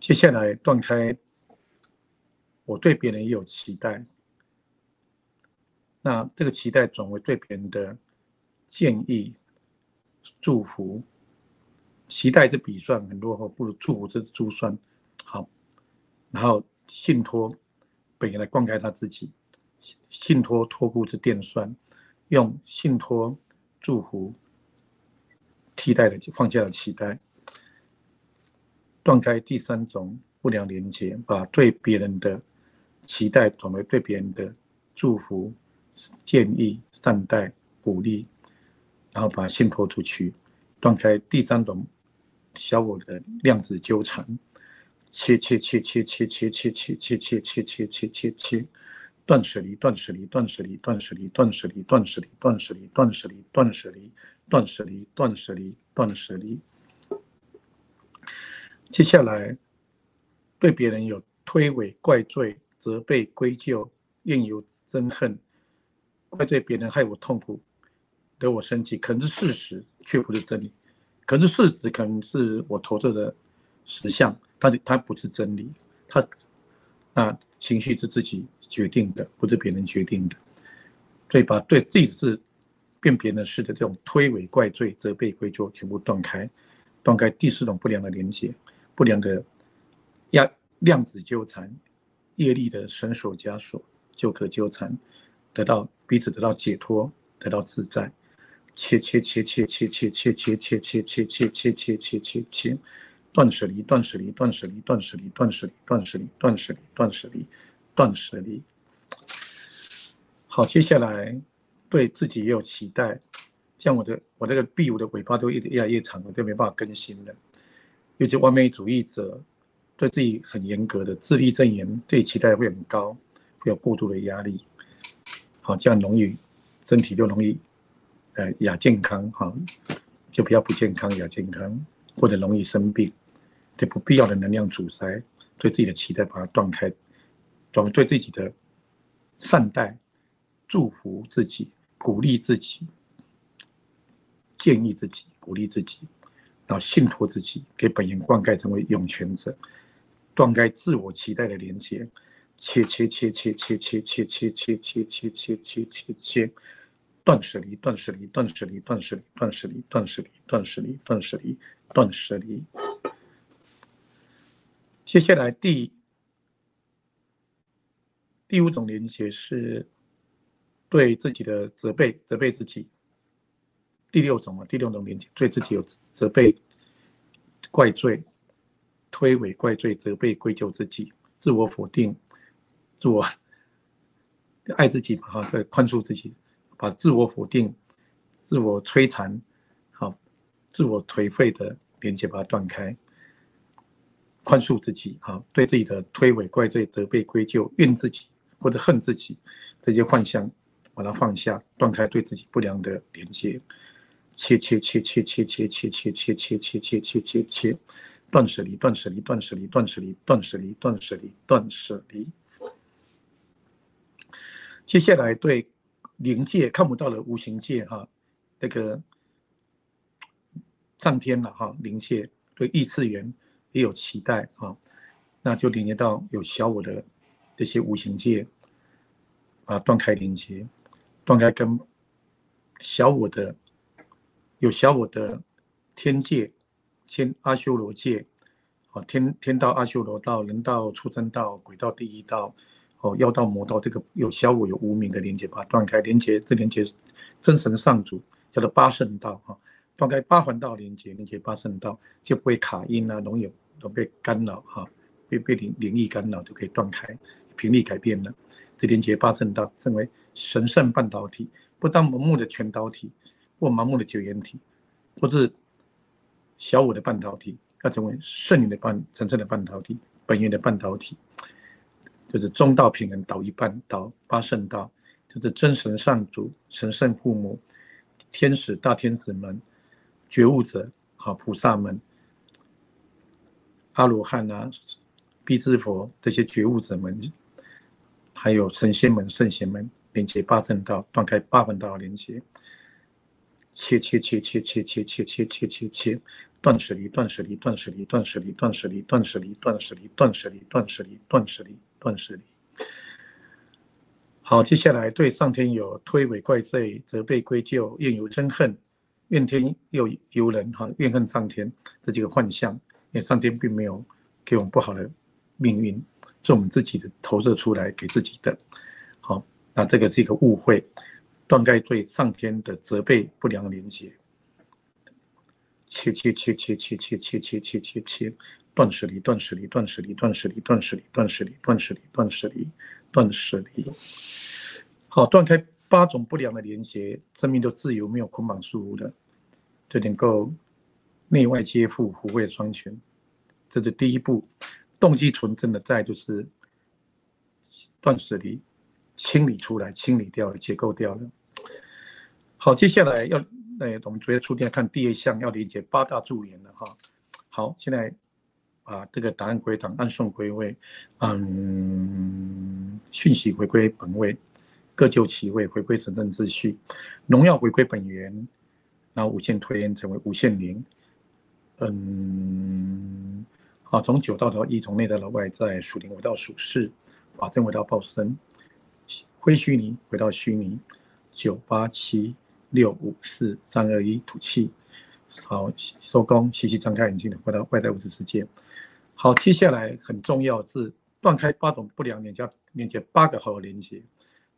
接下来断开，我对别人也有期待，那这个期待转为对别人的建议、祝福。期待这笔算很落后，不如祝福这珠算好。然后信托本人来灌溉他自己，信托托孤之电算，用信托祝福替代的放下了期待，断开第三种不良连结，把对别人的期待转为对别人的祝福、建议、善待、鼓励，然后把信托出去，断开第三种小我的量子纠缠，切，断舍离，断舍离，断舍离，断舍离，断舍离，断舍离，断舍离，断舍离，断舍离，断舍离，断舍离，断舍离。接下来，对别人有推诿、怪罪、责备、归咎、怨尤、憎恨，怪罪别人害我痛苦，惹我生气，可能是事实，却不是真理。可是事实可能是我投射的实相，它不是真理，那情绪是自己决定的，不是别人决定的。所以把对自己的事变别人的事的这种推诿、怪罪、责备、归咎全部断开，断开第四种不良的连结，不良的量子纠缠，业力的绳索枷锁，就可纠缠，彼此得到解脱，得到自在。切，断舍离，断舍离，断舍离，断舍离，断舍离，断舍离，断舍离，断舍离，断舍离。好，接下来对自己也有期待，像我这个壁虎的尾巴都越来越长了，就没办法更新了。尤其完美主义者对自己很严格的自律正言，对期待会很高，会有过度的压力。好，这样容易身体就容易亚健康，就不要不健康亚健康，或者容易生病，对不必要的能量阻塞，对自己的期待把它断开，对自己的善待、祝福自己、鼓励自己、建议自己、鼓励自己，然后信托自己，给本源灌溉成为永权者，断开自我期待的连接，切，断舍离，断舍离，断舍离，断舍离，断舍离，断舍离，断舍离，断舍离，断舍离。接下来第五种连结是对自己的责备自己。第六种连结，对自己有责备、怪罪、推诿、怪罪、责备、归咎自己，自我否定，自我爱自己，对，宽恕自己，把自我否定、自我摧残、自我颓废的连结把它断开，宽恕自己，对自己的推诿、怪罪、责备、归咎、怨自己或者恨自己这些幻象，把它放下，断开对自己不良的连接。切，断舍离，断舍离，断舍离，断舍离，断舍离，断舍离，断舍离。接下来对灵界看不到的无形界，那个上天了，灵界对异次元也有期待，那就连接到有小我的这些无形界，断开连接，断开跟有小我的天界、阿修罗界，天道、阿修罗道、人道、畜生道、鬼道、地狱道，妖道、魔道，这个有小我有无明的连接，把它断开，连接真神上主，叫做八圣道，断开八环道连接八圣道，就不会卡音容易被干扰，被灵异干扰就可以断开，频率改变了，这连接八圣道成为神圣半导体，不当盲目的全导体或盲目的九元体，或是小我的半导体，要成为圣灵的神圣的半导体，本源的半导体，就是中道平衡导一半，导八圣道，就是真神上主、神圣父母、天使、大天使们、觉悟者、菩萨们、阿罗汉辟支佛这些觉悟者们，还有神仙们、圣贤们，连接八圣道，断开八分道连接。切，断舍离，断舍离，断舍离，断舍离，断舍离，断舍离，断舍离，断舍离，断舍离，断舍离，断舍离。好，接下来对上天有推诿怪罪、责备归咎、怨尤憎恨、怨天尤人，怨恨上天这几个幻象，因为上天并没有给我们不好的命运，是我们自己的投射出来给自己的。好，那这个是一个误会，断开对上天的责备不良连结。切，断舍离，断舍离，断舍离，断舍离，断舍离，断舍离，断舍离，断舍离，断舍离。好，断开8种不良的连结，生命就自由，没有捆绑束缚的，就能够内外皆富，福慧双全。这是第一步，动机纯正的，再就是断舍离，清理出来，清理掉了，解构掉了。好，接下来要。我们昨天出店看第2项，要连接8大助缘了哈。好，现在把这个答案归档，暗送归位，讯息回归本位，各就其位，回归神圣秩序，荣耀回归本源，然后无限推演成为无限零。好，从9到1，从内在到外在，属灵回到属世，法身回到报身，灰虚拟回到虚拟，9、8、7。6、5、4、3、2、1，吐气。好，收工，细细张开眼睛，回到外在物质世界。好，接下来很重要是断开8种不良连接8个好的连接。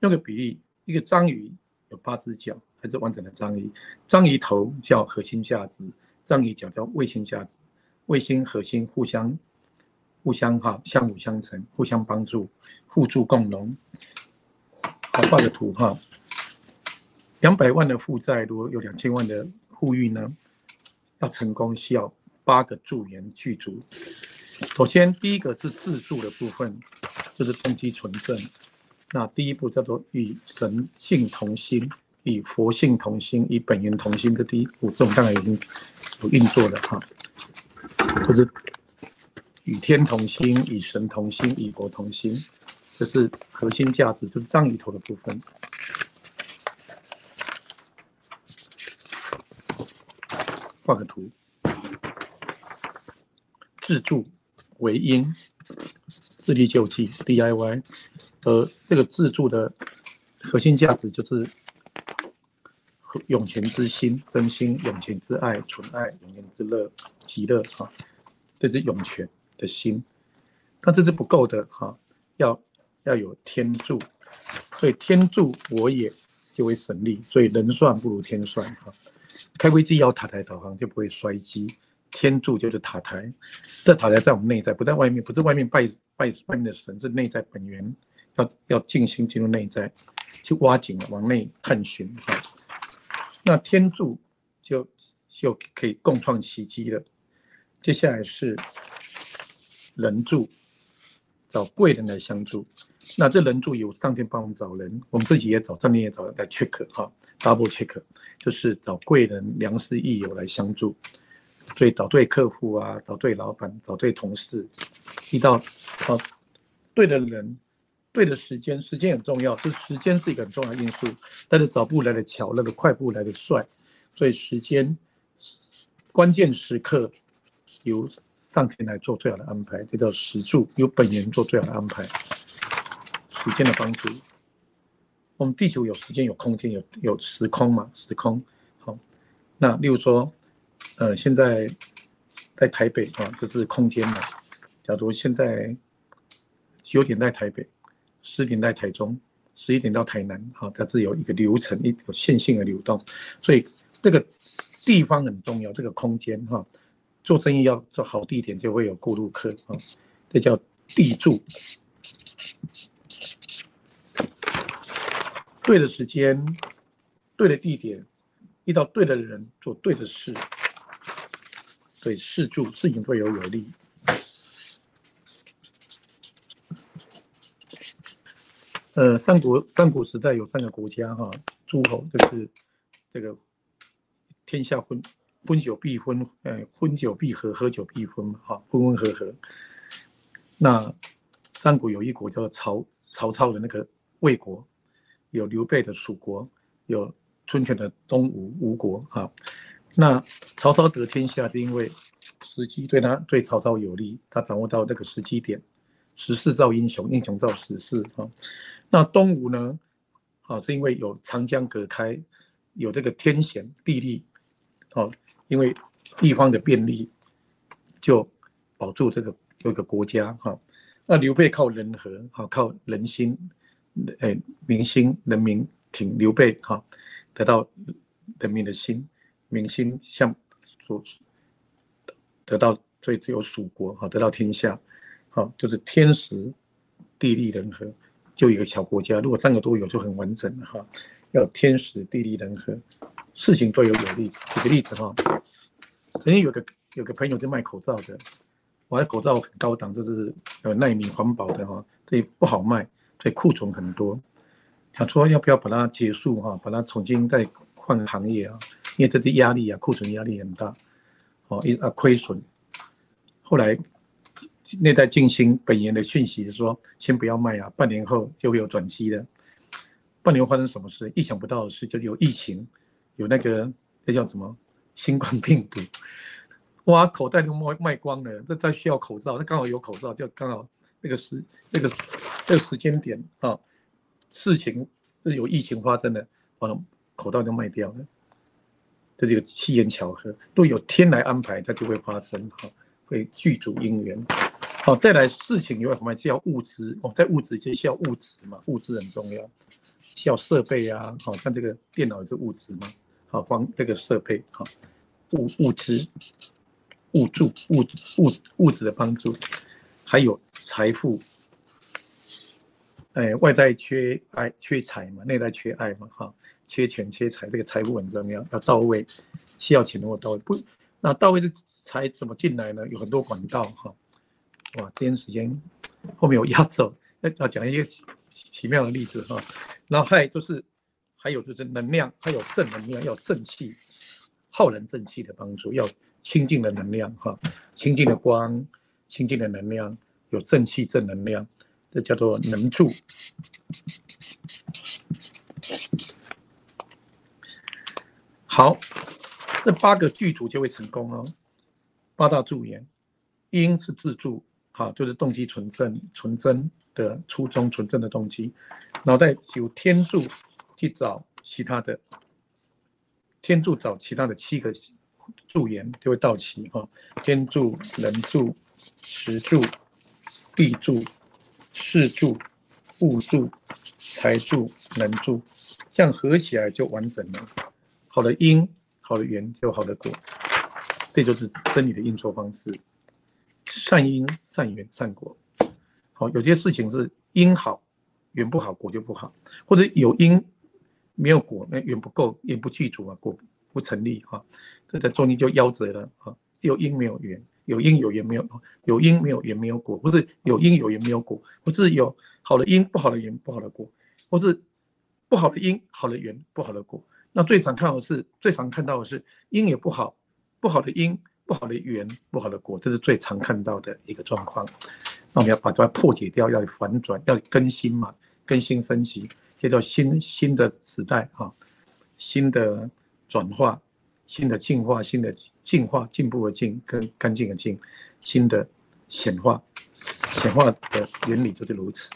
用个比喻，一个章鱼有8只脚，还是完整的章鱼。章鱼头叫核心价值，章鱼脚叫卫星价值。卫星核心互相相辅相成，互相帮助，互助共荣。好，画个图哈。200万的负债，如果有2000万的富裕呢？要成功需要8个助缘具足。首先，第一个是自助的部分，就是动机纯正。那第一步叫做与神性同心，与佛性同心，与本源同心。这第一步，这种当然已经有运作了哈，就是与天同心，与神同心，与佛同心，这是核心价值，就是章鱼头的部分。画个图，自助为因，自力救济 DIY， 而这个自助的核心价值就是涌泉之心、真心、涌泉之爱、纯爱、永远之乐、极乐哈，这是涌泉的心。但这是不够的哈，要有天助，所以天助我也就为神力，所以人算不如天算哈。开飞机要塔台导航就不会摔机，天助就是塔台，这塔台在我们内在，不在外面，不是外面拜外面的神，是内在本源，要静心进入内在，去挖井往内探寻哈。那天助就可以共创奇迹了。接下来是人助，找贵人来相助。那这人助有上天帮我们找人，我们自己也找，上天也找来 check 哈 ，double check， 就是找贵人、良师益友来相助。所以找对客户啊，找对老板，找对同事，遇到对的人，对的时间，时间很重要，这时间是一个很重要的因素。但是早步来的巧，那个快步来的帅，所以时间关键时刻由上天来做最好的安排，这叫时助，由本源做最好的安排。时间的帮助，我们地球有时间、有空间、有时空嘛？时空好，那例如说，现在在台北啊，这是空间嘛。假如现在9点在台北，10点在台中，11点到台南，好，它是有一个流程，有线性的流动，所以这个地方很重要，这个空间哈。做生意要做好地点，就会有过路客啊，这叫地助。对的时间，对的地点，遇到对的人，做对的事，对事助，事情会有利。上古时代有3个国家哈，诸侯就是这个天下分久必分，分久必合，合久必分嘛，哈，分分合合。那三国有一国叫做曹操的那个魏国。有刘备的蜀国，有孙权的东吴国哈。那曹操得天下，是因为时机对曹操有利，他掌握到那个时机点，时势造英雄，英雄造时势啊。那东吴呢，是因为有长江隔开，有这个天险地利，因为地方的便利，就保住这个有一个国家哈。那刘备靠人和，靠人心，民心，人民挺刘备哈，得到人民的心，民心向所得到最有蜀国哈，得到天下，就是天时地利人和，就一个小国家，如果3个都有就很完整了哈。要天时地利人和，事情都有利。举个例子哈，曾经有个朋友在卖口罩的，我的口罩很高档，就是奈米环保的哈，所以不好卖，所以库存很多。想说要不要把它结束哈，把它重新再换行业啊，因为这些压力啊，库存压力很大，亏损。后来内在进行本源的讯息是说，先不要卖啊，半年后就会有转机的。半年后发生什么事？意想不到的事，就是有疫情，有那叫什么新冠病毒，哇，口袋都卖光了，这需要口罩，这刚好有口罩，就刚好那个时间点啊，事情是有疫情发生的，口罩就卖掉了，这是一个机缘巧合，都有天来安排，它就会发生，会具足因缘。再来事情以外，我们需要物质在物质界需要物质嘛，物质很重要，需要设备啊，像这个电脑也是物质嘛，光这个设备，物质、物质的帮助，还有财富，外在缺财嘛，内在缺爱嘛，缺钱缺财，这个财富很重要，要到位，需要钱能够到位，那到位的财怎么进来呢？有很多管道哈。哇，今天时间后面有压轴，要讲一些奇妙的例子哈。然后还有就是能量，还有正能量，要有正气，浩然正气的帮助，要清净的能量哈，清净的光，清净的能量，有正气正能量，这叫做能助。好，这8个剧组就会成功哦。8大助缘，因是自助。就是动机纯真的初衷，纯正的动机，然后再有天助去找其他的，天助找其他的7个助缘就会到齐天助、人助、时助、地助、事助、物助、财助、能助，这样合起来就完整了。好的因，好的缘，就有好的果，这就是真理的运作方式。善因善缘善果，有些事情是因好缘不好，果就不好，或者有因没有果，那缘不够，缘不具足果不成立这在中医就夭折了有因没有缘，有因有缘没有，有因没有缘没有果，或是有因有缘没有果，或是有好的因不好的缘不好的果，或是不好的因好的缘不好的果。那最常看到的是因也不好，不好的因。不好的缘，不好的果，这是最常看到的一个状况。那我们要把它破解掉，要反转，要更新嘛，更新升级，这叫新的时代新的转化，新的进化，新的进化，进步的进，跟干净的净，新的显化，显化的原理就是如此。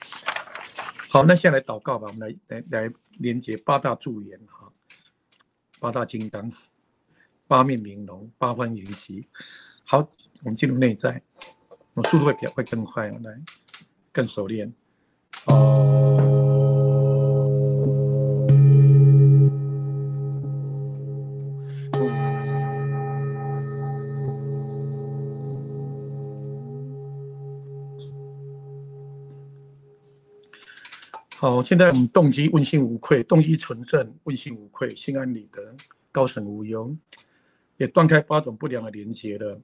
好，那现在来祷告吧，我们来连接8大助缘8大金刚。8面玲珑，8方云集。好，我们进入内在，我速度会更快，来更熟练。好，现在我们动机问心无愧，动机纯正，问心无愧，心安理得，高枕无忧，也断开8种不良的连结了。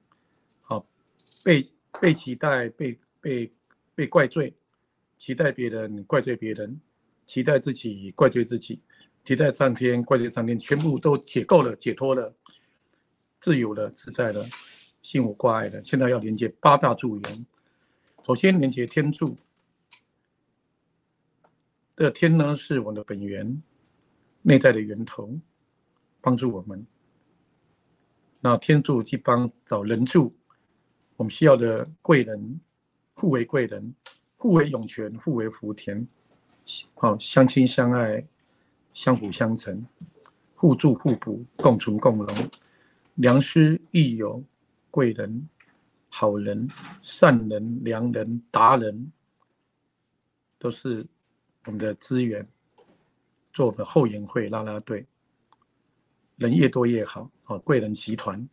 被期待，被怪罪，期待别人，怪罪别人，期待自己，怪罪自己，期待上天，怪罪上天，全部都解构了，解脱了，自由了，自在了，心无挂碍了。现在要连接8大助缘，首先连接天助。这天呢，是我们的本源，内在的源头，帮助我们。那天助地方找人助，我们需要的贵人，互为贵人，互为涌泉，互为福田，相亲相爱，相辅相成，互助互补，共存共荣。良师益友，贵人、好人、善人、良人、达人，都是我们的资源，做我们的后援会啦啦队，人越多越好。贵人集团，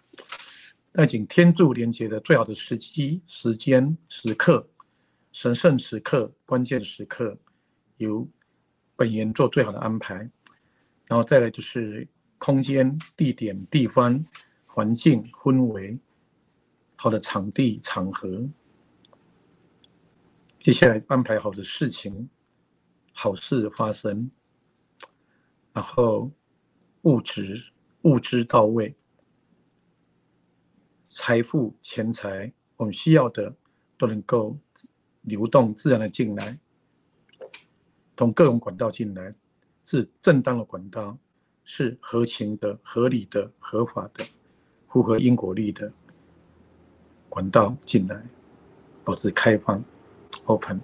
带请天助连结的最好的时机、时间、时刻、神圣时刻、关键时刻，由本源做最好的安排。然后再来就是空间、地点、地方、环境、氛围，好的场地、场合。接下来安排好的事情，好事发生。然后物资到位，财富、钱财，我们需要的都能够流动自然的进来，从各种管道进来，是正当的管道，是合情的、合理的、合法的，符合因果律的管道进来，保持开放 open。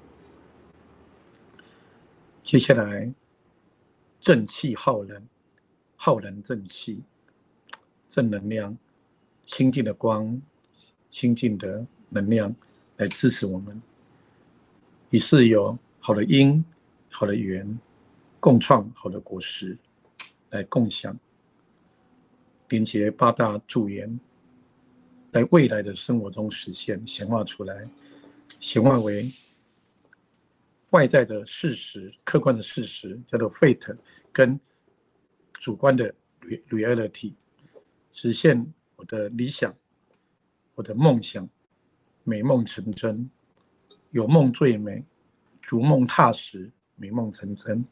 接下来正气浩然，浩然正气，正能量，清净的光，清净的能量来支持我们，于是有好的因、好的缘，共创好的果实，来共享，连接八大助缘，在未来的生活中实现显化出来，显化为外在的事实、客观的事实，叫做 fate， 跟主观的 reality， 实现我的理想、我的梦想，美梦成真，有梦最美，逐梦踏实，美梦成真，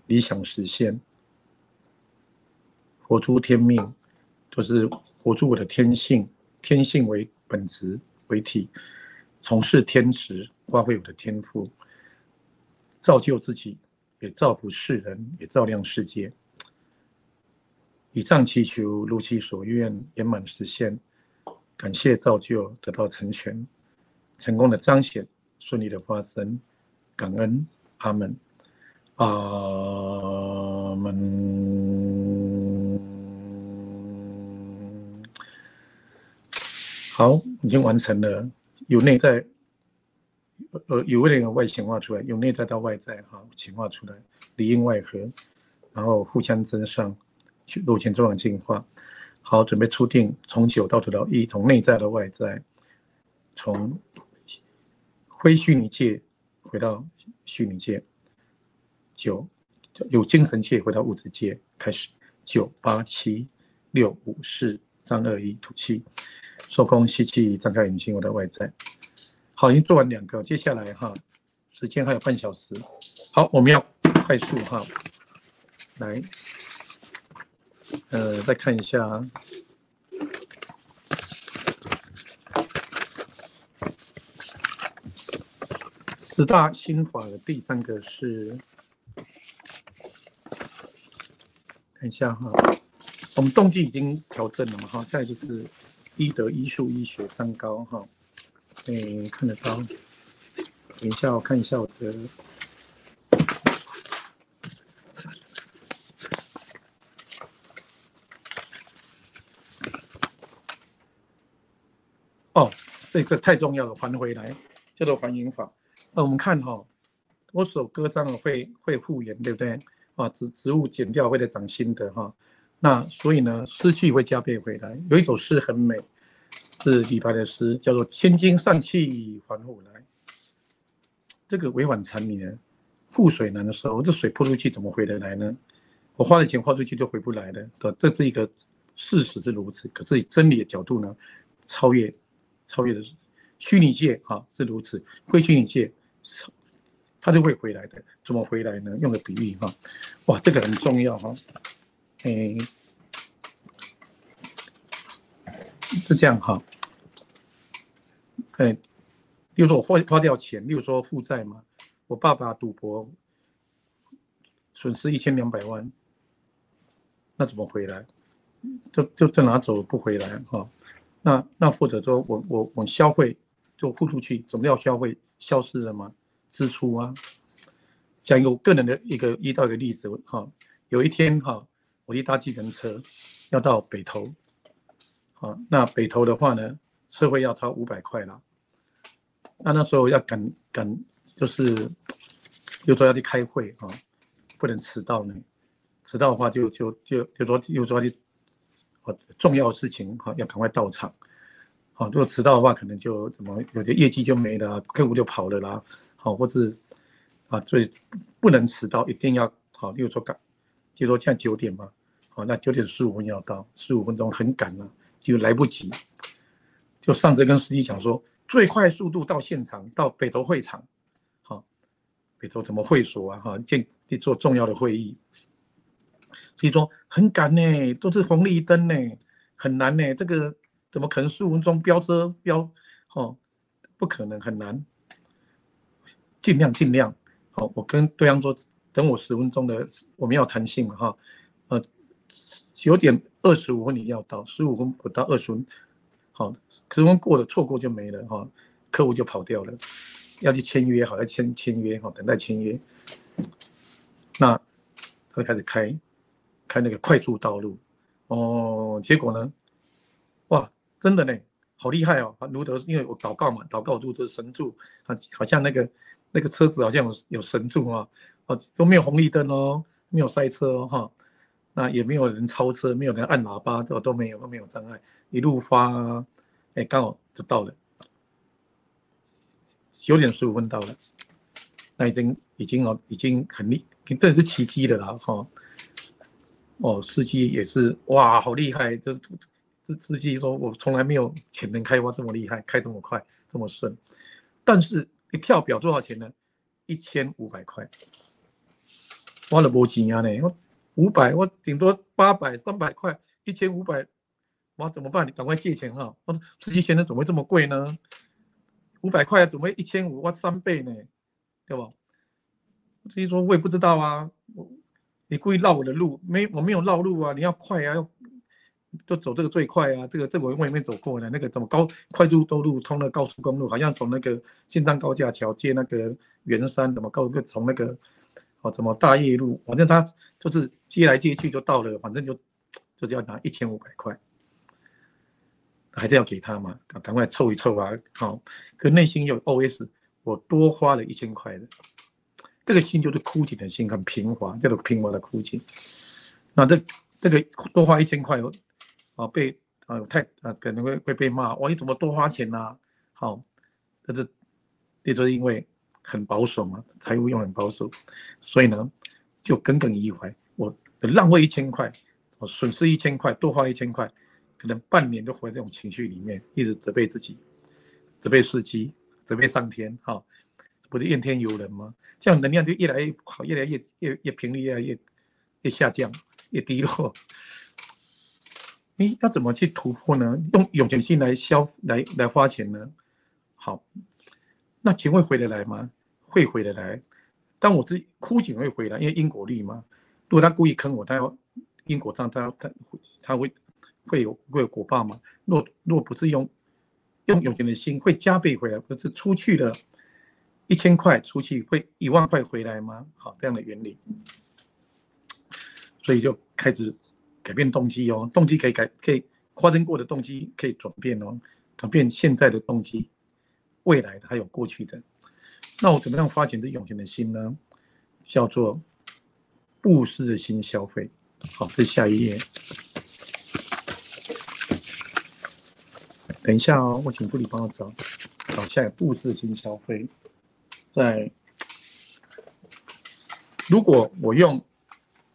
理想实现，活出天命，就是活出我的天性，天性为本质为体，从事天职，发挥我的天赋，造就自己，也造福世人，也照亮世界。以上祈求如其所愿，圆满实现。感谢造就得到成全，成功的彰显，顺利的发生。感恩，阿门，阿门。好，已经完成了，由内在。有内有外显化出来，由内在到外在显化出来，里应外合，然后互相增上，螺旋状的进化。好，准备出定，从9倒退到1，从内在到外在，从非虚拟界回到虚拟界，9有精神界回到物质界，开始9、8、7、6、5、4、3、2、1，吐气，收空，吸气，张开眼睛，回到外在。好，已经做完2个，接下来时间还有半小时。好，我们要快速来，再看一下10大心法的第3个是，看一下我们动机已经调整了嘛再来就是医德、医术、医学3高看得到。等一下，我看一下我的。这个太重要了，还回来，叫做还原法。我们看我手割伤了会复原，对不对？植物剪掉会再长新的那所以呢，湿气会加倍回来。有一首诗很美。是李白的诗，叫做千金散气还复来。这个委婉缠绵的，覆水难收，这水泼出去怎么回得来呢？我花的钱花出去就回不来了。这是一个事实是如此，可是以真理的角度呢，超越的虚拟界是如此，非虚拟界它就会回来的。怎么回来呢？用个比喻哇，这个很重要是这样例如说我花掉钱，例如说负债嘛，我爸爸赌博损失1200万，那怎么回来？就拿走不回来哈。那或者说我消费就付出去，总要消费消失了吗？支出啊。讲一个我个人的遇到一个例子哈，有一天哈，我去搭计程车要到北投，好，那北投的话呢，车费要掏500块啦。那时候要赶，就是又说要去开会哈，不能迟到呢。迟到的话就说又说去重要的事情哈，要赶快到场。好，如果迟到的话，可能就有的业绩就没了，客户就跑了啦。好，或是所以不能迟到，一定要好。例如说就说现在9点嘛，好，那9点15分要到，15分钟很赶了，就来不及。就上车跟司机讲说，最快速度到现场，到北投会场。好，北投怎么会所啊？哈，做重要的会议。所以说很赶呢，都是红绿灯呢，很难呢。这个怎么可能15分钟飙车飙？不可能，很难。尽量。好，我跟对方说，等我10分钟的，我们要弹性嘛哈。9点25分你要到，15分不到20分，好，10分过了错过就没了哈，客户就跑掉了，要去签约，好要签约哈，等待签约。那他就开始开那个快速道路，结果呢，哇，真的呢，好厉害哦！卢德，因为我祷告嘛，祷告主就是神助，好像那个车子好像有神助啊，都没有红绿灯哦，没有塞车哦哈，那也没有人超车，没有人按喇叭，都没有障碍，一路发，刚好就到了，9点15分到了，那已经很真的是奇迹的啦哈。司机也是哇，好厉害！这司机说，我从来没有潜能开发这么厉害，开这么快，这么顺。但是一跳表多少钱呢？1500块。我都没钱啊呢，500我顶多800、300块，1500，我怎么办？你赶快借钱哈！司机钱怎么会这么贵呢？500块怎么会1500？我3倍呢，对吧？所以说我也不知道啊。你故意绕我的路，我没有绕路啊！你要快啊，就走这个最快啊！这个我也没走过呢。那个怎么快速道路通了高速公路，好像从那个新tăng高架桥接那个圆山，怎么从那个怎么大业路，反正他就是接来接去就到了，反正就是要拿1500块，还是要给他嘛，赶快凑一凑啊！好，可内心有 OS， 我多花了1000块的。这个心就是枯井的心，很平滑，叫做平滑的枯井。那这个多花1000块被可能会被骂，你怎么多花钱啊？好，这就是因为很保守嘛，财务用很保守，所以呢就耿耿于怀。我浪费1000块，我损失1000块，多花1000块，可能半年都活在这种情绪里面，一直责备自己，责备司机，责备上天，不是怨天尤人吗？这样能量就越来越好，越来越频率越下降，越低落。要怎么去突破呢？用有钱心来花钱呢？好，那钱会回得来吗？会回得来。但我是枯井会回来，因为因果律嘛。如果他故意坑我，他要因果上他会有果报嘛？若不是用有钱的心，会加倍回来。可是出去了1000块，出去会1万块回来吗？好，这样的原理。所以就开始改变动机哦，动机可以发生过的动机可以转变哦，转变现在的动机，未来的还有过去的。那我怎么样发现这永恒的心呢？叫做布施的心消费。好，这下一页。等一下哦，我请助理帮我找下来布施的心消费。如果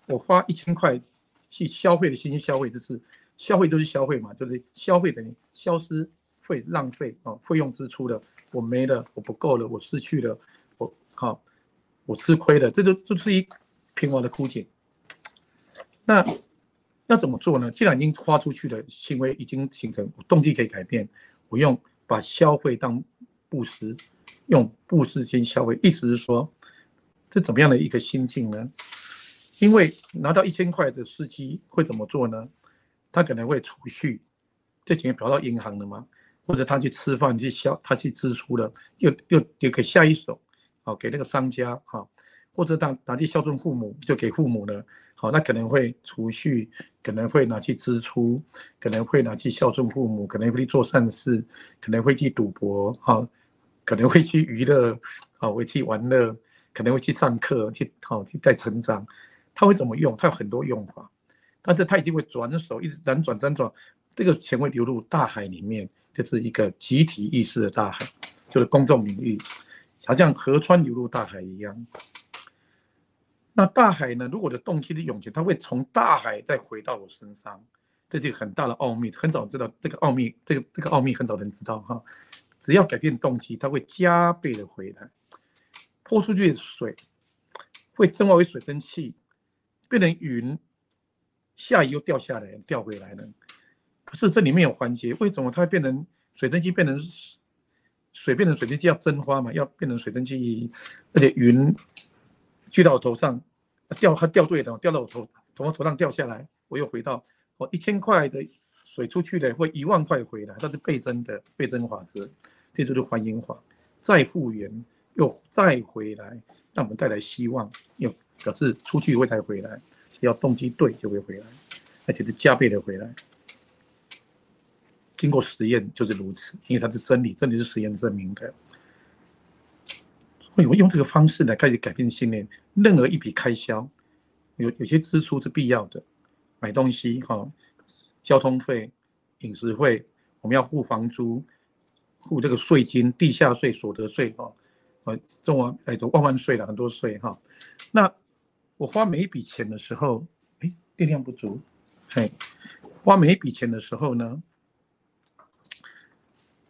我花1000块去消费的心消费，就是消费都是消费嘛，就是消费等于消失费浪费费用支出了，我没了，我不够了，我失去了，我吃亏了，这就是一平滑的枯井。那要怎么做呢？既然已经花出去了，行为已经形成，动机可以改变，我用把消费当布施，用布施心消费，意思是说，这怎么样的一个心境呢？因为拿到1000块的司机会怎么做呢？他可能会储蓄，这钱跑到银行了嘛，或者他去吃饭他去支出了，又给下一手，好给那个商家哈，或者拿去孝顺父母，就给父母了，好那可能会储蓄，可能会拿去支出，可能会拿去孝顺父母，可能会去做善事，可能会去赌博，好可能会去娱乐，好会去玩乐，可能会去上课，去再成长，他会怎么用？他有很多用法。但是他已经会转手，一直辗转，这个钱会流入大海里面，就是一个集体意识的大海，就是公众领域，好像河川流入大海一样。那大海呢？如果我的动机的涌泉，它会从大海再回到我身上，这就很大的奥秘。很早知道这个奥秘，这个奥秘很少人知道哈。只要改变动机，它会加倍的回来。泼出去的水会蒸化为水蒸气，变成云。下雨又掉下来，掉回来了。可是这里面有环节，为什么它会变成水蒸气？变成水变成水蒸气要蒸发嘛？要变成水蒸气，而且云聚到我头上，它掉对了，掉到我从我头上掉下来，我又回到我1000块的水出去了，会1万块回来，它是倍增法则，这就是还原法，再复原又再回来，让我们带来希望，又表示出去会再回来。只要动机对就会回来，而且是加倍的回来。经过实验就是如此，因为它是真理，真理是实验证明的。所以我用这个方式来开始改变信念。任何一笔开销，有些支出是必要的，买东西交通费、饮食费，我们要付房租、付这个税金、地下税、所得税万万税了，很多税哈。那我花每一笔钱的时候，电量不足，花每一笔钱的时候呢，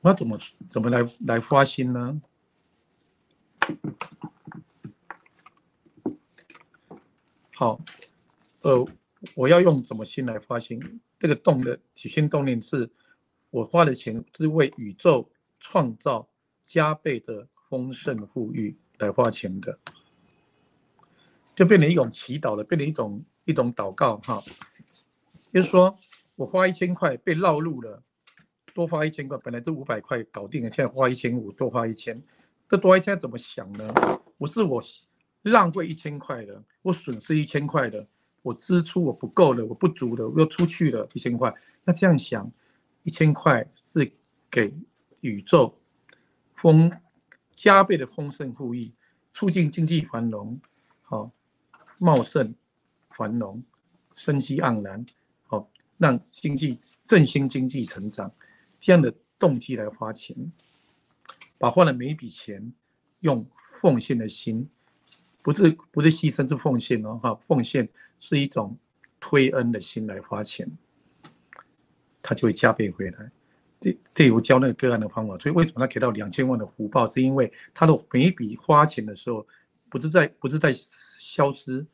我要怎么来花心呢？好，我要用怎么心来花心？这个动的起心动念是，我花的钱是为宇宙创造加倍的丰盛富裕来花钱的。就变成一种祈祷了，变成一种祷告哈。就是说我花1000块被绕路了，多花1000块，本来这500块搞定了，现在花1500，多花1000，这多1000怎么想呢？我浪费1000块了，我损失1000块了，我支出我不够了，我不足了，我又出去了1000块。那这样想，1000块是给宇宙加倍的丰盛富裕，促进经济繁荣，茂盛、繁荣、生机盎然，让振兴经济成长，这样的动机来花钱，把花的每一笔钱用奉献的心，不是牺牲，是奉献哦，奉献是一种推恩的心来花钱，它就会加倍回来。这我教那个个案的方法，所以为什么他给到2000万的福报，是因为他的每一笔花钱的时候，不是在消失，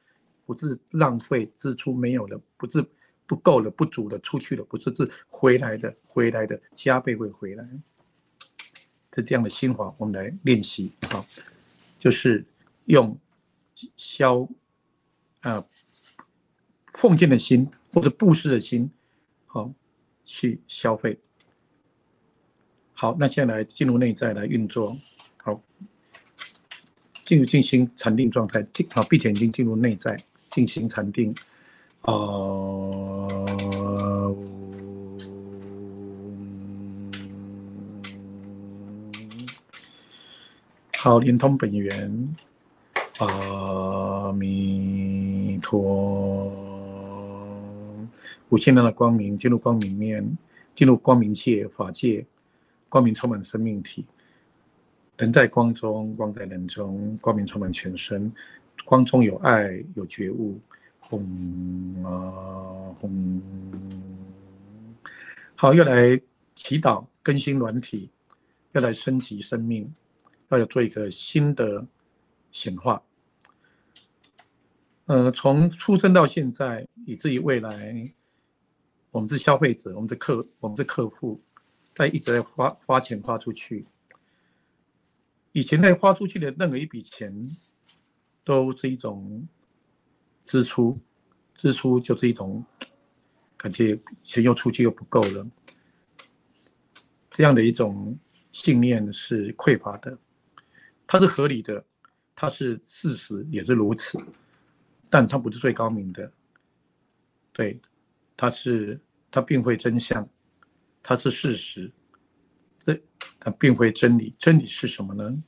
不是浪费支出没有了，不是不够了不足了出去了，不是回来的加倍会回来。是这样的心法，我们来练习就是用奉献的心或者布施的心去消费。好，那现在来进入内在来运作。好，进入静心禅定状态。闭着眼睛进入内在静心禅定。好，连通本源。阿弥陀。无限量的光明进入光明面，进入光明界法界。光明充满生命体，人在光中，光在人中，光明充满全身，光中有爱，有觉悟。好，要来祈祷更新软体，要来升级生命，要做一个新的显化。从出生到现在，以至于未来，我们是消费者，我们是客户。一直在花钱花出去，以前在花出去的任何一笔钱，都是一种支出，支出就是一种感觉钱又出去又不够了，这样的一种信念是匮乏的，它是合理的，它是事实，也是如此，但它不是最高明的，对，它并非真相，它是事实，它并非真理。真理是什么呢？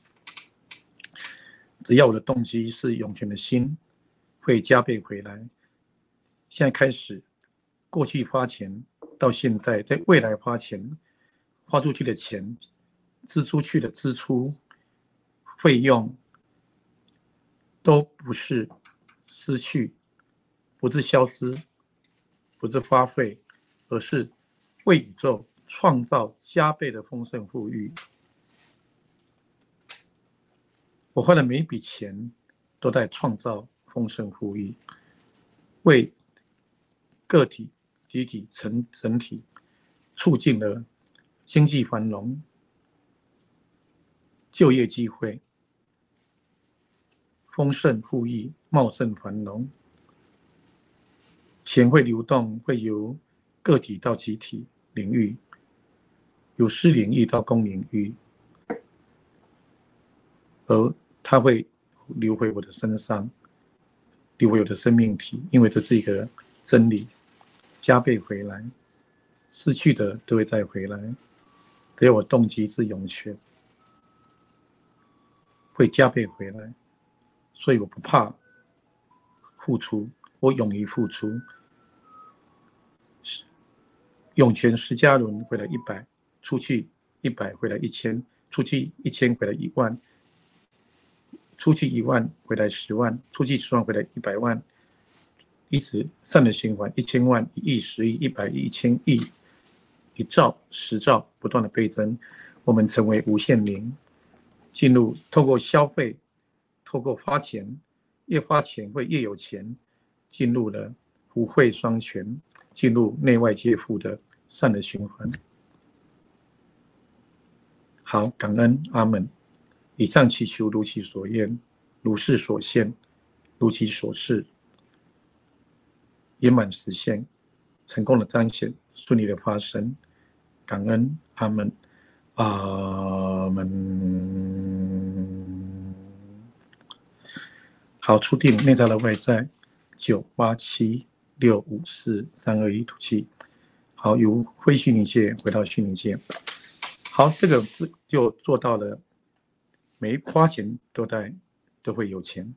只要我的动机是涌泉的心，会加倍回来。现在开始，过去花钱到现在，在未来花钱，花出去的钱，支出去的支出，费用，都不是失去，不是消失，不是花费，而是为宇宙创造加倍的丰盛富裕。我花的每一笔钱都在创造丰盛富裕，为个体、集体、整体促进了经济繁荣、就业机会、丰盛富裕、茂盛繁荣。钱会流动，会由个体到集体领域，由私领域到公领域，而它会流回我的身上，流回我的生命体，因为这是一个真理，加倍回来，失去的都会再回来。只要我动机是涌泉，会加倍回来，所以我不怕付出，我勇于付出。涌泉10加仑回来100，出去100回来1000，出去1000回来1万，出去1万回来10万，出去10万回来100万，一直善的循环，1000万、1亿、10亿、100亿、1000亿、1兆、10兆不断的倍增，我们成为无限零，进入透过消费，透过花钱，越花钱会越有钱，进入了福慧双全，进入内外皆富的善的循环。好，感恩，阿们。以上祈求如其所愿，如是所现，如其所示，圆满实现，成功的彰显，顺利的发生。感恩，阿们，阿们。好，出定内在的外在，987654321吐气。好，由非虚拟界回到虚拟界。好，这个就做到了，每一花钱都会有钱，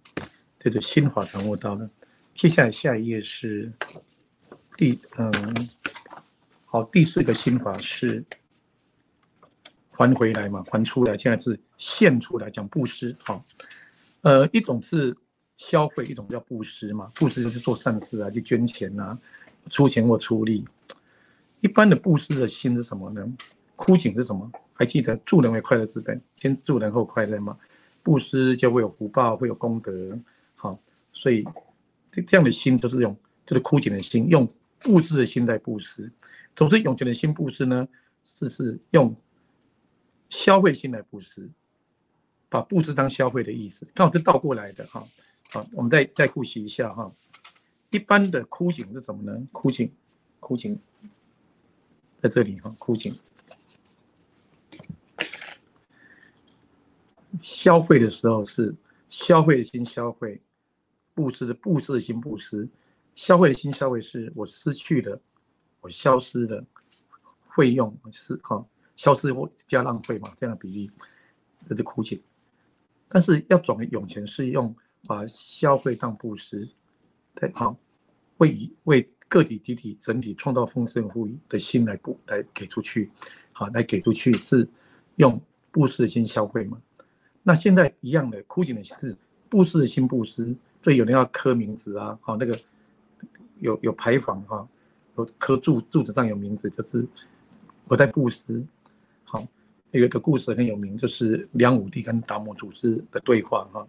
这个心法掌握到了。接下来下一页是第4个心法是还回来嘛，还出来，现在是现出来，讲布施。好，一种是消费，一种叫布施嘛。布施就是做善事啊，去捐钱啊，出钱或出力。一般的布施的心是什么呢？枯井是什么？还记得助人为快乐之本，先助人后快乐吗？布施就会有福报，会有功德。好，所以这样的心就是用这个枯井的心，用布施的心在布施。总之，涌泉的心布施呢，是用消费心来布施，把布施当消费的意思，刚好是倒过来的哈。好，我们再复习一下哈。一般的枯井是什么呢？枯井在这里哈，枯井。消费的时候是消费的心消费，布施的心布施，消费的心消费是我失去了，我消失了，费用是消失或加浪费嘛，这样的比例，这是枯井。但是要转为涌泉是用把消费当布施，对，好，为个体、集体、整体创造丰盛富裕的心来给出去，好，来给出去是用布施的心消费嘛。那现在一样的，枯井的是布施的心布施，这有人要刻名字啊，好，那个有牌坊哈，有刻柱子上有名字，就是我在布施。好，有一个故事很有名，就是梁武帝跟达摩祖师的对话哈。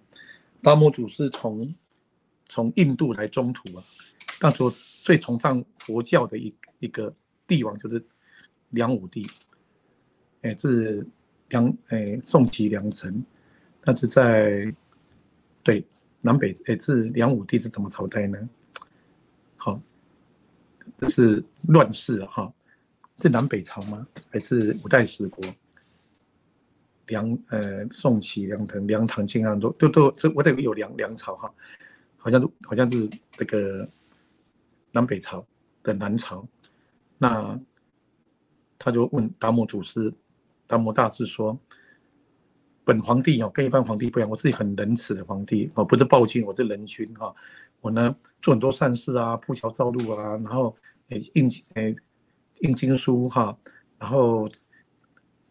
达摩祖师从印度来中土啊，当初最崇尚佛教的一个帝王就是梁武帝，是宋齐梁陈。但是对南北是梁武帝是怎么朝代呢？好，这是乱世了哈，是南北朝吗？还是五代十国？宋齐梁陈梁唐晋安都这我得有梁朝哈，好像是这个南北朝的南朝。那他就问达摩祖师、达摩大师说：“本皇帝跟一般皇帝不一样，我是很仁慈的皇帝不是暴君，我是仁君哈。我呢做很多善事啊，铺桥造路啊，然后印经书哈，然后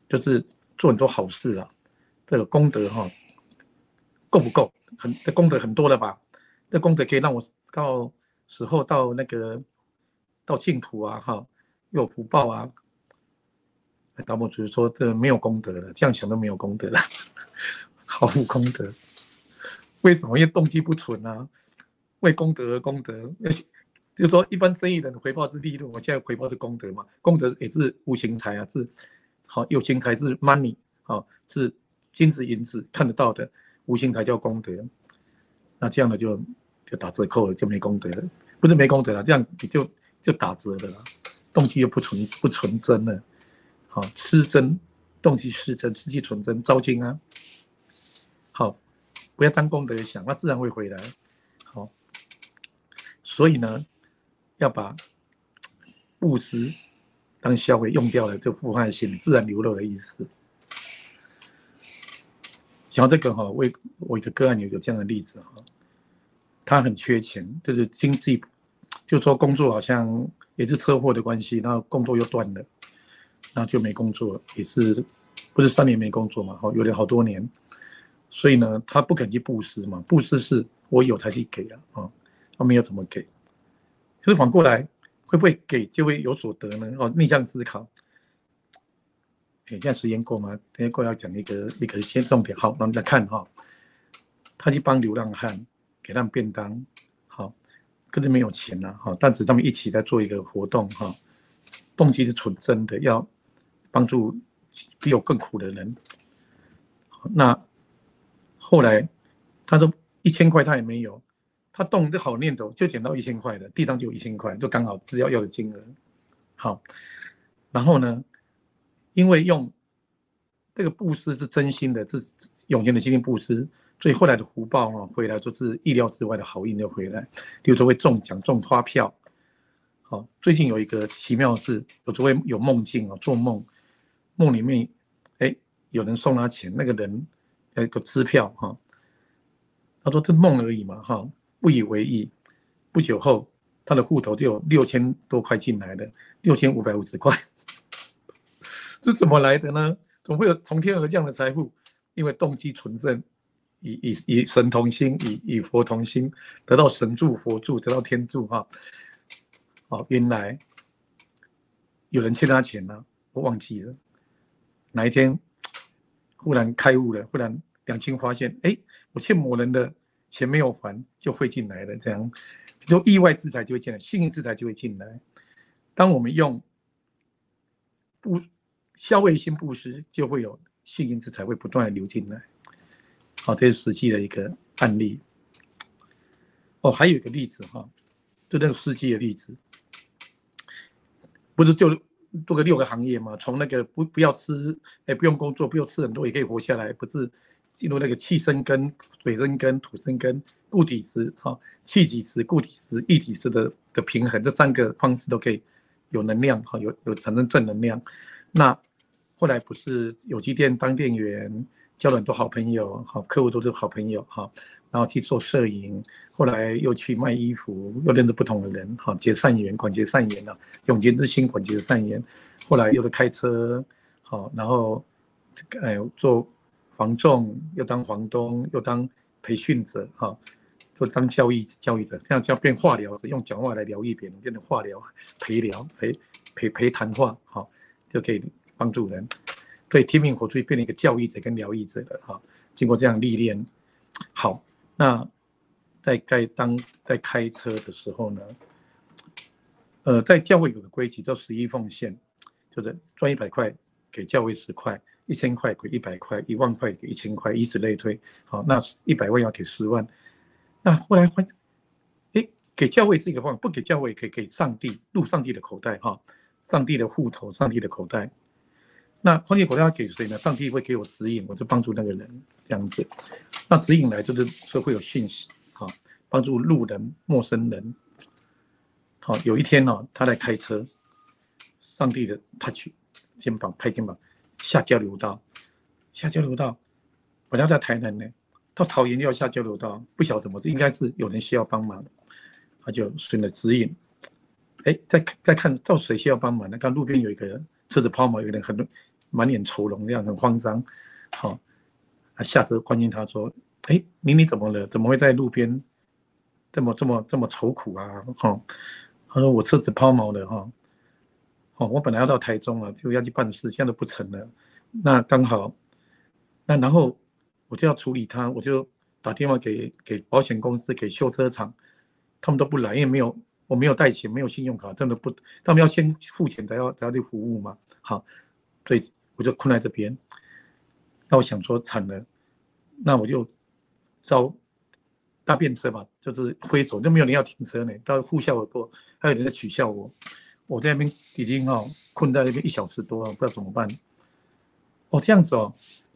就是做很多好事啊。这个功德够不够？这功德很多了吧？这功德可以让我到时候到净土啊哈，又有福报啊。”达摩祖师说：“这没有功德了，这样想都没有功德了，毫无功德。为什么？因为动机不纯啊，为功德而功德。就是说，一般生意人回报是利润，我现在回报是功德嘛。功德也是无形财啊，是有形财是 money 是金子银子看得到的，无形财叫功德。那这样的就打折扣了，就没功德了。不是没功德了，这样你就打折了啦，动机又不纯真了。”失真，动机失真，失去纯真，糟心啊！好，不要当功德想，那自然会回来。好，所以呢，要把布施当消费用掉了，就富汉心自然流露的意思。讲到这个我一个个案有这样的例子他很缺钱，就是经济，就说工作好像也是车祸的关系，然后工作又断了。那就没工作，也是不是3年没工作嘛？有了好多年，所以呢，他不肯去布施嘛。布施是我有才去给他没有怎么给。可是反过来，会不会给就会有所得呢？逆向思考。现在时间够吗？等一下要讲一个先重点。好，我们来看他去帮流浪汉给他们便当，可是没有钱但是他们一起在做一个活动动机是纯真的，要帮助比我更苦的人。那后来他说1000块他也没有，他动这好念头就捡到1000块的，地上就有1000块，就刚好只要的金额。好，然后呢，因为用这个布施是真心的，是永远的心灵布施，所以后来的福报回来就是意料之外的好运就回来，比如说会中奖、中发票。最近有一个奇妙的事，有时候会有梦境做梦里面有人送他钱，那个人有一个支票他说这梦而已嘛不以为意。不久后他的户头就有6000多块进来了，6550块。这怎么来的呢？怎么会有从天而降的财富？因为动机纯正，以神同心，以佛同心，得到神助佛助，得到天助原来有人欠他钱了，我忘记了。哪一天忽然开悟了，忽然两清发现，我欠某人的钱没有还，就会进来了。这样就意外之财就会进来，幸运之财就会进来。当我们用消费性布施，就会有幸运之财会不断的流进来。这是实际的一个案例。还有一个例子就那个司机的例子。不是就做个6个行业嘛？从那个不要吃，不用工作，不用吃很多也可以活下来，不是进入那个气生根、水生根、土生根、固体时气体时、固体时、液体时的平衡，这3个方式都可以有能量有产生正能量。那后来不是有机店当店员，交了很多好朋友，客户都是好朋友然后去做摄影，后来又去卖衣服，又认识不同的人结善缘，广结善缘永结之心，广结善缘。后来又是开车然后做房仲，又当房东，又当培训者就当教育者，这样叫变化疗者，用讲话来疗愈别人，变成化疗、陪聊、陪谈话就可以帮助人。所以天命活出变成一个教育者跟疗愈者了经过这样历练。好，那在开车的时候呢，在教会有个规矩叫11奉献，就是赚100块给教会10块，1000块给100块，1万块给1000块，以此类推。那100万要给10万。那后来给教会是一个方法，不给教会也可以给上帝，入上帝的口袋哈，上帝的户头，上帝的口袋。那上帝的口袋要给谁呢？上帝会给我指引，我就帮助那个人这样子。那指引来就是说会有讯息，好，帮助路人、陌生人。好，有一天呢，他在开车，上帝的 touch 肩膀拍肩膀，下交流道，本来在台南呢，到桃园要下交流道，不晓得怎么，应该是有人需要帮忙，他就顺着指引，再看到谁需要帮忙呢？看路边有一个车子抛锚，有人很满脸愁容，这样很慌张，好，他下车关心他说：“你怎么了？怎么会在路边这么愁苦啊？”哈，他说：“我车子抛锚了哈。”我本来要到台中了，就要去办事，现在都不成了。那刚好，那然后我就要处理它，我就打电话给保险公司，给修车厂，他们都不来，因为我没有带钱，没有信用卡，真的不，他们要先付钱才要去服务嘛。好，所以我就困在这边。那我想说惨了，那我就招搭便车嘛，就是挥手，就没有人要停车呢，到呼啸而过，还有人在取笑我。我在那边已经困在那边1小时多了，不知道怎么办。这样子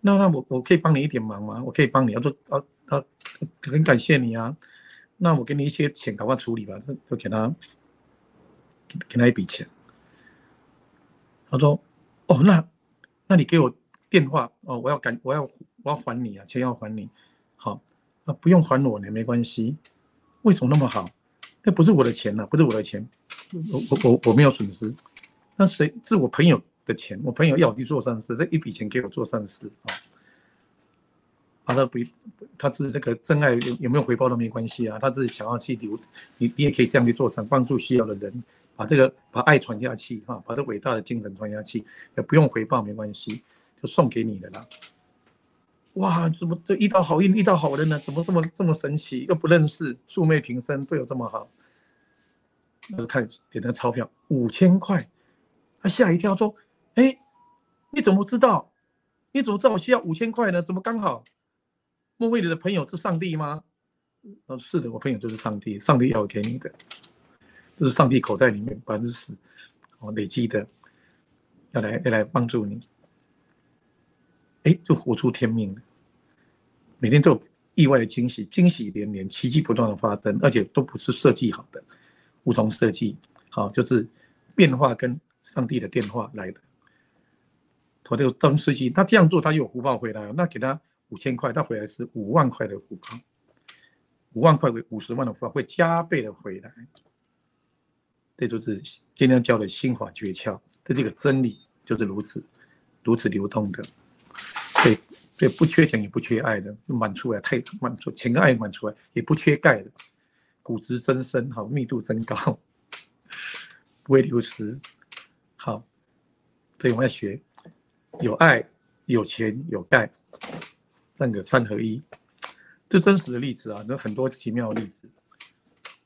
那我可以帮你一点忙吗？我可以帮你，很感谢你啊。那我给你一些钱，赶快处理吧，就给他一笔钱。他说那你给我电话我要还你啊，钱要还你。好，不用还我呢，没关系。为什么那么好？那不是我的钱不是我的钱，我没有损失。那是我朋友的钱，我朋友要我去做善事，这一笔钱给我做善事他是那个真爱有没有回报都没关系啊，他是想要去你也可以这样去做善，帮助需要的人，把爱传下去把这伟大的精神传下去，也不用回报没关系，就送给你的啦。哇，怎么这遇到好运遇到好人呢？怎么这么神奇？又不认识，素昧平生，对我这么好。我看点那个钞票5000块，他吓一跳说：“你怎么知道？你怎么知道我需要5000块呢？怎么刚好？莫非你的朋友是上帝吗？”是的，我朋友就是上帝，上帝要给你的，这是上帝口袋里面10%累积的，要来帮助你。就活出天命了。每天都有意外的惊喜，惊喜连连，奇迹不断的发生，而且都不是设计好的，无从设计。好，就是变化跟上帝的电话来的。我这个当司机，他这样做，他有福报回来，那给他5000块，他回来是5万块的福报，5万块为50万的福报，会加倍的回来。这就是今天教的心法诀窍，这个真理就是如此流动的。所以不缺钱也不缺爱的，满出来太满出，钱跟爱满出来，也不缺钙的，骨质增生，好，密度增高，不会流失。好，所以我们要学有爱、有钱、有钙，3个3合1。这真实的例子有很多奇妙的例子，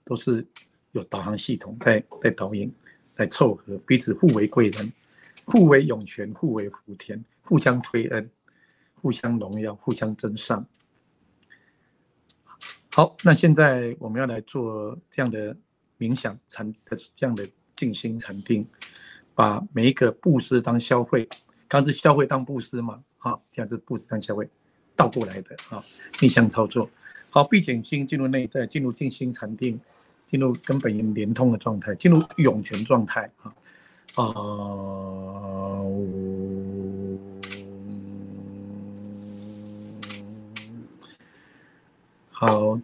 都是有导航系统在导引，来凑合，彼此互为贵人，互为涌泉，互为福田，互相推恩，互相荣耀，互相增上。好，那现在我们要来做这样的冥想这样的静心禅定，把每一个布施当消费，刚是消费当布施嘛，这样是布施当消费，倒过来的逆向操作。好，闭眼睛进入内在，进入静心禅定，进入跟本源连通的状态，进入涌泉状态好，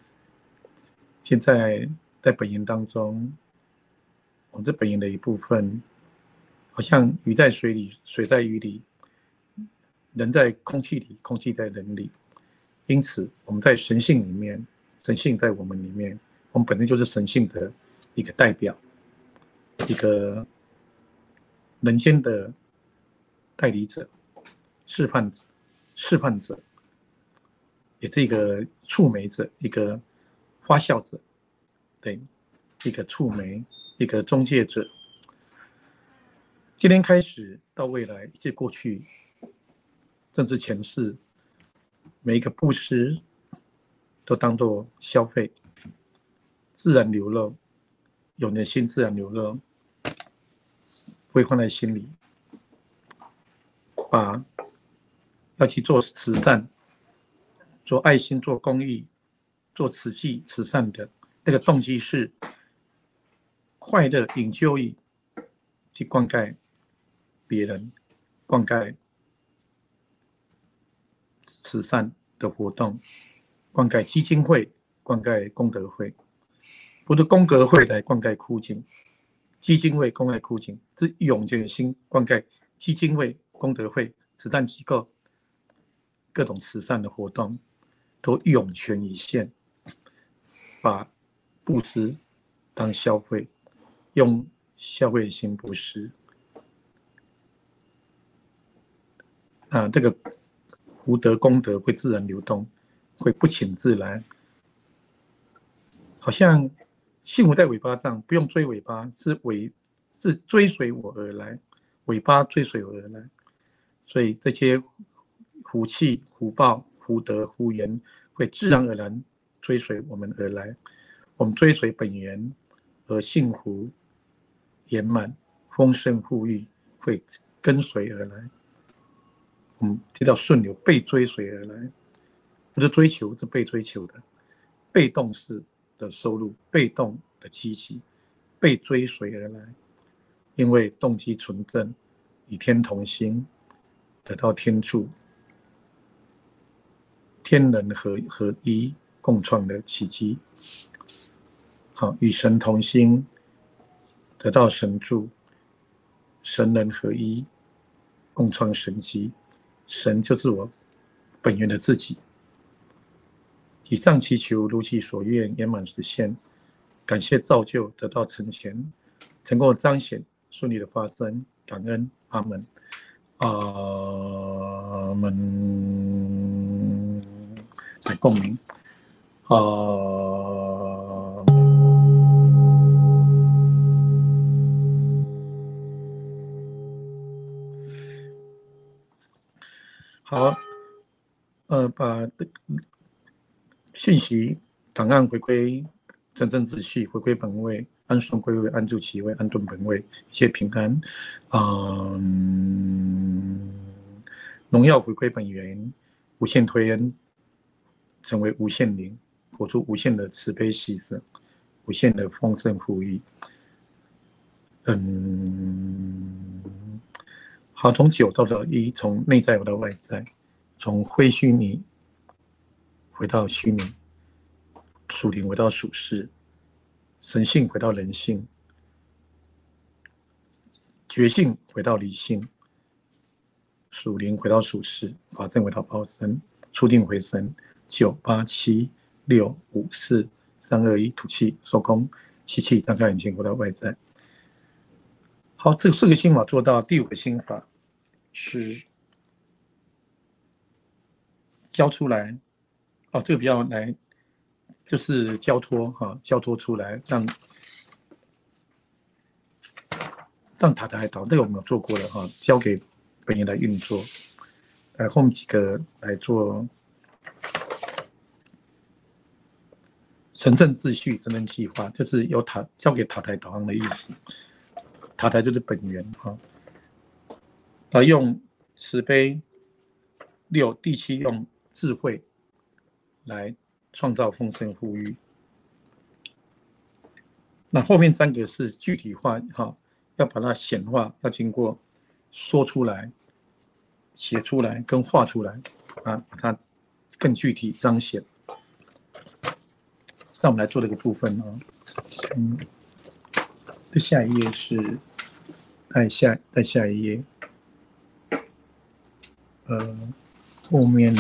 现在在本源当中，我们这本源的一部分，好像鱼在水里，水在鱼里，人在空气里，空气在人里。因此，我们在神性里面，神性在我们里面，我们本身就是神性的一个代表，一个人间的代理者、示范者。也是一个触媒者，一个发酵者，对，一个触媒，一个中介者。今天开始到未来，一切过去，甚至前世，每一个布施都当作消费，自然流露，有你的心自然流露，不会放在心里，把要去做慈善、做爱心、做公益、做慈济、慈善的那个动机是快乐enjoy去灌溉别人，灌溉慈善的活动，灌溉基金会，灌溉功德会，不是功德会来灌溉枯井，基金会灌溉枯井，是涌决心灌溉基金会、功德会、慈善机构各种慈善的活动都涌泉以现，把布施当消费，用消费心布施。这个福德功德会自然流动，会不请自来，好像幸福在尾巴上，不用追尾巴，是追随我而来，尾巴追随我而来。所以这些福气、福报、福德、福缘会自然而然追随我们而来。我们追随本源而幸福圆满、丰盛富裕会跟随而来。我们提到顺流，被追随而来，不是追求，是被追求的。被动式的收入，被动的积极，被追随而来，因为动机纯正，与天同心，得到天助，天人合一，共创的奇迹。好，与神同心，得到神助，神人合一，共创神迹。神就是我本源的自己。以上祈求如其所愿，圆满实现。感谢造就，得到成全，成功的彰显，顺利的发生。感恩，阿门，阿门。来共鸣，好，把信息档案回归真正秩序，回归本位，安顺归位，安住其位，安顿本位，一切平安。荣耀回归本源，无限推恩，成为无限灵，活出无限的慈悲喜舍，无限的丰盛富裕。好，从9到1，从内在回到外在，从非虚拟回到虚拟，属灵回到属世，神性回到人性，觉性回到理性，属灵回到属世，法正回到报身，初定回神。9、8、7、6、5、4、3、2、1，吐气，收工，吸气，张开眼睛，回到外在。好，这4个心法做到。第5个心法是交出来。这个比较来，就是交托交托出来，让塔台导，这个我们有做过了交给本源来运作。后面几个来做神圣秩序、真正计划，就是由交给塔台导航的意思。塔台就是本源用慈悲6，第7用智慧来创造丰盛富裕。那后面3个是具体化要把它显化，要经过说出来、写出来跟画出来把它更具体彰显。那我们来做这个部分这下一页是在下一页，后面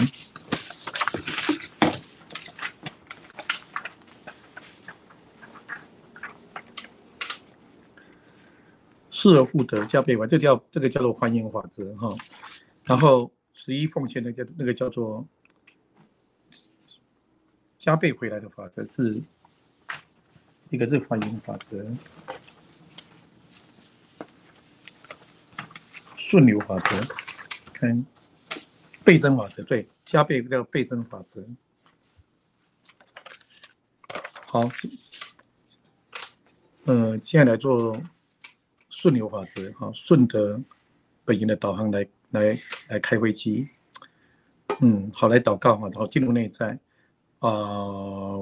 失而复得，加倍还，这个叫做还原法则然后11奉献那个叫做加倍回来的法则，是一个是还原法则，顺流法则，看倍增法则，对，加倍叫倍增法则。好，现在来做顺流法则，顺着本源的导航来开飞机。好，来祷告好，进入内在。好，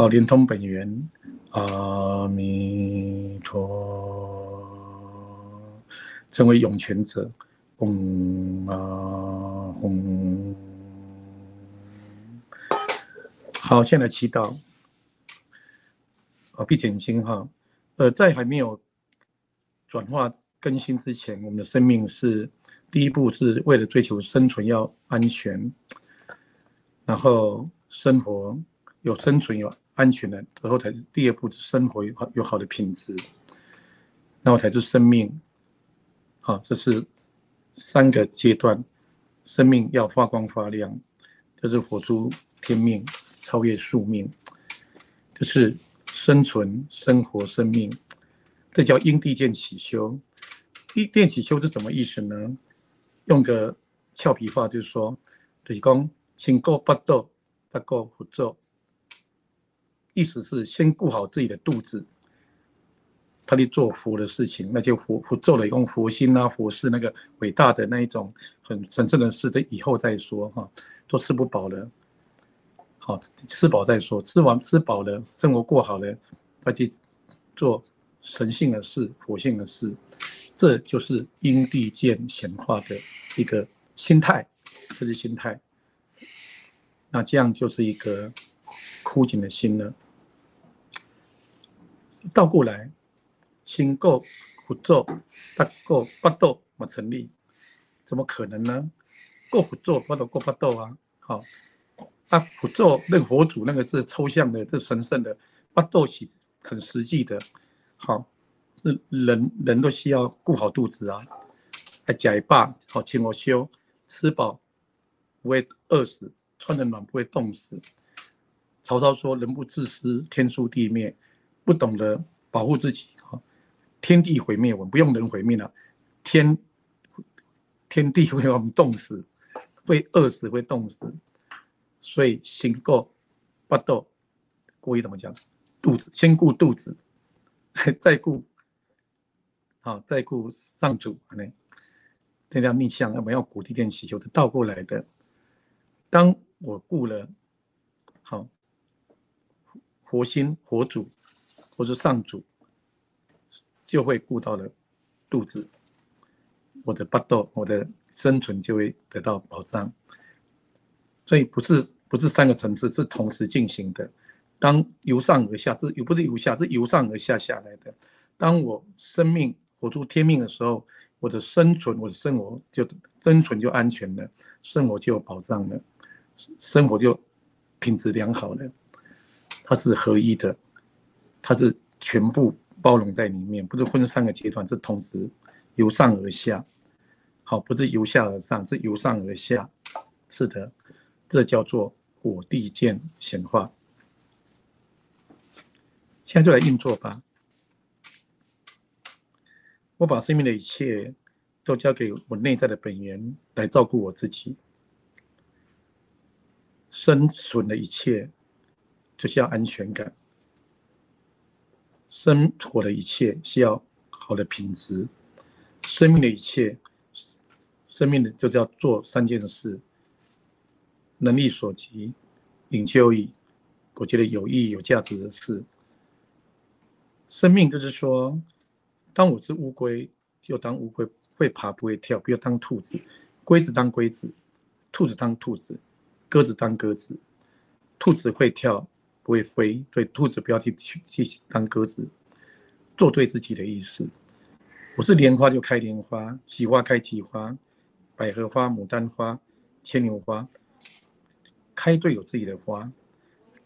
连通本源。阿弥陀，成为涌泉者。好，现在祈祷。闭着眼睛哈。在还没有转化更新之前，我们的生命是第一步是为了追求生存要安全，然后生活有生存有安全的，然后才是第二步是生活有好的品质，然后才是生命。好，这是3个阶段，生命要发光发亮，就是活出天命，超越宿命，就是生存、生活、生命，这叫因地见起修。见起修是什么意思呢？用个俏皮话就是说，就是说先顾腹肚，再顾佛祖，意思是先顾好自己的肚子，他去做佛的事情，那就佛做了用佛心啊、佛事那个伟大的那一种很神圣的事，的以后再说哈，都吃不饱了。好，吃饱再说，吃饱了，生活过好了，再去做神性的事、佛性的事，这就是因地见显化的一个心态，这是心态。那这样就是一个枯井的心了。倒过来，先顾佛祖，再顾腹肚嘛成立，怎么可能呢？顾佛祖，我就顾腹肚啊，好。佛祖那个佛祖那个是抽象的，这神圣的，腹肚是很实际的。好，人都需要顾好肚子啊，还吃饱，好吃好休，吃饱不会饿死，穿得暖不会冻死。曹操说：“人不自私，天诛地灭。”不懂得保护自己，天地毁灭，我们不用人毁灭了，天地会把我们冻死，会饿死，会冻死。所以先顾腹肚，国语怎么讲？肚子，先顾肚子，再顾上主，这叫逆向，我们要古地天祈求是倒过来的。当我顾了好佛心、佛主或是上主，就会顾到了肚子，我的腹肚，我的生存就会得到保障。所以不是3个层次，是同时进行的。当由上而下，这不是由下，是由上而下下来的。当我生命活出天命的时候，我的生存，我的生活就生存就安全了，生活就有保障了，生活就品质良好了。它是合一的，它是全部包容在里面，不是分3个阶段，是同时由上而下。好，不是由下而上，是由上而下。是的。这叫做我地见显化。现在就来运作吧。我把生命的一切都交给我内在的本源来照顾我自己。生存的一切就是要安全感，生活的一切是要好的品质，生命的一切，生命的就是要做3件事。能力所及，引咎矣。我觉得有意义、有价值的事。生命就是说，当我是乌龟，就当乌龟，会爬不会跳，不要当兔子。龟子当龟子，兔子当兔子，鸽子当鸽子。兔子会跳，不会飞，所以兔子不要去当鸽子。做对自己的意思。我是莲花就开莲花，菊花开菊花，百合花、牡丹花、牵牛花。开对有自己的花，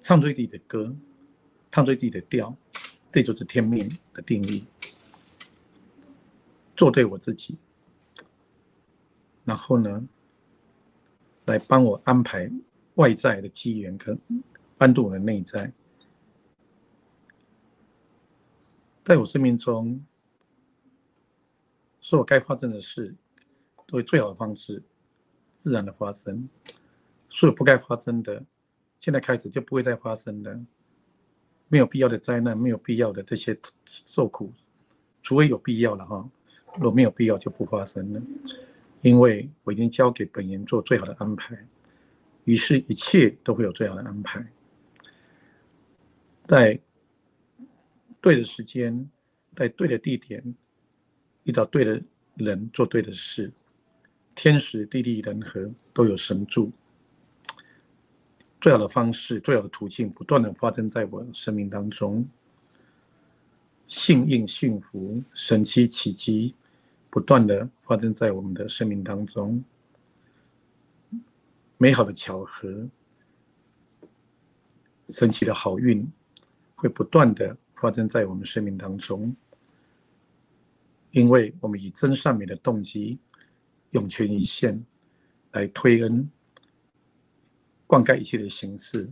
唱对自己的歌，唱对自己的调，这就是天命的定义。做对我自己，然后呢，来帮我安排外在的机缘跟帮助我的内在。在我生命中，所有该发生的事，都以最好的方式自然的发生。所有不该发生的，现在开始就不会再发生了。没有必要的灾难，没有必要的这些受苦，除非有必要了哈，如果没有必要就不发生了。因为我已经交给本源做最好的安排，于是一切都会有最好的安排，在对的时间，在对的地点，遇到对的人，做对的事，天时地利人和都有神助。最好的方式，最好的途径，不断的发生在我生命当中。幸运、幸福、神奇、奇迹，不断的发生在我们的生命当中。美好的巧合，神奇的好运，会不断的发生在我们生命当中。因为我们以真善美的动机，涌泉一线来推恩，灌溉一切的形式，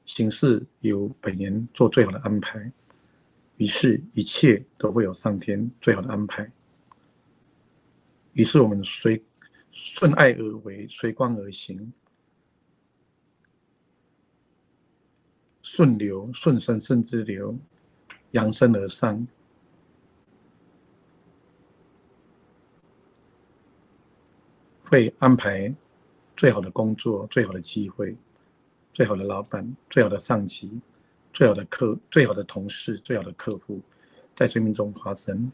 形式由本源做最好的安排，于是一切都会有上天最好的安排。于是我们顺爱而为，随光而行，顺流顺生生之流，扬升而上。会安排最好的工作，最好的机会，最好的老板，最好的上级，最好的同事，最好的客户，在生命中发生。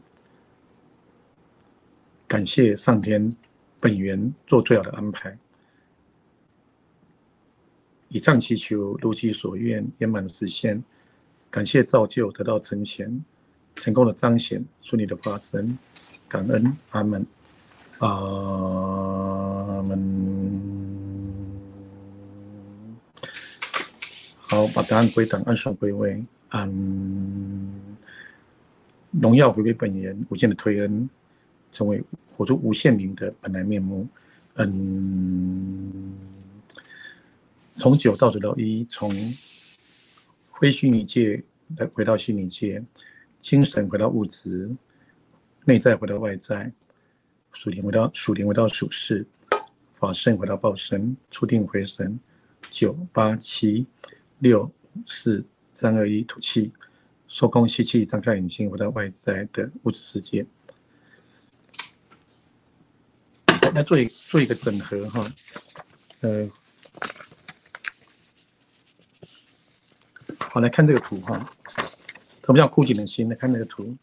感谢上天本源做最好的安排。以上祈求如其所愿，圆满实现。感谢造就得到成全，成功的彰显，顺利的发生。感恩，阿们。阿们。好，把答案归档，按顺归位。荣耀回归本源，无限的推恩，成为活出无限灵的本来面目。从9到9到1，从非虚拟界回到虚拟界，精神回到物质，内在回到外在，属灵回到属世，法身回到报身，初定回神。9、8、7、6、5、4、3、2、1，吐气，收空，吸气，张开眼睛，回到外在的物质世界。来做一个整合哈，好，来看这个图哈。什么叫枯井的心？来看那个图。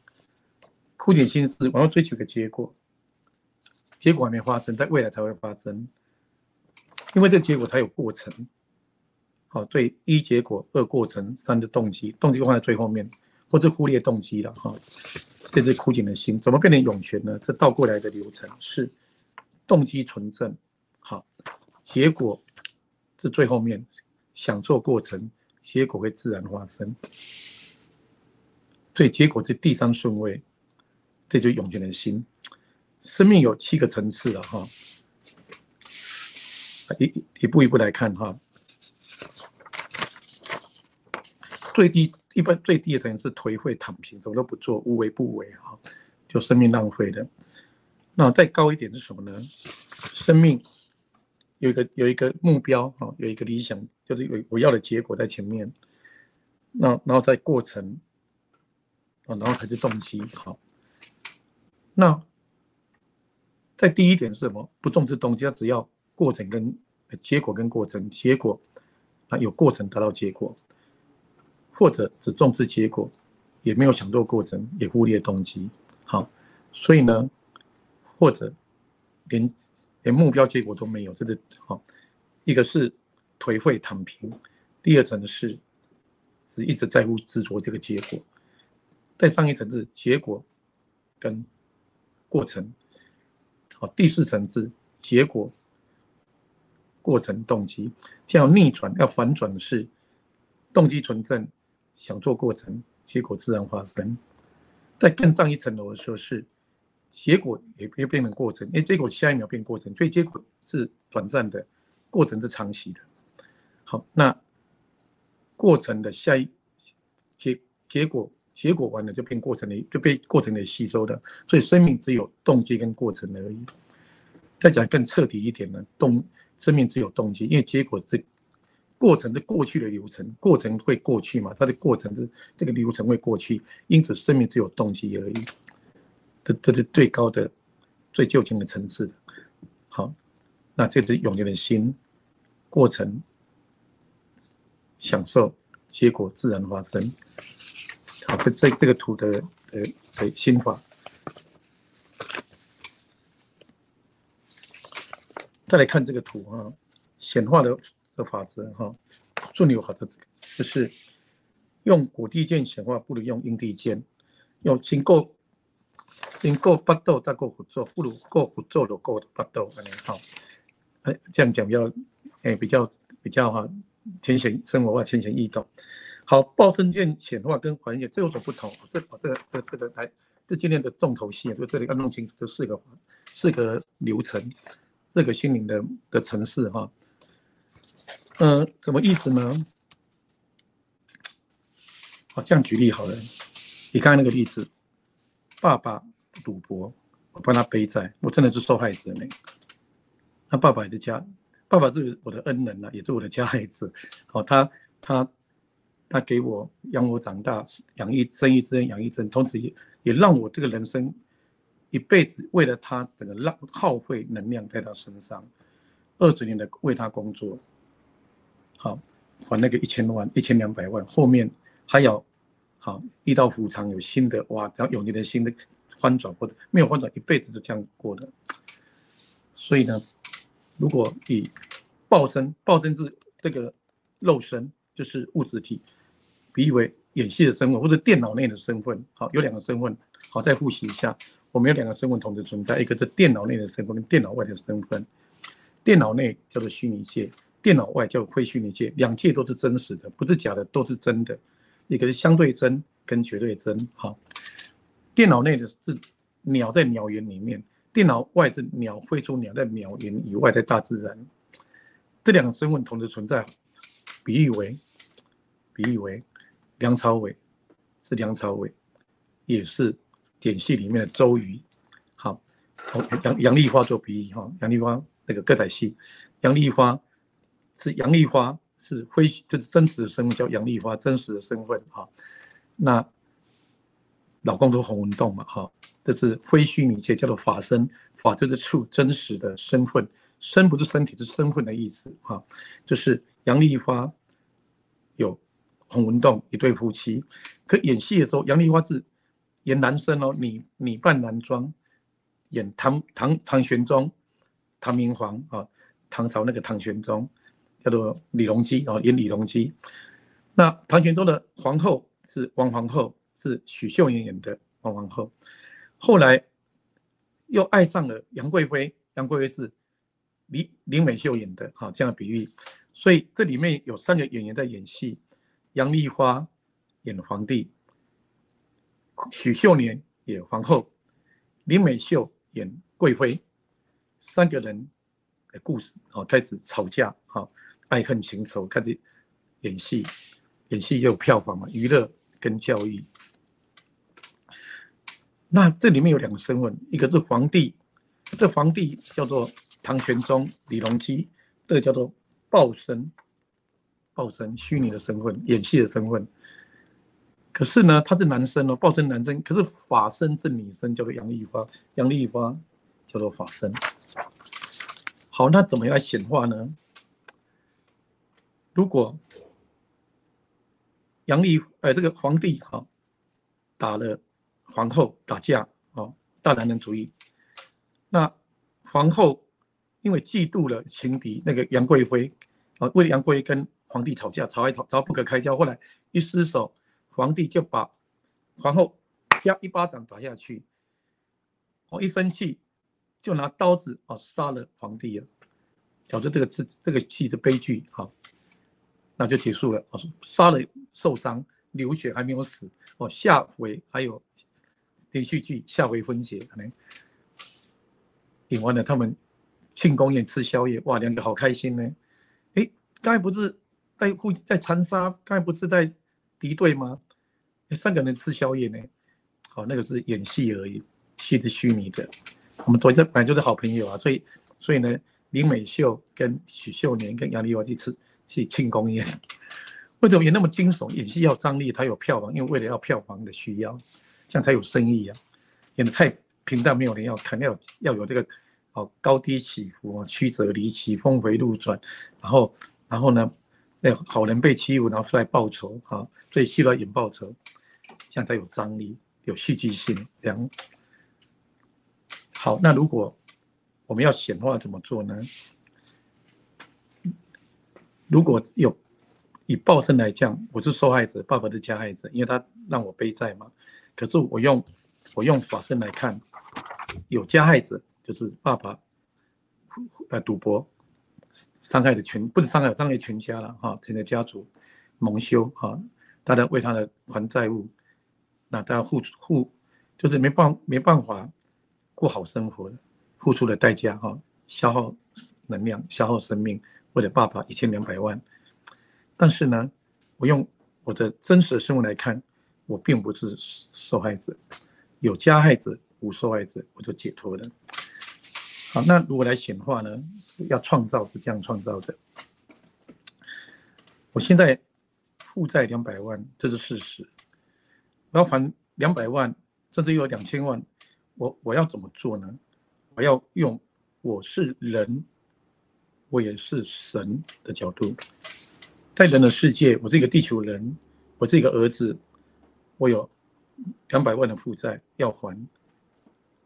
枯井心是我要追求一个结果，结果还没发生，在未来才会发生，因为这个结果才有过程。好，对，1结果，2过程，3的动机，动机放在最后面，或者忽略动机了哈。这是枯井的心，怎么变成涌泉呢？这倒过来的流程是动机纯正，好，结果是最后面，想做过程。结果会自然发生，所以结果是第3顺位，这就是涌泉的心。生命有7个层次了哈，一步一步来看哈。一般最低的层次是颓废躺平，什么都不做，无为不为哈，就生命浪费的。那再高一点是什么呢？生命有一个目标，有一个理想，就是我要的结果在前面，然后在过程，然后才是动机。好，那在第一点是什么？不重视动机，它只要过程跟结果跟过程，结果有过程得到结果，或者只重视结果，也没有想做过程，也忽略动机。好，所以呢，或者连目标结果都没有，这是好。一个是颓废躺平，第2层是只一直在乎执着这个结果，再上一层是结果跟过程，好，第4层是结果、过程、动机。这样逆转要反转的是动机纯正，想做过程，结果自然发生。再更上一层楼的时候是结果也变成过程，因为结果下一秒变过程，所以结果是短暂的，过程是长期的。好，那过程的结果完了就变过程的，就被过程的吸收的，所以生命只有动机跟过程而已。再讲更彻底一点呢，生命只有动机，因为结果过程的过去的流程，过程会过去嘛，它的过程是这个流程会过去，因此生命只有动机而已。这是最高的、最究竟的层次。好，那这是永远的心，过程、享受、结果自然发生。好，这个图的心法。再来看这个图哈，显化的法则哈，顺流法则就是用果地剑显化不如用因地剑，用经过巴豆再过辅助，不如过辅助就过巴豆安尼好，这样讲比较哈浅显生活化、浅显易懂。好，报身剑显化跟还原这有所不同，这个来，这今天的重头戏，就这里要弄清楚这四个流程。这个心灵的层次哈，什么意思呢？好，这样举例好了。你刚才那个例子，爸爸赌博，我帮他背债，我真的是受害者呢。那爸爸也是爸爸是我的恩人啊，也是我的家孩子。好，他给我养我长大，生一针养一针，同时也让我这个人生。一辈子为了他，整个耗费能量在他身上，20年的为他工作，好还那个1000万、1200万，后面还有好遇到补偿有新的哇，只要有你的新的翻转或者没有翻转，一辈子就这样过的。所以呢，如果以报身是这个肉身，就是物质体，比喻为演戏的身份或者电脑内的身份，好有2个身份，好再复习一下。我们有2个身份同时存在，一个是电脑内的身份跟电脑外的身份。电脑内叫做虚拟界，电脑外叫做非虚拟界，2界都是真实的，不是假的，都是真的。一个是相对真跟绝对真。好，电脑内的是鸟在鸟园里面，电脑外是鸟飞出鸟在鸟园以外，在大自然。这2个身份同时存在，比喻为梁朝伟是梁朝伟，也是。典戏里面的周瑜，好，杨丽花做比喻哈，杨丽花那个歌仔戏，杨丽花是就是真实的身份叫杨丽花，真实的身份哈。那老公都洪文栋嘛哈，这是非虚拟界叫做法身，法就是处真实的身份，身不是身体，是身份的意思哈。就是杨丽花有洪文栋一对夫妻，可演戏的时候，杨丽花是。演男生哦，女扮男装，演唐玄宗、唐明皇啊，唐朝那个唐玄宗叫做李隆基啊，演李隆基。那唐玄宗的皇后是王皇后，是许秀年演的王皇后。后来又爱上了杨贵妃，杨贵妃是林美秀演的，这样的比喻。所以这里面有3个演员在演戏，杨丽花演皇帝。许秀年演皇后，林美秀演贵妃，3个人的故事开始吵架，爱恨情仇，开始演戏，也有票房嘛，娱乐跟教育。那这里面有2个身份，一个是皇帝，这皇帝叫做唐玄宗李隆基，这个叫做报身，虚拟的身份，演戏的身份。可是呢，他是男生哦，报身男生，可是法身是女生，叫做杨丽花，杨丽花叫做法身。好，那怎么样来显化呢？如果这个皇帝打了皇后打架大男人主义，那皇后因为嫉妒了情敌那个杨贵妃为了杨贵妃跟皇帝吵架，吵不可开交，后来一失手。皇帝就把皇后啪一巴掌打下去，一生气就拿刀子杀了皇帝了，导致这个戏的悲剧那就结束了。杀了受伤流血还没有死下回还有连续剧下回分解，可能演完了他们庆功宴吃宵夜，哇，2个好开心呢。刚才不是在残杀，刚才不是在敌对吗？3个人吃宵夜呢，那个是演戏而已，戏是虚拟的。我们昨天本来就是好朋友啊，所以呢，林美秀跟许秀年跟杨丽花去去庆功宴。为什么演那么惊悚？演戏要张力，它有票房，因为为了要票房的需要，这样才有生意啊。演得太平淡，没有人要看，要有这个高低起伏，曲折离奇，峰回路转，然后呢，那好人被欺负，然后出来报仇所以戏都要演报仇，这样才有张力，有戏剧性。这样好，那如果我们要显化怎么做呢？如果以报身来讲，我是受害者，爸爸是加害者，因为他让我背债嘛。可是我用法身来看，有加害者就是爸爸，赌博伤害的不是伤害全家了整个家族蒙羞大家为他的还债务，那大家就是没办法过好生活的，付出的代价消耗能量，消耗生命，为了爸爸1200万。但是呢，我用我的真实的身份来看，我并不是受害者，有加害者无受害者，我就解脱了。好，那如果来显化呢？要创造是这样创造的。我现在负债200万，这是事实。我要还200万，甚至有2000万，我要怎么做呢？我要用我是人，我也是神的角度。在人的世界，我是一个地球人，我是一个儿子，我有200万的负债要还，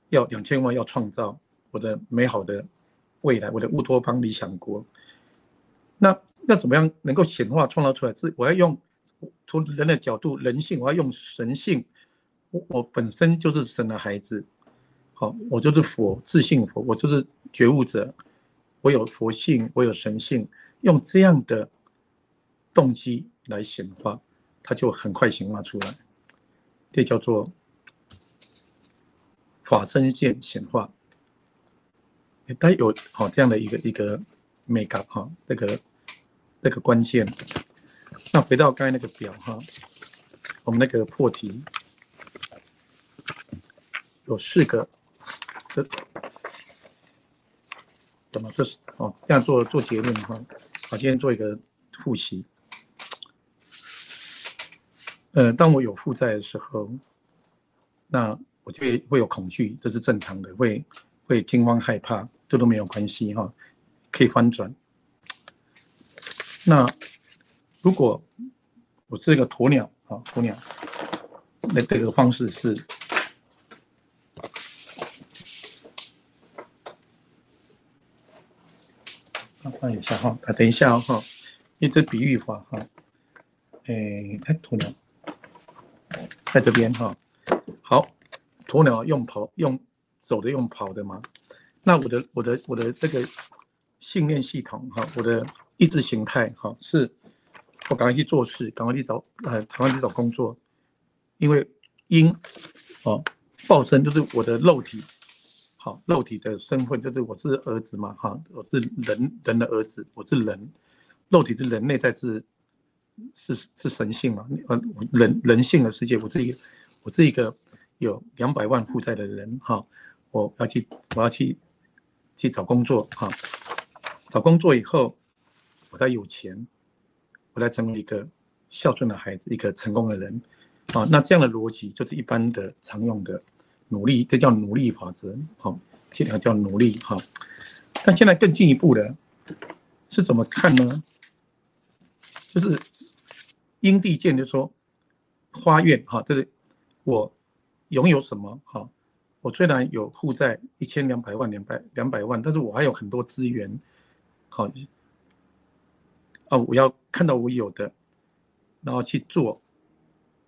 要2000万要创造我的美好的未来，我的乌托邦理想国。那要怎么样能够显化创造出来？我要用从人的角度，人性，我要用神性。我本身就是神的孩子，我就是佛，自信佛，我就是觉悟者，我有佛性，我有神性，用这样的动机来显化，它就很快显化出来。这叫做法身见显化。它有这样的一个美感这个关键。那回到刚才那个表我们那个破题有4个，怎么这是这样做结论今天做一个复习。当我有负债的时候，那我就会有恐惧，这是正常的，会惊慌害怕，这都没有关系可以翻转。那如果我是一个鸵鸟鸵鸟，那这个方式是放一下等一下因为这比喻法鸵鸟在这边好，鸵鸟用走的用跑的嘛。那我的这个信念系统我的意识形态是我赶快去做事，赶快去找工作，因为报身就是我的肉体，肉体的身份就是我是儿子嘛我是人的儿子，我是人，肉体是人，内在是神性嘛人性的世界，我是一个有200万负债的人我要去找工作找工作以后，我才有钱，我才成为一个孝顺的孩子，一个成功的人那这样的逻辑就是一般的常用的努力，这叫努力法则这两个叫努力但现在更进一步的是怎么看呢？就是因地见，就是说花愿就是我拥有什么我虽然有负债1200万200万，但是我还有很多资源我要看到我有的，然后去做，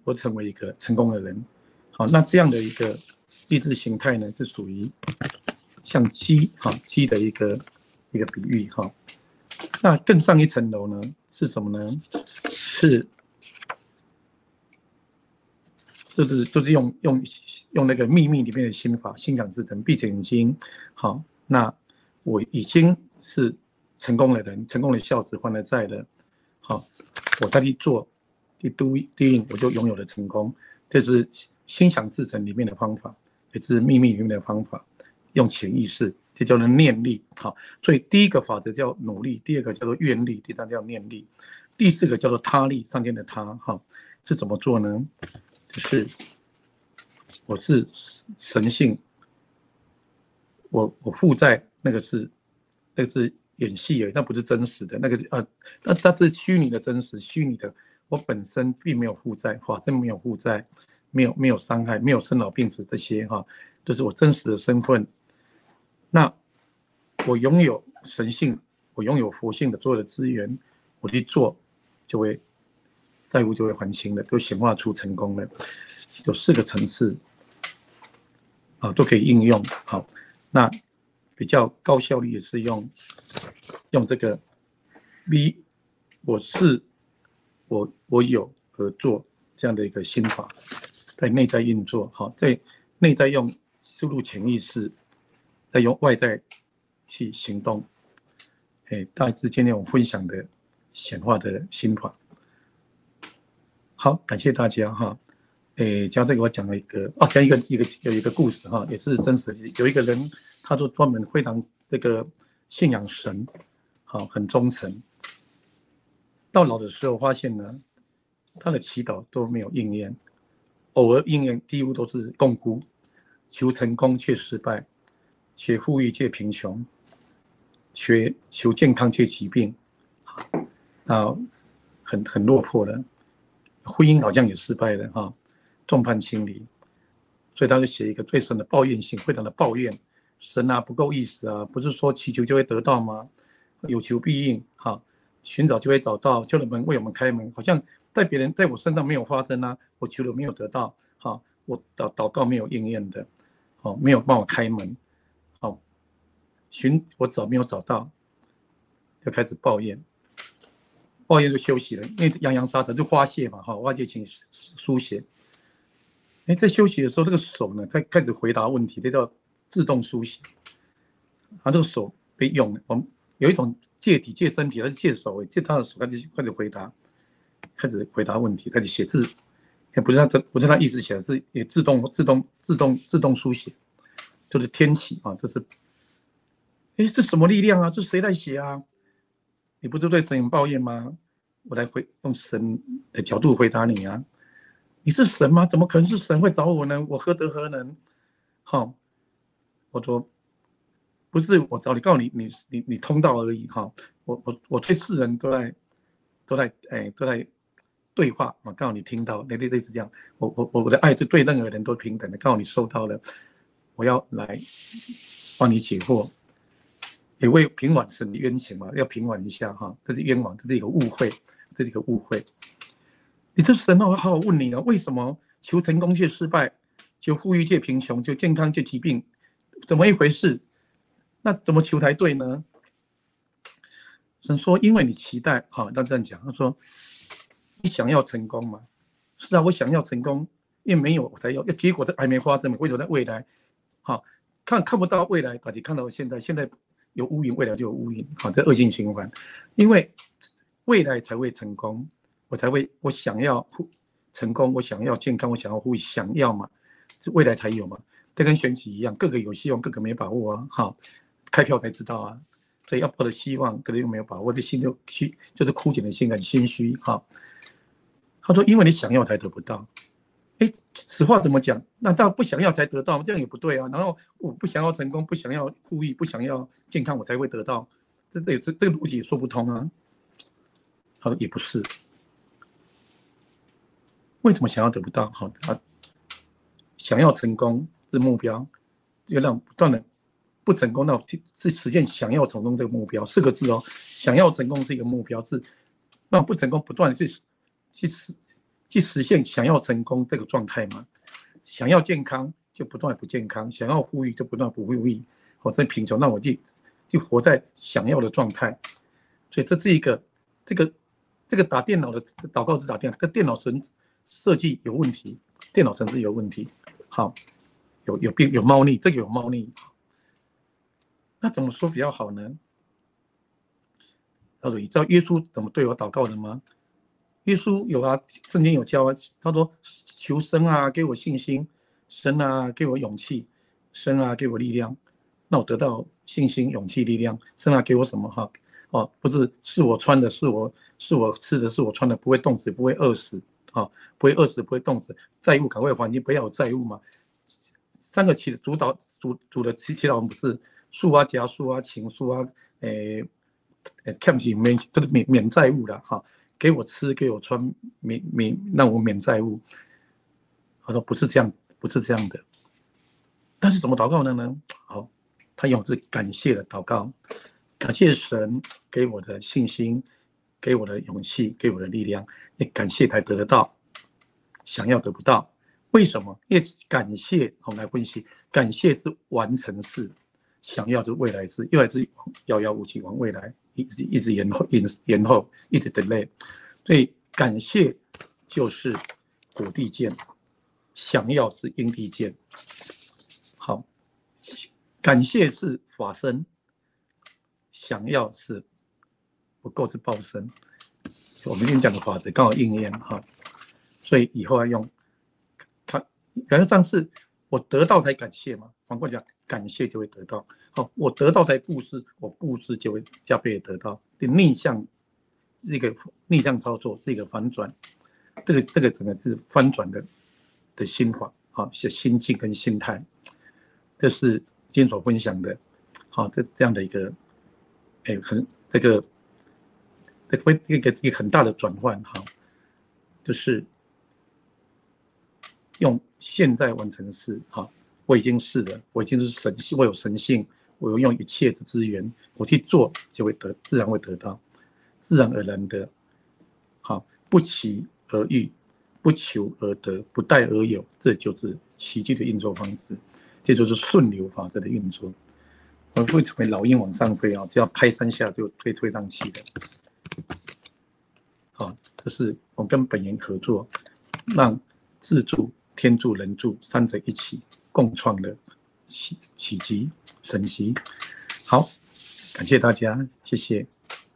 我成为一个成功的人那这样的一个意识形态呢，是属于像鸡的一个比喻那更上一层楼呢是什么呢？就是用那个秘密里面的心法，心想事成，闭着眼睛那我已经是成功的人，成功的孝子，还了债的我再去做去 doing， 我就拥有了成功。这是心想事成里面的方法，也是秘密里面的方法，用潜意识这叫做念力。好，所以第一个法则叫努力，第二个叫做愿力，第三叫念力，第四个叫做他力，上天的他。哈，是怎么做呢？就是我是神性，我负债那个是演戏而已，那不是真实的，那个那是虚拟的真实，虚拟的。我本身并没有负债，法身没有负债，没有伤害，没有生老病死这些哈，这是我真实的身份。那我拥有神性，我拥有佛性的所有的资源，我去做，就会债务就会还清了，都显化出成功了。有4个层次啊，都可以应用。好，那比较高效率也是用这个 V， 我是我有而做这样的一个心法，在内在运作。好，在内在用输入潜意识，再用外在去行动。大致今天我分享的显化的心法。好，感谢大家哈。讲这个我讲了讲一个故事哈，也是真实的。有一个人，他就专门非常这个信仰神，好，很忠诚。到老的时候发现呢，他的祈祷都没有应验，偶尔应验几乎都是共辜，求成功却失败，且富裕却贫穷，求健康却疾病，很落魄的。婚姻好像也失败了哈，众叛亲离，所以他就写一个最深的抱怨信，非常的抱怨神啊，不够意思啊，不是说祈求就会得到吗？有求必应，哈，寻找就会找到，求了门为我们开门，好像在我身上没有发生啊，我求了没有得到，哈，我祷告没有应验的，好，没有帮我开门，好，我找没有找到，就开始抱怨就休息了，因为洋洋洒洒就发泄嘛，发泄情绪书写。在休息的时候，这个手呢，开始回答问题，这叫自动书写。这个手被用了，我们有一种借体借身体，他是借手，借他的手，开始回答问题，开始写字，不是他意识写的字，也自动书写，就是天启啊，这是，这什么力量啊？这谁在写啊？你不是对神有抱怨吗？我来用神的角度回答你啊！你是神吗？怎么可能是神会找我呢？我何德何能？好，我说不是我找你，告诉你通道而已哈。我对世人都在对话，我告诉你听到，类似这样。我的爱是对任何人都平等的，告诉你收到了，我要来帮你解惑。也为平反神的冤情嘛，要平反一下哈，这是冤枉，这是一个误会，这是一个误会。你这神啊，我好好问你啊，为什么求成功却失败，求富裕却贫穷，求健康却疾病，怎么一回事？那怎么求才对呢？神说，因为你期待，好，他这样讲，他说你想要成功嘛？是啊，我想要成功，因为没有我才要，结果还没发生，为什么在未来？好，看不到未来，到底看到现在有乌云，未来就有乌云，好，这恶性循环。因为未来才会成功，我想要成功，我想要健康，我想要富裕，想要嘛，这未来才有嘛。这跟选举一样，各个有希望，各个没把握啊。好，开票才知道啊。所以要抱的希望，各个又没有把握，这心就是枯竭的心，很心虚。好，他说，因为你想要才得不到。此话怎么讲？难道不想要才得到？这样也不对啊。然后我不想要成功，不想要富裕，不想要健康，我才会得到。这个逻辑也说不通啊。他说也不是。为什么想要得不到？好，想要成功是目标，就让不断的不成功，那是实现想要成功这个目标。4个字哦，想要成功是一个目标，是让不成功不断的去实现想要成功这个状态嘛。想要健康就不断的不健康，想要富裕就不断不富裕，这贫穷，那我就活在想要的状态。所以这是一个这个打电脑的祷告是打电脑，跟电脑设计有问题，电脑程式有问题。好，有病有猫腻，这个有猫腻。那怎么说比较好呢？他说：“你知道耶稣怎么对我祷告的吗？耶稣有啊，圣经有教啊。他说：求神啊，给我信心；神啊，给我勇气；神啊，给我力量。那我得到信心、勇气、力量。圣灵给我什么哈？哦，不是我穿的，是我吃的，是我穿的，不会冻死，不会饿死，不会饿死，不会冻死。债务，赶快环境不要有债务嘛。三个主的祈祷，我们不是树啊、家树啊、情树啊，看不起都是免债务的哈。给我吃，给我穿，让我免债务。他说不是这样，不是这样的。但是怎么祷告呢？好，他用的是感谢的祷告，感谢神给我的信心，给我的勇气，给我的力量，也感谢才得得到，想要得不到。为什么？因为感谢，我们来分析，感谢是完成式，想要是未来式，又来是遥遥无期往未来，一直延后，一直 delay。所以感谢就是果地见，想要是因地见。好，感谢是法身，想要是不够是报身。我们今天讲的法则刚好应验哈，所以以后要用。感觉上是我得到才感谢嘛，反过来讲，感谢就会得到。好，我得到才布施，我布施就会加倍得到。逆向是一个逆向操作，是一个反转。这个整个是翻转的心法，好，心境跟心态，这是今天所分享的。好，这样的一个，一个很大的转换，哈，就是用现在完成式，哈，我已经是了，我已经是神性，我有神性，我用一切的资源，我去做就会自然会得到，自然而然的，好，不期而遇，不求而得，不待而有，这就是奇迹的运作方式，这就是顺流法则的运作。我们会成为老鹰往上飞啊，只要拍3下就推上去的。好，这是我跟本源合作，让自助、天助、人助三者一起共创的奇迹神奇。好，感谢大家，谢谢。